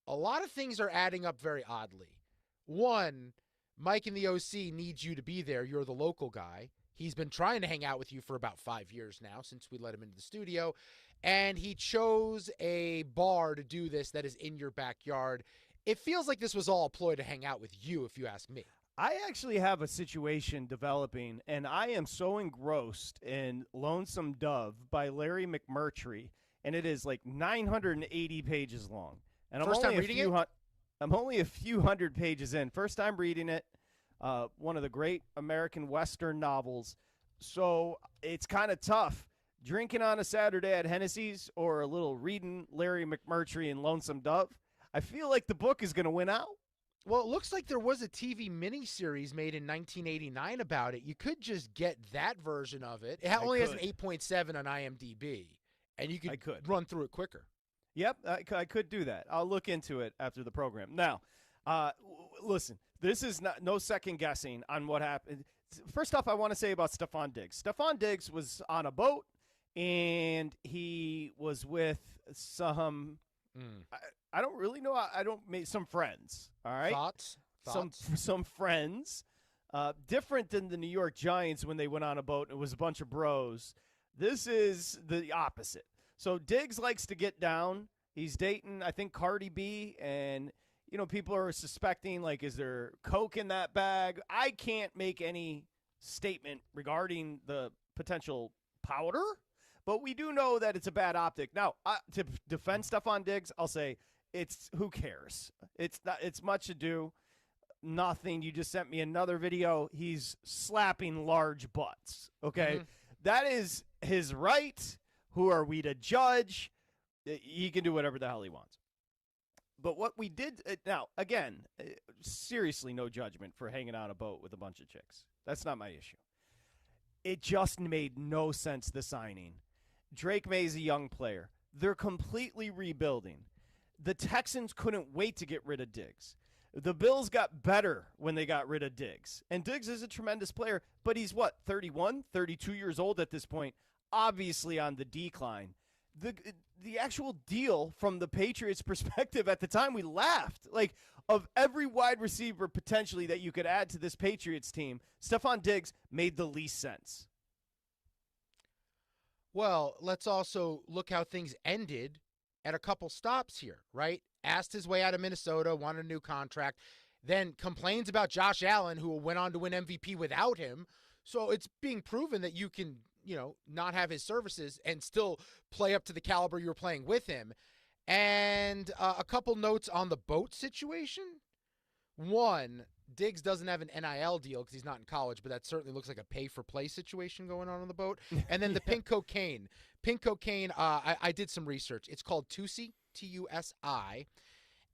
a lot of things are adding up very oddly. One, Mike and the OC needs you to be there. You're the local guy. He's been trying to hang out with you for about 5 years now since we let him into the studio, and he chose a bar to do this that is in your backyard. It feels like this was all a ploy to hang out with you, if you ask me. I actually have a situation developing, and I am so engrossed in Lonesome Dove by Larry McMurtry, and it is like 980 pages long. And First time reading it? I'm only a few hundred pages in. First time reading it. One of the great American Western novels. So it's kind of tough. Drinking on a Saturday at Hennessy's or a little reading Larry McMurtry and Lonesome Dove. I feel like the book is going to win out. Well, it looks like there was a TV miniseries made in 1989 about it. You could just get that version of it. It only has an 8.7 on IMDb, and you could run through it quicker. Yep, I could do that. I'll look into it after the program. Now, listen, this is no second guessing on what happened. First off, I want to say about Stephon Diggs. Stephon Diggs was on a boat, and he was with some I don't really know. Some friends. All right. Thoughts? Some friends. Different than the New York Giants when they went on a boat and it was a bunch of bros. This is the opposite. So Diggs likes to get down. He's dating, I think, Cardi B, and people are suspecting, like, is there coke in that bag? I can't make any statement regarding the potential powder, but we do know that it's a bad optic. Now, to defend Stephon Diggs, I'll say who cares? It's much ado. Nothing. You just sent me another video. He's slapping large butts. Okay. Mm-hmm. That is his right. Who are we to judge? He can do whatever the hell he wants. But what we did now, again, seriously, no judgment for hanging on a boat with a bunch of chicks. That's not my issue. It just made no sense, the signing. Drake May's a young player. They're completely rebuilding. The Texans couldn't wait to get rid of Diggs. The Bills got better when they got rid of Diggs. And Diggs is a tremendous player, but he's 31, 32 years old at this point, obviously on the decline. The actual deal from the Patriots' perspective at the time, we laughed. Like, of every wide receiver potentially that you could add to this Patriots team, Stephon Diggs made the least sense. Well, let's also look how things ended at a couple stops here, right? Asked his way out of Minnesota, wanted a new contract. then complains about Josh Allen, who went on to win MVP without him. So it's being proven that you can, not have his services and still play up to the caliber you were playing with him. And a couple notes on the boat situation. One, Diggs doesn't have an NIL deal because he's not in college, but that certainly looks like a pay-for-play situation going on the boat. And then the pink cocaine. Pink cocaine, I did some research. It's called Tusi, Tusi,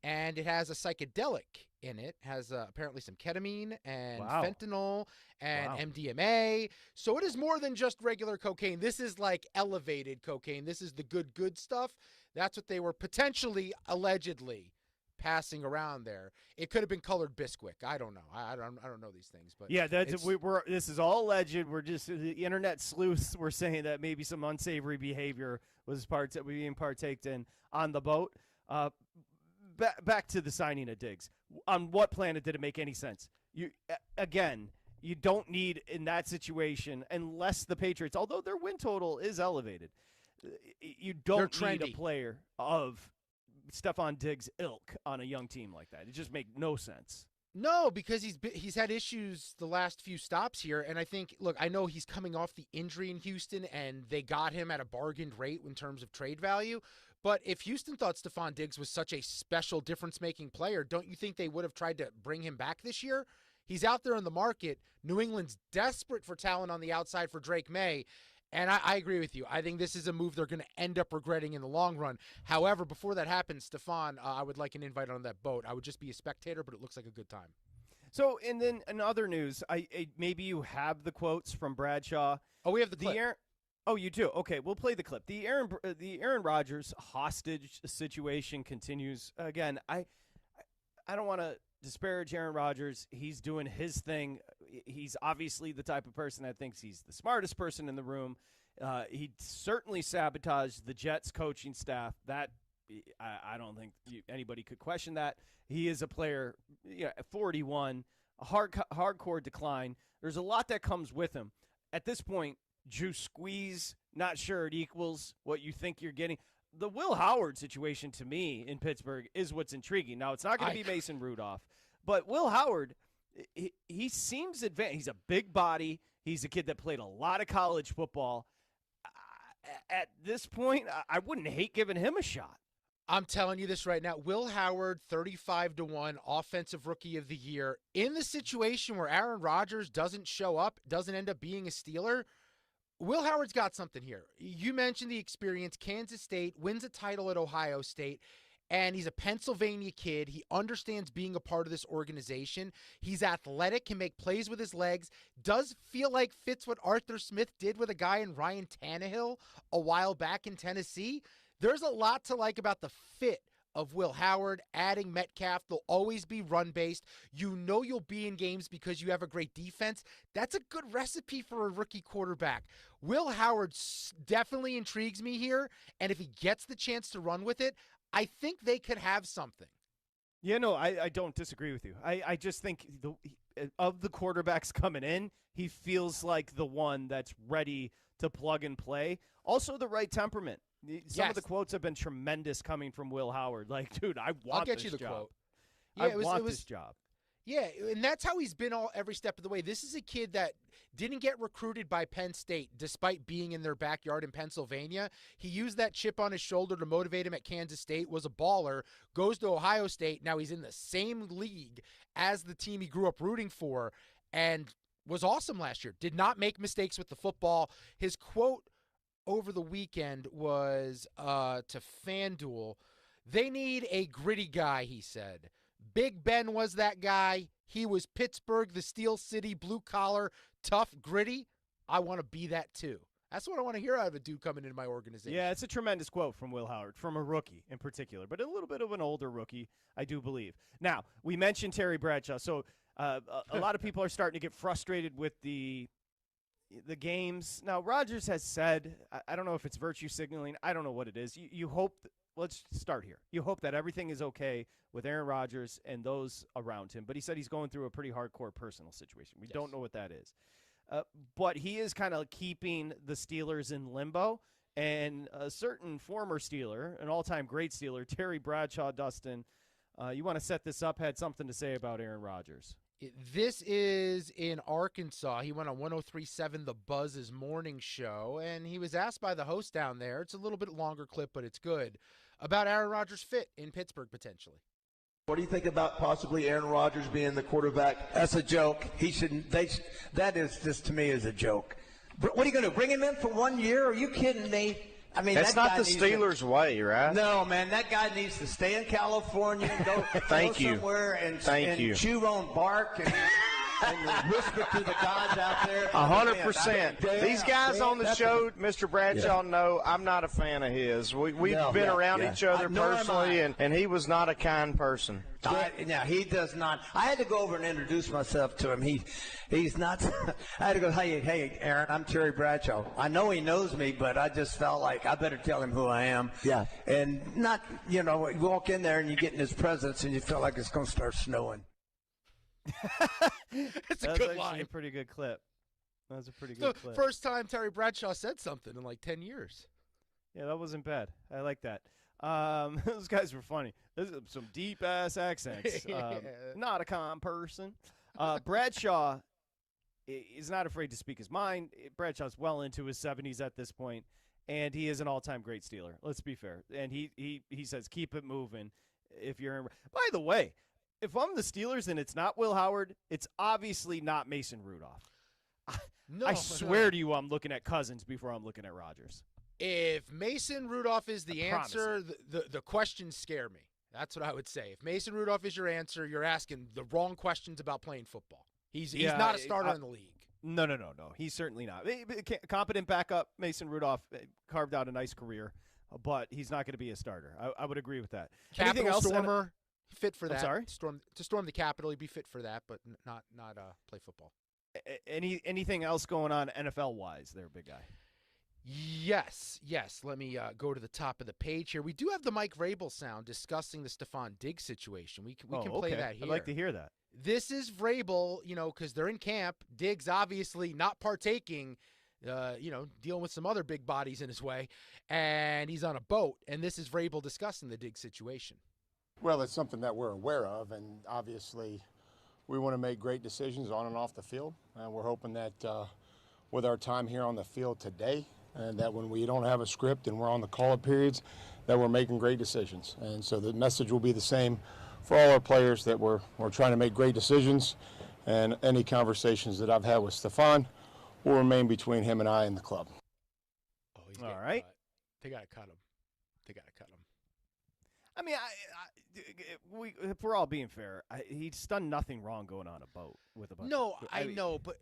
and it has a psychedelic in it. Has apparently some ketamine and fentanyl and MDMA. So it is more than just regular cocaine. This is like elevated cocaine. This is the good stuff. That's what they were potentially, allegedly, passing around there. It could have been colored Bisquick. I don't know. I don't know these things, but yeah, this is all alleged. We're just the internet sleuths were saying that maybe some unsavory behavior was being partaked in on the boat. Back to the signing of Diggs. On what planet did it make any sense? You don't need in that situation unless the Patriots, although their win total is elevated, you don't need a player of Stephon Diggs' ilk on a young team like that. It just makes no sense. No, because he's had issues the last few stops here, and I think, look, I know he's coming off the injury in Houston, and they got him at a bargained rate in terms of trade value, but if Houston thought Stephon Diggs was such a special difference-making player, don't you think they would have tried to bring him back this year? He's out there in the market. New England's desperate for talent on the outside for Drake May, and I agree with you. I think this is a move they're going to end up regretting in the long run. However, before that happens, Stephon, I would like an invite on that boat. I would just be a spectator, but it looks like a good time. So, and then in other news, maybe you have the quotes from Bradshaw. Oh, we have the clip. Oh, you do? Okay, we'll play the clip. The Aaron Rodgers hostage situation continues. Again, I don't want to disparage Aaron Rodgers. He's doing his thing. He's obviously the type of person that thinks he's the smartest person in the room. He certainly sabotaged the Jets coaching staff. That I don't think anybody could question that. He is a player, at 41, a hardcore decline. There's a lot that comes with him. At this point, juice squeeze, not sure it equals what you think you're getting. The Will Howard situation, to me, in Pittsburgh is what's intriguing. Now, it's not going to be Mason Rudolph, but Will Howard, he seems advanced. He's a big body. He's a kid that played a lot of college football. At this point, I wouldn't hate giving him a shot. I'm telling you this right now. Will Howard, 35-1, Offensive Rookie of the Year. In the situation where Aaron Rodgers doesn't show up, doesn't end up being a Steeler, Will Howard's got something here. You mentioned the experience. Kansas State wins a title at Ohio State, and he's a Pennsylvania kid. He understands being a part of this organization. He's athletic, can make plays with his legs, does feel like fits what Arthur Smith did with a guy in Ryan Tannehill a while back in Tennessee. There's a lot to like about the fit of Will Howard. Adding Metcalf, they'll always be run-based. You know you'll be in games because you have a great defense. That's a good recipe for a rookie quarterback. Will Howard definitely intrigues me here, and if he gets the chance to run with it, I think they could have something. Yeah, no, I don't disagree with you. I just think of the quarterbacks coming in, he feels like the one that's ready to plug and play. Also, the right temperament. Some of the quotes have been tremendous coming from Will Howard. Like, dude, I want I'll get this you the job. quote. Yeah, I want this job. Yeah, and that's how he's been every step of the way. This is a kid that didn't get recruited by Penn State despite being in their backyard in Pennsylvania. He used that chip on his shoulder to motivate him at Kansas State, was a baller, goes to Ohio State. Now he's in the same league as the team he grew up rooting for and was awesome last year. Did not make mistakes with the football. His quote over the weekend was to FanDuel, "They need a gritty guy," he said. Big Ben was that guy. He was Pittsburgh, the Steel City, blue-collar, tough, gritty. I want to be that too. That's what I want to hear out of a dude coming into my organization. Yeah, it's a tremendous quote from Will Howard, from a rookie in particular, but a little bit of an older rookie, I do believe. Now, we mentioned Terry Bradshaw, so a lot of people are starting to get frustrated with the games. Now, Rodgers has said, I don't know if it's virtue signaling. I don't know what it is. You hope let's start here. You hope that everything is okay with Aaron Rodgers and those around him. But he said he's going through a pretty hardcore personal situation. We don't know what that is. But he is kind of keeping the Steelers in limbo. And a certain former Steeler, an all-time great Steeler, Terry Bradshaw, Dustin, you want to set this up, had something to say about Aaron Rodgers. This is in Arkansas. He went on 103.7 The Buzz's morning show, and he was asked by the host down there, it's a little bit longer clip, but it's good, about Aaron Rodgers' fit in Pittsburgh potentially. What do you think about possibly Aaron Rodgers being the quarterback? That's a joke. He shouldn't. That is just, to me, is a joke. But what are you going to bring him in for 1 year? Are you kidding me? I mean, that's not the Steelers' way, right? No, man, that guy needs to stay in California and go, somewhere and chew on bark and whisper to the gods out there. 100%. These guys on the show, Mr. Bradshaw, know I'm not a fan of his. We've been around each other personally, and he was not a kind person. Now, he does not. I had to go over and introduce myself to him. He's not. I had to go, hey, Aaron, I'm Terry Bradshaw. I know he knows me, but I just felt like I better tell him who I am. Yeah. And not, you walk in there and you get in his presence and you feel like it's going to start snowing. That's a That's good line. A pretty good clip. That was a pretty good clip. First time Terry Bradshaw said something in like 10 years. Yeah, that wasn't bad. I like that. Those guys were funny. Those are some deep-ass accents. Not a calm person. Bradshaw is not afraid to speak his mind. Bradshaw's well into his 70s at this point, and he is an all-time great Steeler. Let's be fair. And he says, keep it moving. If you're By the way, if I'm the Steelers and it's not Will Howard, it's obviously not Mason Rudolph. I swear to you I'm looking at Cousins before I'm looking at Rodgers. If Mason Rudolph is the answer, the questions scare me. That's what I would say. If Mason Rudolph is your answer, you're asking the wrong questions about playing football. He's not a starter in the league. No. He's certainly not. Competent backup, Mason Rudolph carved out a nice career, but he's not going to be a starter. I would agree with that. Anything else? Stormer, fit for that. I'm sorry? To storm the Capitol, he'd be fit for that, but not play football. Anything else going on NFL-wise there, big guy? Yes. Let me go to the top of the page here. We do have the Mike Vrabel sound discussing the Stephon Diggs situation. We can play that here. I'd like to hear that. This is Vrabel, because they're in camp. Diggs obviously not partaking, dealing with some other big bodies in his way, and he's on a boat. And this is Vrabel discussing the Diggs situation. Well, it's something that we're aware of, and obviously we want to make great decisions on and off the field. And we're hoping that with our time here on the field today, and that when we don't have a script and we're on the call-up periods, that we're making great decisions. And so the message will be the same for all our players, that we're trying to make great decisions, and any conversations that I've had with Stephon will remain between him and I and the club. Oh, he's all right. They got to cut him. I mean, if we're all being fair, he's done nothing wrong going on a boat with a bunch. No, I know, but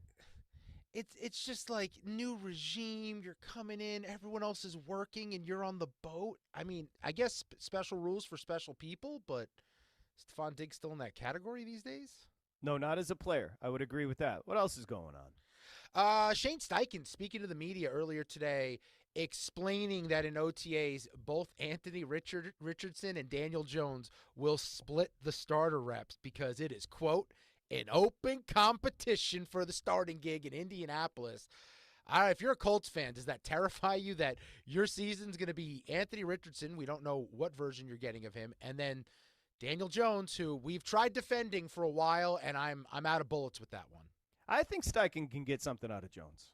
it's just like new regime. You're coming in, everyone else is working, and you're on the boat. I mean, I guess special rules for special people, but Stephon Diggs still in that category these days? No, not as a player. I would agree with that. What else is going on? Shane Steichen speaking to the media earlier today, explaining that in OTAs, both Anthony Richardson and Daniel Jones will split the starter reps because it is, quote, an open competition for the starting gig in Indianapolis. If you're a Colts fan, does that terrify you that your season's going to be Anthony Richardson? We don't know what version you're getting of him. And then Daniel Jones, who we've tried defending for a while, and I'm out of bullets with that one. I think Steichen can get something out of Jones.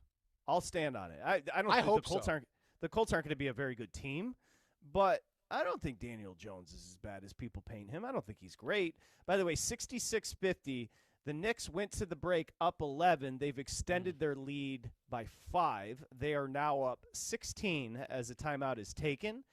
I'll stand on it. I don't I think hope the Colts aren't going to be a very good team, but I don't think Daniel Jones is as bad as people paint him. I don't think he's great. By the way, 66-50. The Knicks went to the break up 11. They've extended their lead by 5. They are now up 16 as a timeout is taken.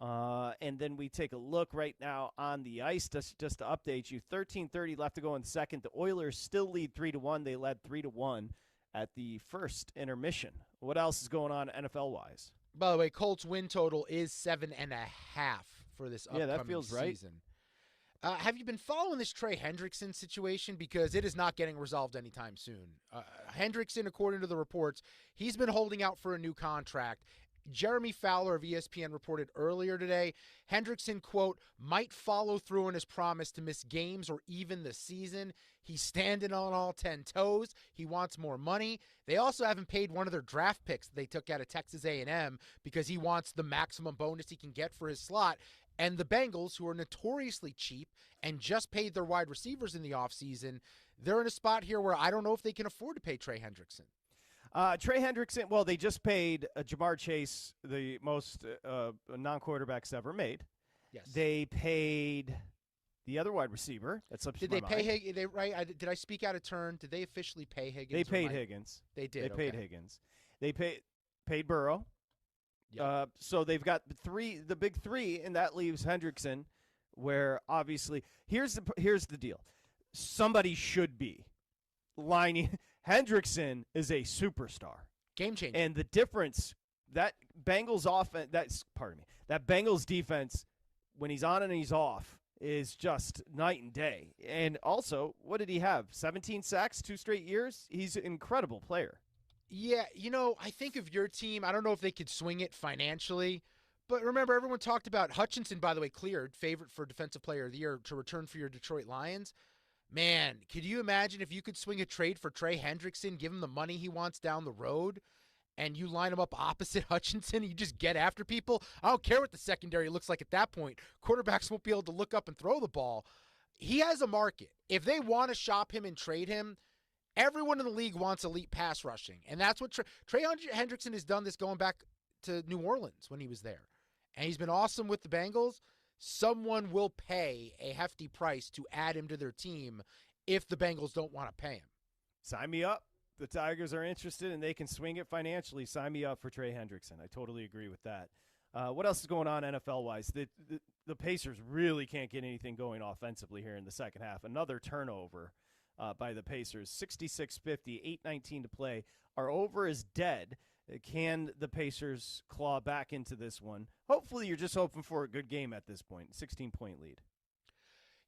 And then we take a look right now on the ice just to update you. 13:30 left to go in the second. The Oilers still lead 3-1. They led 3-1 at the first intermission. What else is going on NFL-wise? By the way, Colts win total is 7.5 for this upcoming that feels right. season. Have you been following this Trey Hendrickson situation? Because it is not getting resolved anytime soon. Hendrickson, according to the reports, he's been holding out for a new contract. Jeremy Fowler of ESPN reported earlier today, Hendrickson, quote, might follow through on his promise to miss games or even the season. He's standing on all 10 toes. He wants more money. They also haven't paid one of their draft picks they took out of Texas A&M because he wants the maximum bonus he can get for his slot. And the Bengals, who are notoriously cheap and just paid their wide receivers in the offseason, they're in a spot here where I don't know if they can afford to pay Trey Hendrickson. Trey Hendrickson, well, they just paid Jamar Chase the most non-quarterbacks ever made. Yes. They paid the other wide receiver. That slips Did my they mind. pay Higgins? Did I speak out of turn? Did they officially pay Higgins? They paid Higgins. They did. They paid Higgins. They paid Burrow. Yep. So they've got the big three, and that leaves Hendrickson, where obviously here's the deal. Somebody should be lining. Hendrickson is a superstar. Game changer. And the difference, that Bengals offense, that Bengals defense, when he's on and he's off, is just night and day. And also, what did he have? 17 sacks, 2 straight years? He's an incredible player. Yeah, I think of your team, I don't know if they could swing it financially, but remember, everyone talked about Hutchinson, by the way, cleared, favorite for Defensive Player of the Year to return for your Detroit Lions. Man, could you imagine if you could swing a trade for Trey Hendrickson, give him the money he wants down the road, and you line him up opposite Hutchinson, you just get after people? I don't care what the secondary looks like at that point. Quarterbacks won't be able to look up and throw the ball. He has a market. If they want to shop him and trade him, everyone in the league wants elite pass rushing, and that's what Trey Hendrickson has done this going back to New Orleans when he was there, and he's been awesome with the Bengals. Someone will pay a hefty price to add him to their team if the Bengals don't want to pay him. Sign me up. The Tigers are interested, and they can swing it financially. Sign me up for Trey Hendrickson. I totally agree with that. What else is going on NFL-wise? The Pacers really can't get anything going offensively here in the second half. Another turnover by the Pacers. 66-50, 8:19 to play. Our over is dead. Can the Pacers claw back into this one? Hopefully, you're just hoping for a good game at this point. 16-point lead.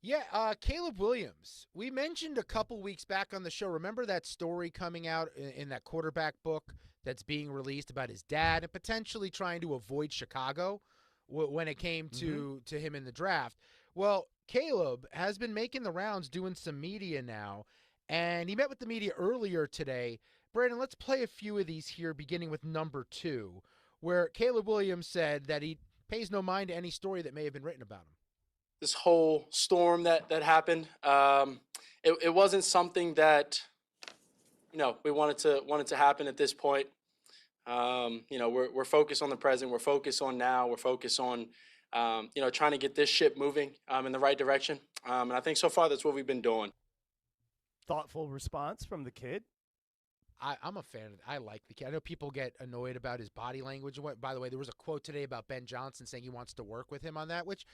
Yeah, Caleb Williams. We mentioned a couple weeks back on the show. Remember that story coming out in that quarterback book that's being released about his dad and potentially trying to avoid Chicago when it came to him in the draft? Well, Caleb has been making the rounds, doing some media now, and he met with the media earlier today. Brandon, let's play a few of these here, beginning with number 2, where Caleb Williams said that he pays no mind to any story that may have been written about him. This whole storm that happened, it wasn't something that, we wanted to happen at this point. We're focused on the present. We're focused on now. We're focused on, trying to get this ship moving in the right direction. And I think so far that's what we've been doing. Thoughtful response from the kid. I'm a fan of it. I like the kid. I know people get annoyed about his body language. By the way, there was a quote today about Ben Johnson saying he wants to work with him on that, which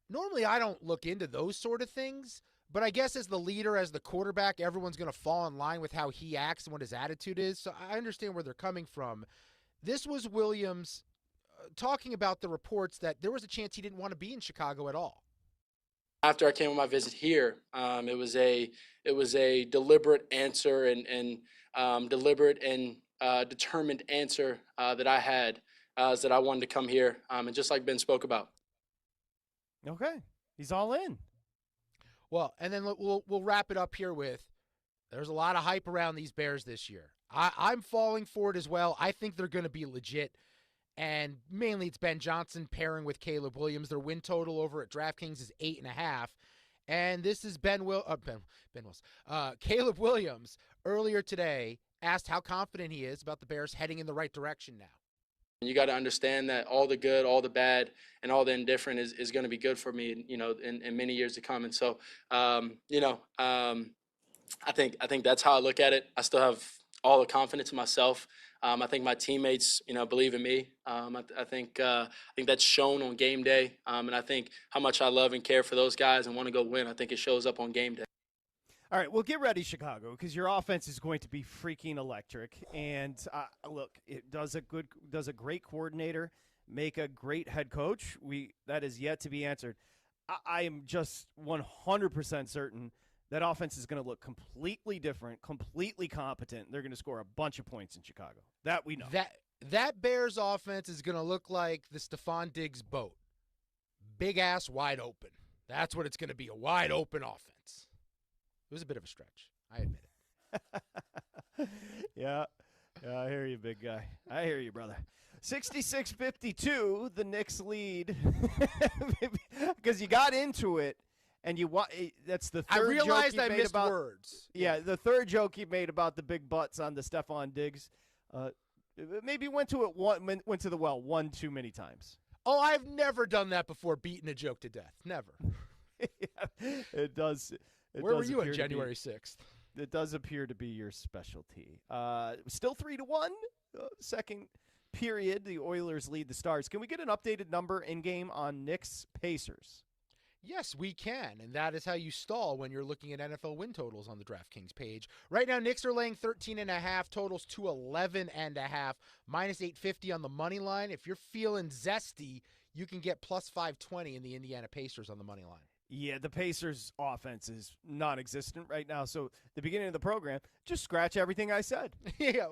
normally I don't look into those sort of things. But I guess as the leader, as the quarterback, everyone's going to fall in line with how he acts and what his attitude is. So I understand where they're coming from. This was Williams talking about the reports that there was a chance he didn't want to be in Chicago at all. After I came on my visit here, it was a deliberate answer and deliberate and determined answer that I had, is that I wanted to come here, and just like Ben spoke about. Okay, he's all in. Well, and then we'll wrap it up here with, there's a lot of hype around these Bears this year. I'm falling for it as well. I think they're going to be legit. And mainly it's Ben Johnson pairing with Caleb Williams. Their win total over at DraftKings is 8.5. And this is Caleb Williams earlier today asked how confident he is about the Bears heading in the right direction now. You got to understand that all the good, all the bad, and all the indifferent is going to be good for me, in many years to come. And so, I think that's how I look at it. I still have all the confidence in myself. I think my teammates, believe in me. I think that's shown on game day. And I think how much I love and care for those guys and want to go win, I think it shows up on game day. All right, well, get ready, Chicago, because your offense is going to be freaking electric. And look, it does a great coordinator make a great head coach? That is yet to be answered. I am just 100% certain that offense is going to look completely different, completely competent. They're going to score a bunch of points in Chicago. That we know. That Bears offense is going to look like the Stephon Diggs boat. Big ass, wide open. That's what it's going to be, a wide open offense. It was a bit of a stretch. I admit it. Yeah. Yeah, I hear you, big guy. I hear you, brother. 66-52, the Knicks lead. Because you got into it, and that's the third I realized joke I made missed about, words. Yeah, the third joke he made about the big butts on the Stephon Diggs. Maybe went to the well one too many times. Oh, I've never done that before, beating a joke to death. Never. Yeah, it does. Where were you on January 6th? It does appear to be your specialty. Still 3-1. Second period, the Oilers lead the Stars. Can we get an updated number in-game on Knicks Pacers? Yes, we can, and that is how you stall when you're looking at NFL win totals on the DraftKings page. Right now, Knicks are laying 13.5, totals to 11.5, minus 850 on the money line. If you're feeling zesty, you can get plus 520 in the Indiana Pacers on the money line. Yeah, the Pacers' offense is non-existent right now. So the beginning of the program, just scratch everything I said. Yeah,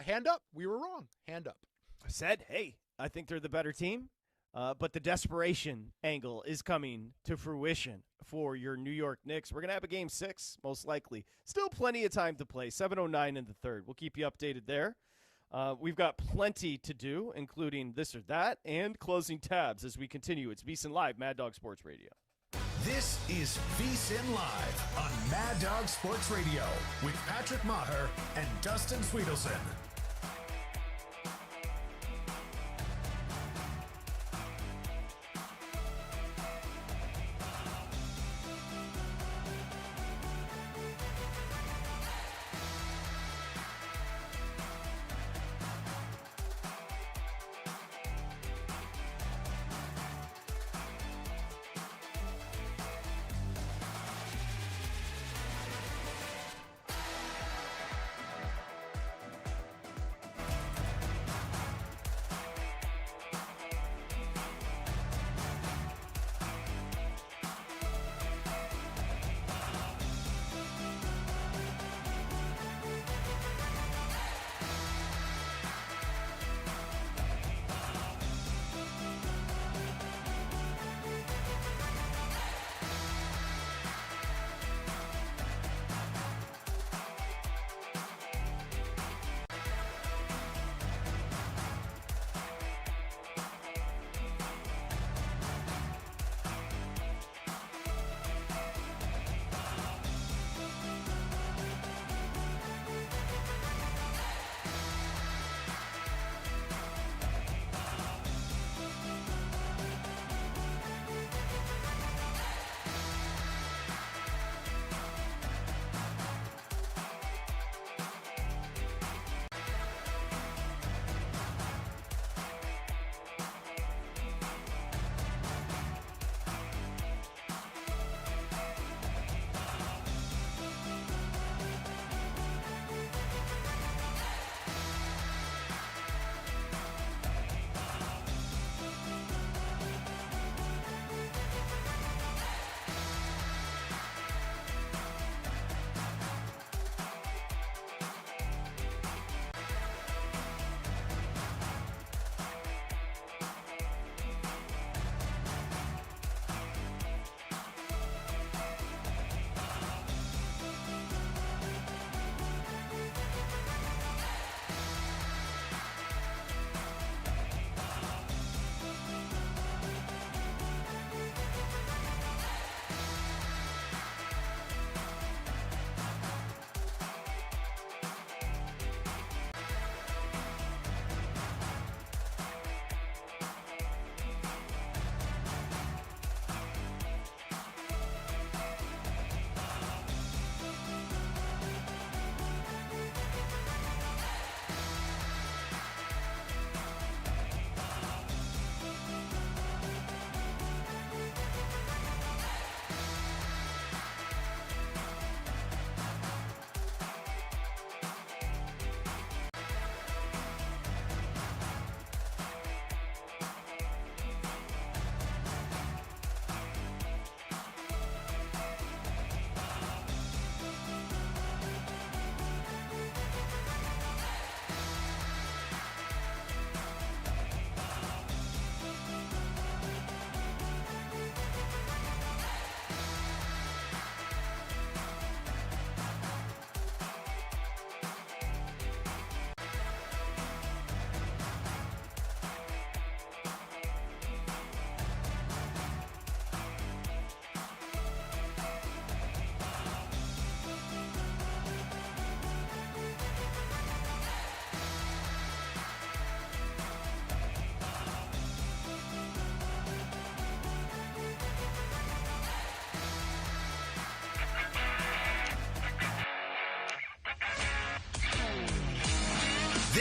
hand up. We were wrong. Hand up. I said, hey, I think they're the better team. But the desperation angle is coming to fruition for your New York Knicks. We're going to have a game 6, most likely. Still plenty of time to play, 7:09 in the third. We'll keep you updated there. We've got plenty to do, including this or that, and closing tabs as we continue. It's VSiN Live, Mad Dog Sports Radio. This is VSiN Live on Mad Dog Sports Radio with Patrick Meagher and Dustin Swedelson.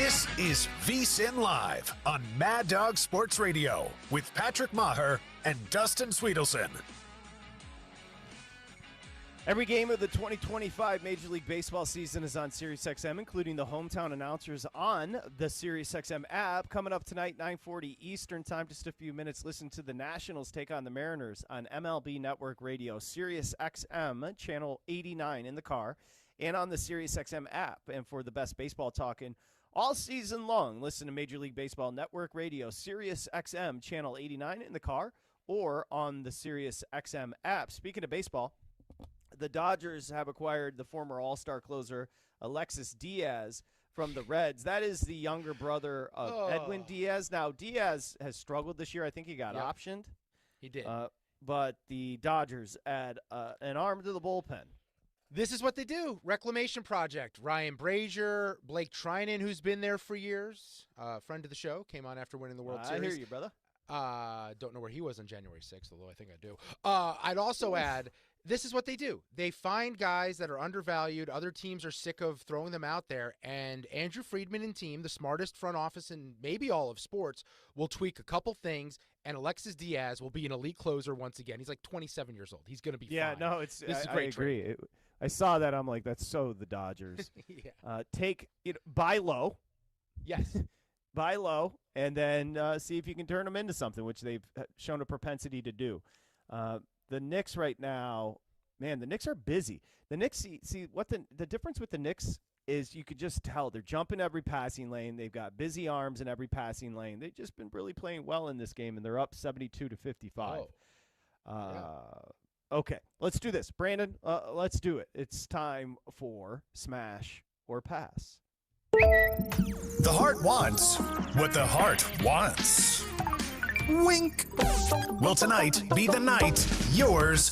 This is VSiN Live on Mad Dog Sports Radio with Patrick Maher and Dustin Swedelson. Every game of the 2025 Major League Baseball season is on SiriusXM, including the hometown announcers on the SiriusXM app. Coming up tonight, 9:40 Eastern time, just a few minutes, listen to the Nationals take on the Mariners on MLB Network Radio, SiriusXM, channel 89 in the car, and on the SiriusXM app. And for the best baseball talking all season long, listen to Major League Baseball Network Radio, SiriusXM, channel 89 in the car, or on the SiriusXM app. Speaking of baseball, the Dodgers have acquired the former All-Star closer Alexis Diaz from the Reds. That is the younger brother of Edwin Diaz. Now, Diaz has struggled this year. I think he got optioned. He did. But the Dodgers add an arm to the bullpen. This is what they do. Reclamation project. Ryan Brazier, Blake Trinan, who's been there for years, friend of the show, came on after winning the World Series. I hear you, brother. Don't know where he was on January 6th, although I think I do. I'd also add, this is what they do. They find guys that are undervalued. Other teams are sick of throwing them out there. And Andrew Friedman and team, the smartest front office in maybe all of sports, will tweak a couple things, and Alexis Diaz will be an elite closer once again. He's like 27 years old. He's going to be fine. No, this is a great I agree. I saw that. I'm like, that's so the Dodgers. Buy low. Yes. Buy low, and then see if you can turn them into something, which they've shown a propensity to do. The Knicks right now, man, the Knicks are busy. The Knicks, see what the difference with the Knicks is, you could just tell they're jumping every passing lane. They've got busy arms in every passing lane. They've just been really playing well in this game, and they're up 72-55. Okay, let's do this. Brandon, let's do it. It's time for Smash or Pass. The heart wants what the heart wants. Wink. Will tonight be the night yours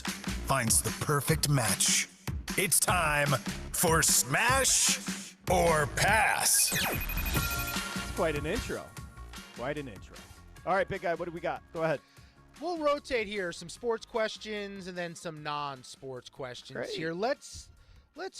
finds the perfect match? It's time for Smash or Pass. Quite an intro. All right, big guy, what do we got? Go ahead. We'll rotate here, some sports questions and then some non-sports questions here. Let's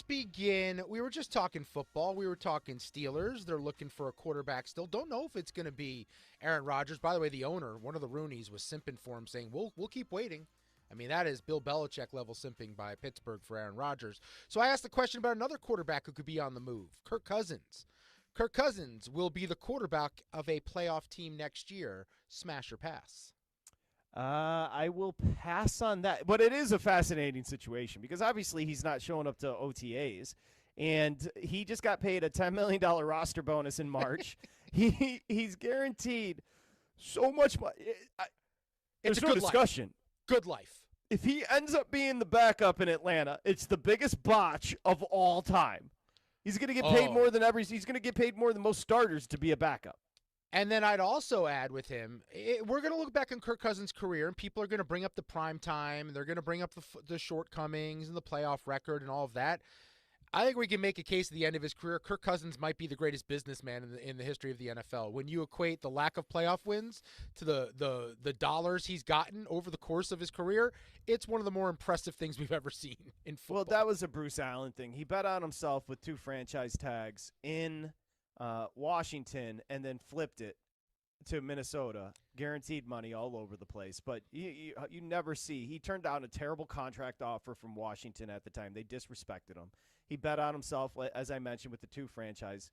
begin. We were just talking football. We were talking Steelers. They're looking for a quarterback still. Don't know if it's going to be Aaron Rodgers. By the way, the owner, one of the Rooneys, was simping for him, saying, we'll keep waiting. I mean, that is Bill Belichick level simping by Pittsburgh for Aaron Rodgers. So I asked the question about another quarterback who could be on the move, Kirk Cousins. Kirk Cousins will be the quarterback of a playoff team next year. Smash or pass? I will pass on that. But it is a fascinating situation because obviously he's not showing up to OTAs, and he just got paid a $10 million roster bonus in March. He's guaranteed so much money. It's no good discussion. Life. Good life. If he ends up being the backup in Atlanta, it's the biggest botch of all time. He's going to get paid more than he's going to get paid more than most starters to be a backup. And then I'd also add with him, we're going to look back on Kirk Cousins' career, and people are going to bring up the prime time, and they're going to bring up the shortcomings and the playoff record and all of that. I think we can make a case at the end of his career, Kirk Cousins might be the greatest businessman in the history of the NFL. When you equate the lack of playoff wins to the dollars he's gotten over the course of his career, it's one of the more impressive things we've ever seen in football. Well, that was a Bruce Allen thing. He bet on himself with 2 franchise tags in Washington and then flipped it to Minnesota, guaranteed money all over the place. But you never see. He turned down a terrible contract offer from Washington at the time. They disrespected him. He bet on himself, as I mentioned, with the 2 franchise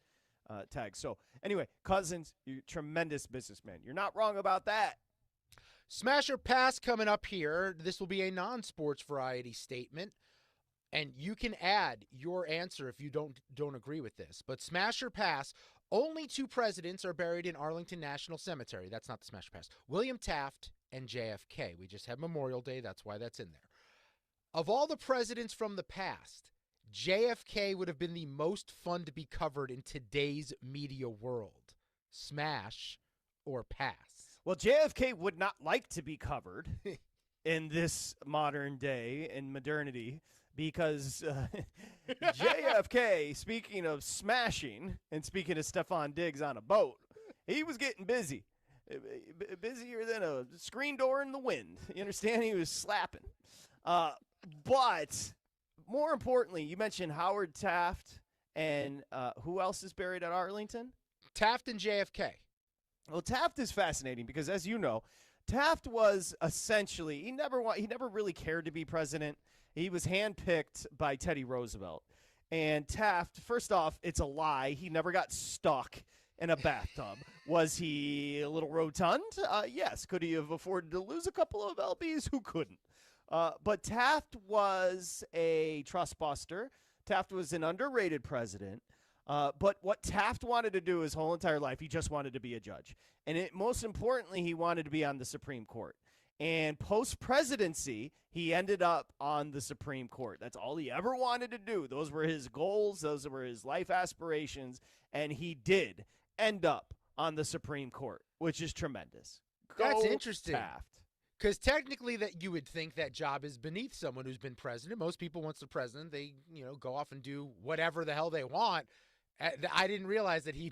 tags. So anyway, Cousins, you're a tremendous businessman. You're not wrong about that. Smash or pass coming up here. This will be a non-sports variety statement. And you can add your answer if you don't agree with this. But smash or pass, only 2 presidents are buried in Arlington National Cemetery. That's not the smash or pass. William Taft and JFK. We just had Memorial Day. That's why that's in there. Of all the presidents from the past, JFK would have been the most fun to be covered in today's media world. Smash or pass? Well, JFK would not like to be covered in this modern day in modernity. Because JFK, speaking of smashing and speaking of Stephon Diggs on a boat, he was getting busy. Busier than a screen door in the wind. You understand? He was slapping. But more importantly, you mentioned Howard Taft and who else is buried at Arlington? Taft and JFK. Well, Taft is fascinating because, as you know, Taft was essentially he never really cared to be president. He was handpicked by Teddy Roosevelt. And Taft, first off, it's a lie. He never got stuck in a bathtub. Was he a little rotund? Yes. Could he have afforded to lose a couple of LBs? Who couldn't? But Taft was a trust buster. Taft was an underrated president. But what Taft wanted to do his whole entire life, he just wanted to be a judge. And most importantly, he wanted to be on the Supreme Court. And post-presidency, he ended up on the Supreme Court. That's all he ever wanted to do. Those were his goals. Those were his life aspirations. And he did end up on the Supreme Court, which is tremendous. That's interesting. Taft. Because technically that you would think that job is beneath someone who's been president. Most people, once they're president, they go off and do whatever the hell they want. I didn't realize that he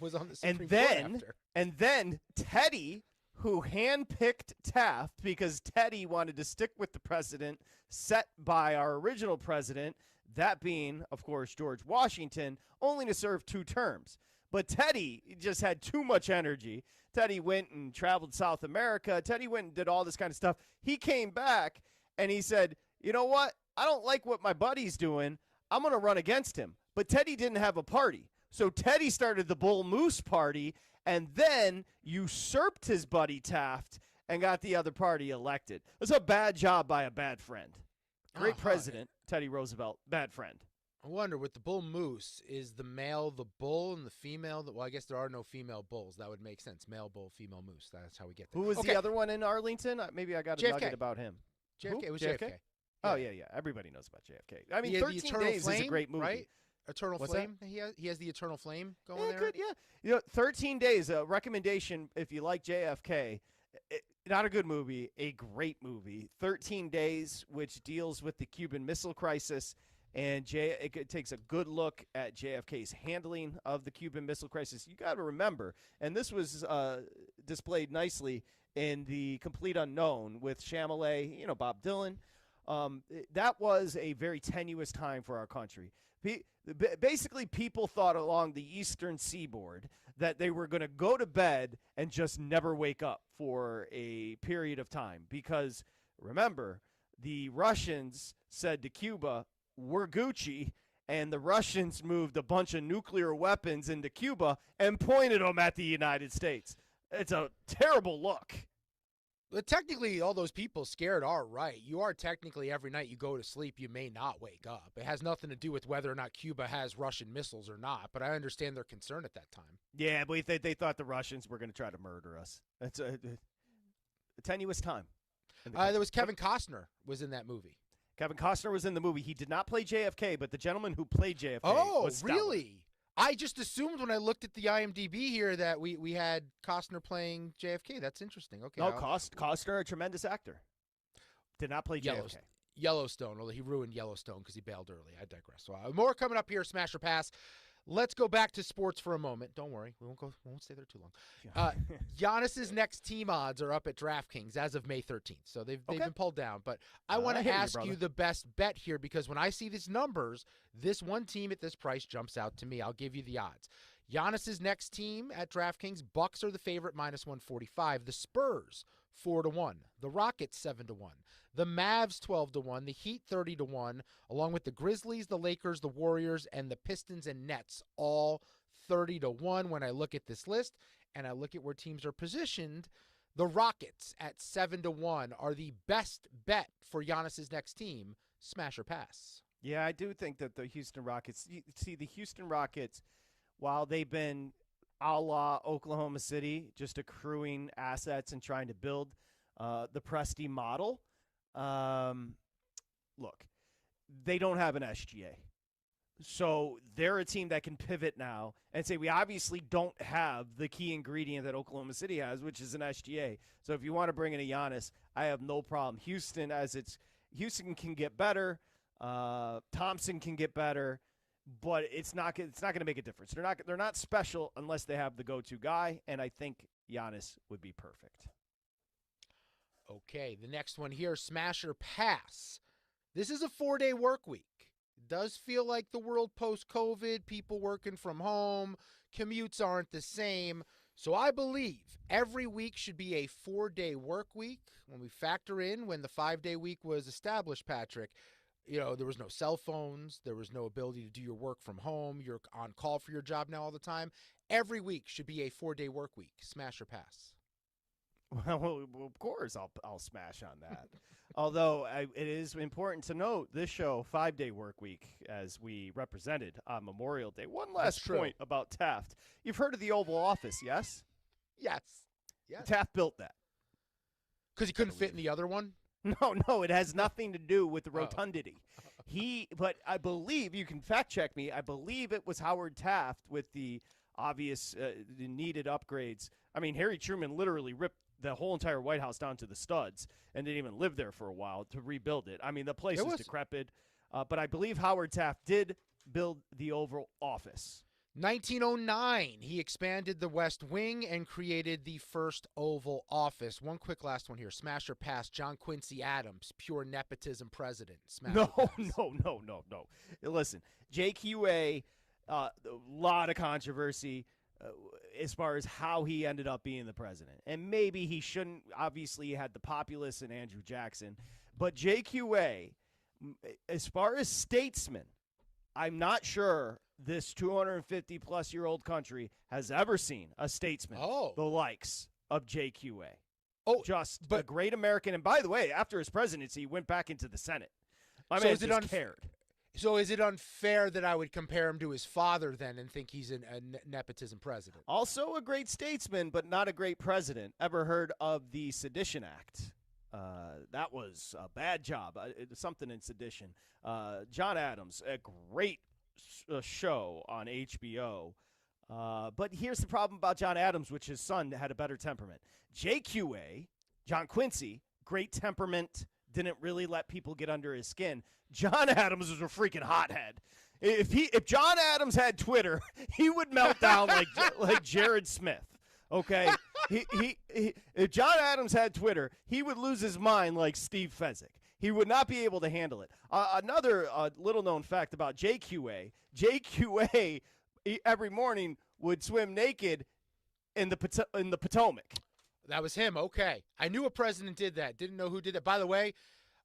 was on the Supreme Court after. And then Teddy, who handpicked Taft because Teddy wanted to stick with the precedent set by our original president, that being, of course, George Washington, only to serve 2 terms. But Teddy just had too much energy. Teddy went and traveled South America. Teddy went and did all this kind of stuff. He came back and he said, you know what? I don't like what my buddy's doing. I'm going to run against him. But Teddy didn't have a party. So Teddy started the Bull Moose Party and then usurped his buddy Taft and got the other party elected. It was a bad job by a bad friend. Great president, Teddy Roosevelt, bad friend. I wonder, with the bull moose, is the male the bull and the female? Well, I guess there are no female bulls. That would make sense. Male bull, female moose. That's how we get there. Who was the other one in Arlington? Maybe I got a nugget about him. JFK. It was JFK? JFK. Oh, yeah. Everybody knows about JFK. I mean, the 13 Days flame, is a great movie. Right? Eternal What's Flame? He has the Eternal Flame going there? Good, yeah. 13 Days, a recommendation if you like JFK. Not a good movie, a great movie. 13 Days, which deals with the Cuban Missile Crisis, and it takes a good look at JFK's handling of the Cuban Missile Crisis. You got to remember, and this was displayed nicely in The Complete Unknown with Chalamet, Bob Dylan. That was a very tenuous time for our country. Basically, people thought along the eastern seaboard that they were going to go to bed and just never wake up for a period of time. Because, remember, the Russians said to Cuba, we're Gucci, and the Russians moved a bunch of nuclear weapons into Cuba and pointed them at the United States. It's a terrible look. But technically, all those people scared are right. You are technically, every night you go to sleep, you may not wake up. It has nothing to do with whether or not Cuba has Russian missiles or not, but I understand their concern at that time. Yeah, but they thought the Russians were going to try to murder us. It's a tenuous time. There was Kevin Costner was in that movie. Kevin Costner was in the movie. He did not play JFK, but the gentleman who played JFK was stellar. Really? I just assumed when I looked at the IMDb here that we had Costner playing JFK. That's interesting. Okay. No, Costner, a tremendous actor. Did not play JFK. Yellowstone, although he ruined Yellowstone because he bailed early. I digress. So, more coming up here, Smash or Pass. Let's go back to sports for a moment. Don't worry, we won't stay there too long. Giannis's next team odds are up at DraftKings as of May 13th, so they've been pulled down. But I want to ask you the best bet here, because when I see these numbers, this one team at this price jumps out to me. I'll give you the odds. Giannis's next team at DraftKings, Bucks are the favorite, -145. The Spurs 4-1. The Rockets 7-1. The Mavs 12-1. The Heat 30-1. Along with the Grizzlies, the Lakers, the Warriors, and the Pistons and Nets, all 30-1. When I look at this list and I look at where teams are positioned, the Rockets at 7-1 are the best bet for Giannis's next team. Smash or pass? Yeah, I do think that the Houston Rockets. See, the Houston Rockets, while they've been a la Oklahoma City, just accruing assets and trying to build the Presti model, look, they don't have an SGA. So they're a team that can pivot now and say, we obviously don't have the key ingredient that Oklahoma City has, which is an SGA. So if you want to bring in a Giannis, I have no problem. Houston can get better. Thompson can get better. But it's not going to make a difference. They're not special unless they have the go-to guy, and I think Giannis would be perfect. Okay, the next one here, Smash or Pass. This is a 4-day work week. does feel like the world post-COVID, people working from home, commutes aren't the same. So I believe every week should be a 4-day work week. When we factor in when the 5-day week was established, Patrick, there was no cell phones. There was no ability to do your work from home. You're on call for your job now all the time. Every week should be a 4-day work week. Smash or pass? Well, of course, I'll smash on that. Although it is important to note this show 5-day work week as we represented on Memorial Day. One last point about Taft. You've heard of the Oval Office, yes? Yes. Taft built that because he couldn't fit in the other one. No, it has nothing to do with the rotundity. But I believe, you can fact check me, I believe it was Howard Taft with the obvious the needed upgrades. I mean, Harry Truman literally ripped the whole entire White House down to the studs and didn't even live there for a while to rebuild it. I mean, the place was decrepit. But I believe Howard Taft did build the Oval Office. 1909, he expanded the West Wing and created the first Oval Office. One quick last one here. Smash or pass, John Quincy Adams, pure nepotism president. Smash or pass? No. Listen, JQA, a lot of controversy as far as how he ended up being the president. And maybe he shouldn't. Obviously, he had the populace and Andrew Jackson. But JQA, as far as statesmen, I'm not sure this 250-plus-year-old country has ever seen a statesman the likes of JQA. Just a great American. And by the way, after his presidency, he went back into the Senate. My man just cared. So is it unfair that I would compare him to his father then and think he's a nepotism president? Also a great statesman, but not a great president. Ever heard of the Sedition Act? That was a bad job. Something in sedition. John Adams, a great show on HBO. But here's the problem about John Adams, which his son had a better temperament. JQA, John Quincy, great temperament, didn't really let people get under his skin. John Adams was a freaking hothead. If John Adams had Twitter, he would melt down like Jared Smith. Okay, if John Adams had Twitter, he would lose his mind like Steve Fezzik. He would not be able to handle it. Another little-known fact about JQA every morning would swim naked in the Potomac. That was him. Okay, I knew a president did that. Didn't know who did that. By the way,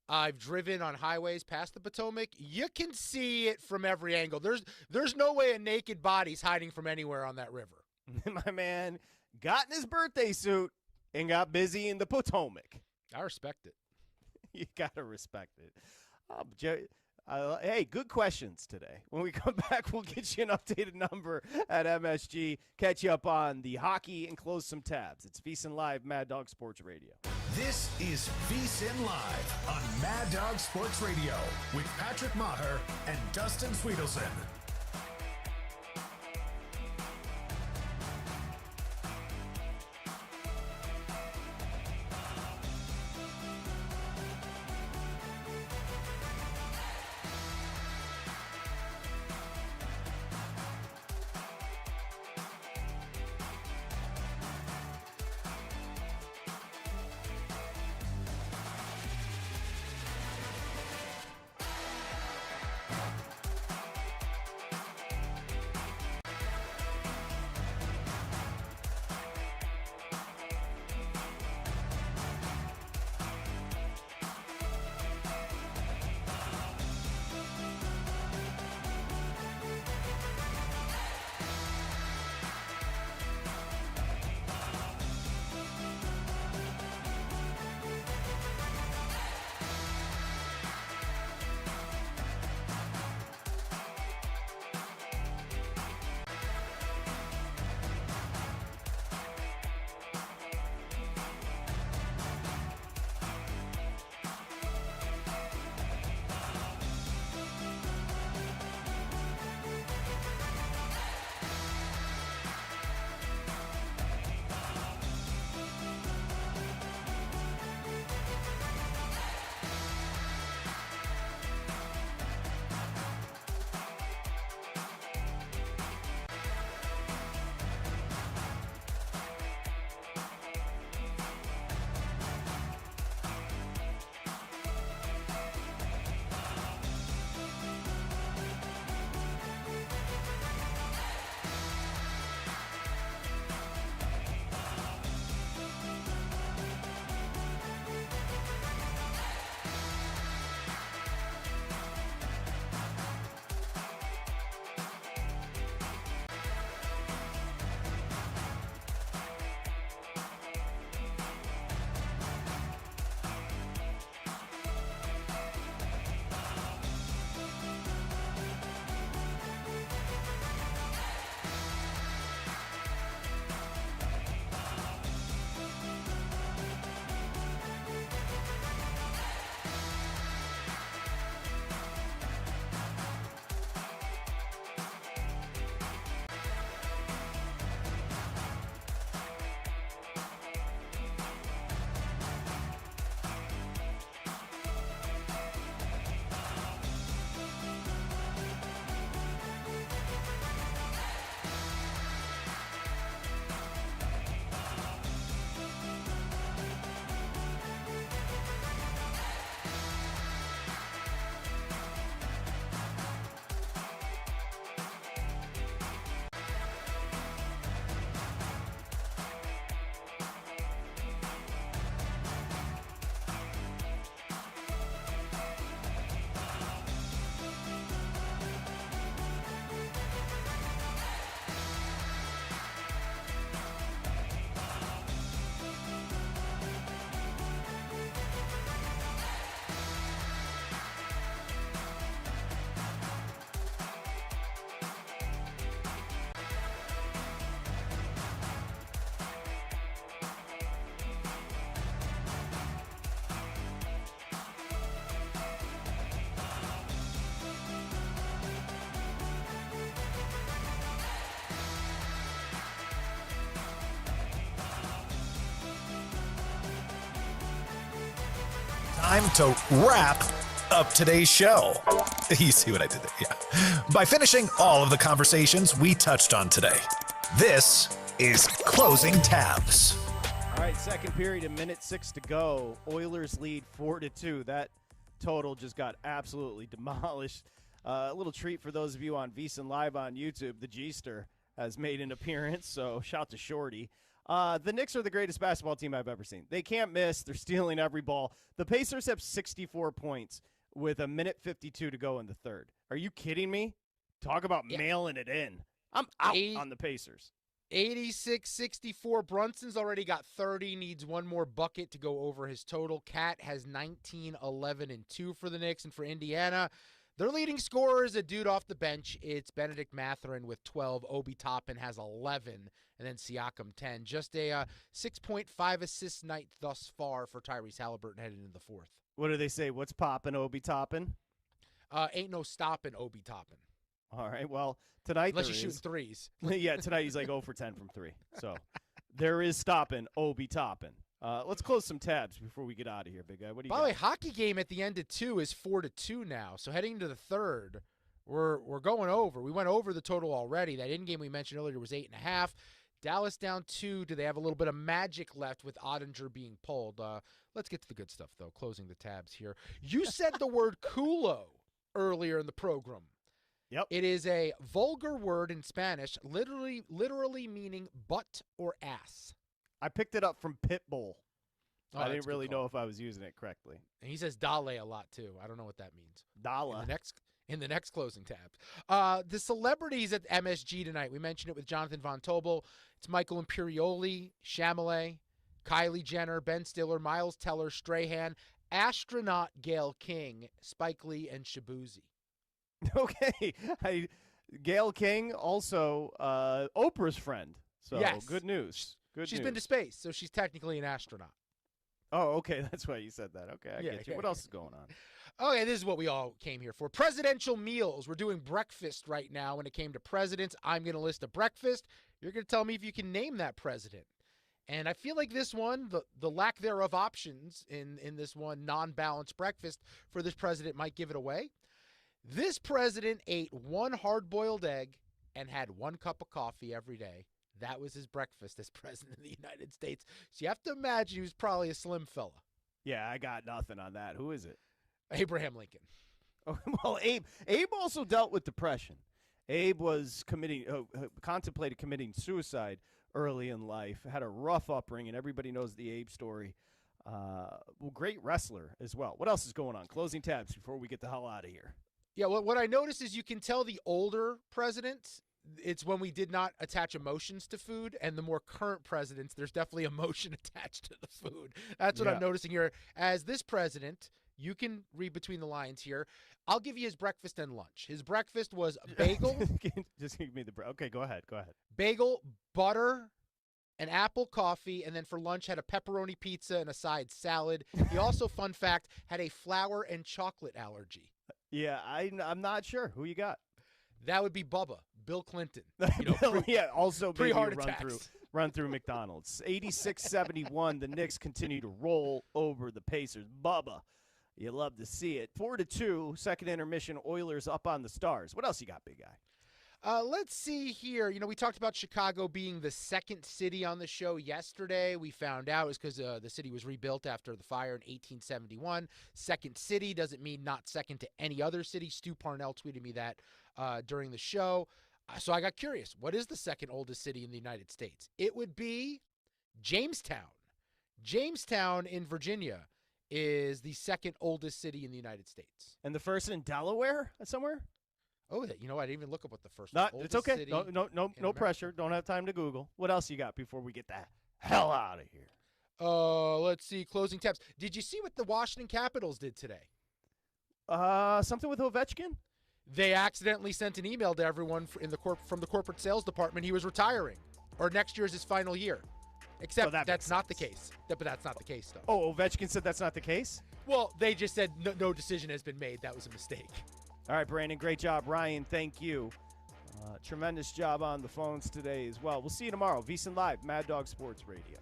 I've driven on highways past the Potomac. You can see it from every angle. There's no way a naked body's hiding from anywhere on that river. My man got in his birthday suit and got busy in the Potomac. I respect it. You got to respect it. Hey, good questions today. When we come back, we'll get you an updated number at MSG, catch you up on the hockey, and close some tabs. It's VSiN Live, Mad Dog Sports Radio. This is VSiN Live on Mad Dog Sports Radio with Patrick Meagher and Dustin Swedelson. time to wrap up today's show. You see what I did there? Yeah. By finishing all of the conversations we touched on today. This is Closing Tabs. All right, second period, a minute 6 to go. Oilers lead 4-2. That total just got absolutely demolished. A little treat for those of you on VSiN Live on YouTube. The G-ster has made an appearance, so shout to Shorty. The Knicks are the greatest basketball team I've ever seen. They can't miss. They're stealing every ball. The Pacers have 64 points with a minute 52 to go in the third. Are you kidding me? Talk about mailing it in. I'm out on the Pacers. 86-64. Brunson's already got 30, needs one more bucket to go over his total. Cat has 19, 11, and 2 for the Knicks. And for Indiana, their leading scorer is a dude off the bench. It's Benedict Mathurin with 12. Obi Toppin has 11, and then Siakam 10. Just a 6.5 assist night thus far for Tyrese Halliburton heading into the fourth. What do they say? What's poppin', Obi Toppin? Ain't no stopping Obi Toppin. All right, well, tonight unless there you're is. shooting threes. Yeah, tonight he's like 0 for 10 from 3. So there is stopping Obi Toppin. Let's close some tabs before we get out of here, big guy. What do you By got? the way, hockey game at the end of 2 is 4-2 now. So heading into the third, we're going over. We went over the total already. That in game we mentioned earlier was 8.5. Dallas down 2. Do they have a little bit of magic left with Ottinger being pulled? Let's get to the good stuff, though. Closing the tabs here. You said the word culo earlier in the program. Yep. It is a vulgar word in Spanish, literally meaning butt or ass. I picked it up from Pitbull. Oh, I that's didn't a really good call. know if I was using it correctly. And he says dale a lot, too. I don't know what that means. Dala. In the next closing tab. The celebrities at MSG tonight, we mentioned it with Jonathan Von Tobel. It's Michael Imperioli, Chalamet, Kylie Jenner, Ben Stiller, Miles Teller, Strahan, astronaut Gail King, Spike Lee, and Shabuzi. Okay. Gail King, also Oprah's friend. So Yes. good news. She's been to space, so she's technically an astronaut. Oh, okay. That's why you said that. Okay, I Yeah, get you. yeah, What else is going on? Okay, this is what we all came here for. Presidential meals. We're doing breakfast right now. When it came to presidents, I'm going to list a breakfast. You're going to tell me if you can name that president. And I feel like this one, the lack thereof options in this one non-balanced breakfast for this president might give it away. This president ate one hard-boiled egg and had 1 cup of coffee every day. That was his breakfast as president of the United States. So you have to imagine he was probably a slim fella. Yeah, I got nothing on that. Who is it? Abraham Lincoln. Oh, well, Abe also dealt with depression. Abe was contemplated committing suicide early in life, had a rough upbringing. Everybody knows the Abe story. Great wrestler as well. What else is going on? Closing tabs before we get the hell out of here. Yeah, what I noticed is you can tell the older presidents, it's when we did not attach emotions to food, and the more current presidents, there's definitely emotion attached to the food. That's what I'm noticing here. As this president, you can read between the lines here. I'll give you his breakfast and lunch. His breakfast was a bagel. Just give me the okay, go ahead. Bagel, butter, an apple coffee, and then for lunch had a pepperoni pizza and a side salad. He also, fun fact, had a flour and chocolate allergy. Yeah, I'm not sure. Who you got? That would be Bubba, Bill Clinton. Also pre-heart maybe attacks. run through McDonald's. 86-71, the Knicks continue to roll over the Pacers. Bubba, you love to see it. 4-2, second intermission, Oilers up on the Stars. What else you got, big guy? Let's see here. We talked about Chicago being the second city on the show yesterday. We found out it was because the city was rebuilt after the fire in 1871. Second city doesn't mean not second to any other city. Stu Parnell tweeted me that during the show. So I got curious. What is the second oldest city in the United States? It would be Jamestown. Jamestown in Virginia is the second oldest city in the United States. And the first in Delaware somewhere? Oh, I didn't even look up what the first. It's okay. No pressure. Don't have time to Google. What else you got before we get the hell out of here? Let's see. Closing tabs. Did you see what the Washington Capitals did today? Something with Ovechkin? They accidentally sent an email to everyone from the corporate sales department. He was retiring, or next year is his final year. Except that's not the case. But that's not the case, though. Oh, Ovechkin said that's not the case? Well, they just said no decision has been made. That was a mistake. All right, Brandon, great job. Ryan, thank you. Tremendous job on the phones today as well. We'll see you tomorrow. VSiN Live, Mad Dog Sports Radio.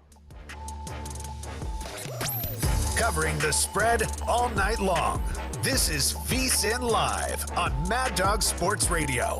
covering the spread all night long. This is VSiN Live on Mad Dog Sports Radio.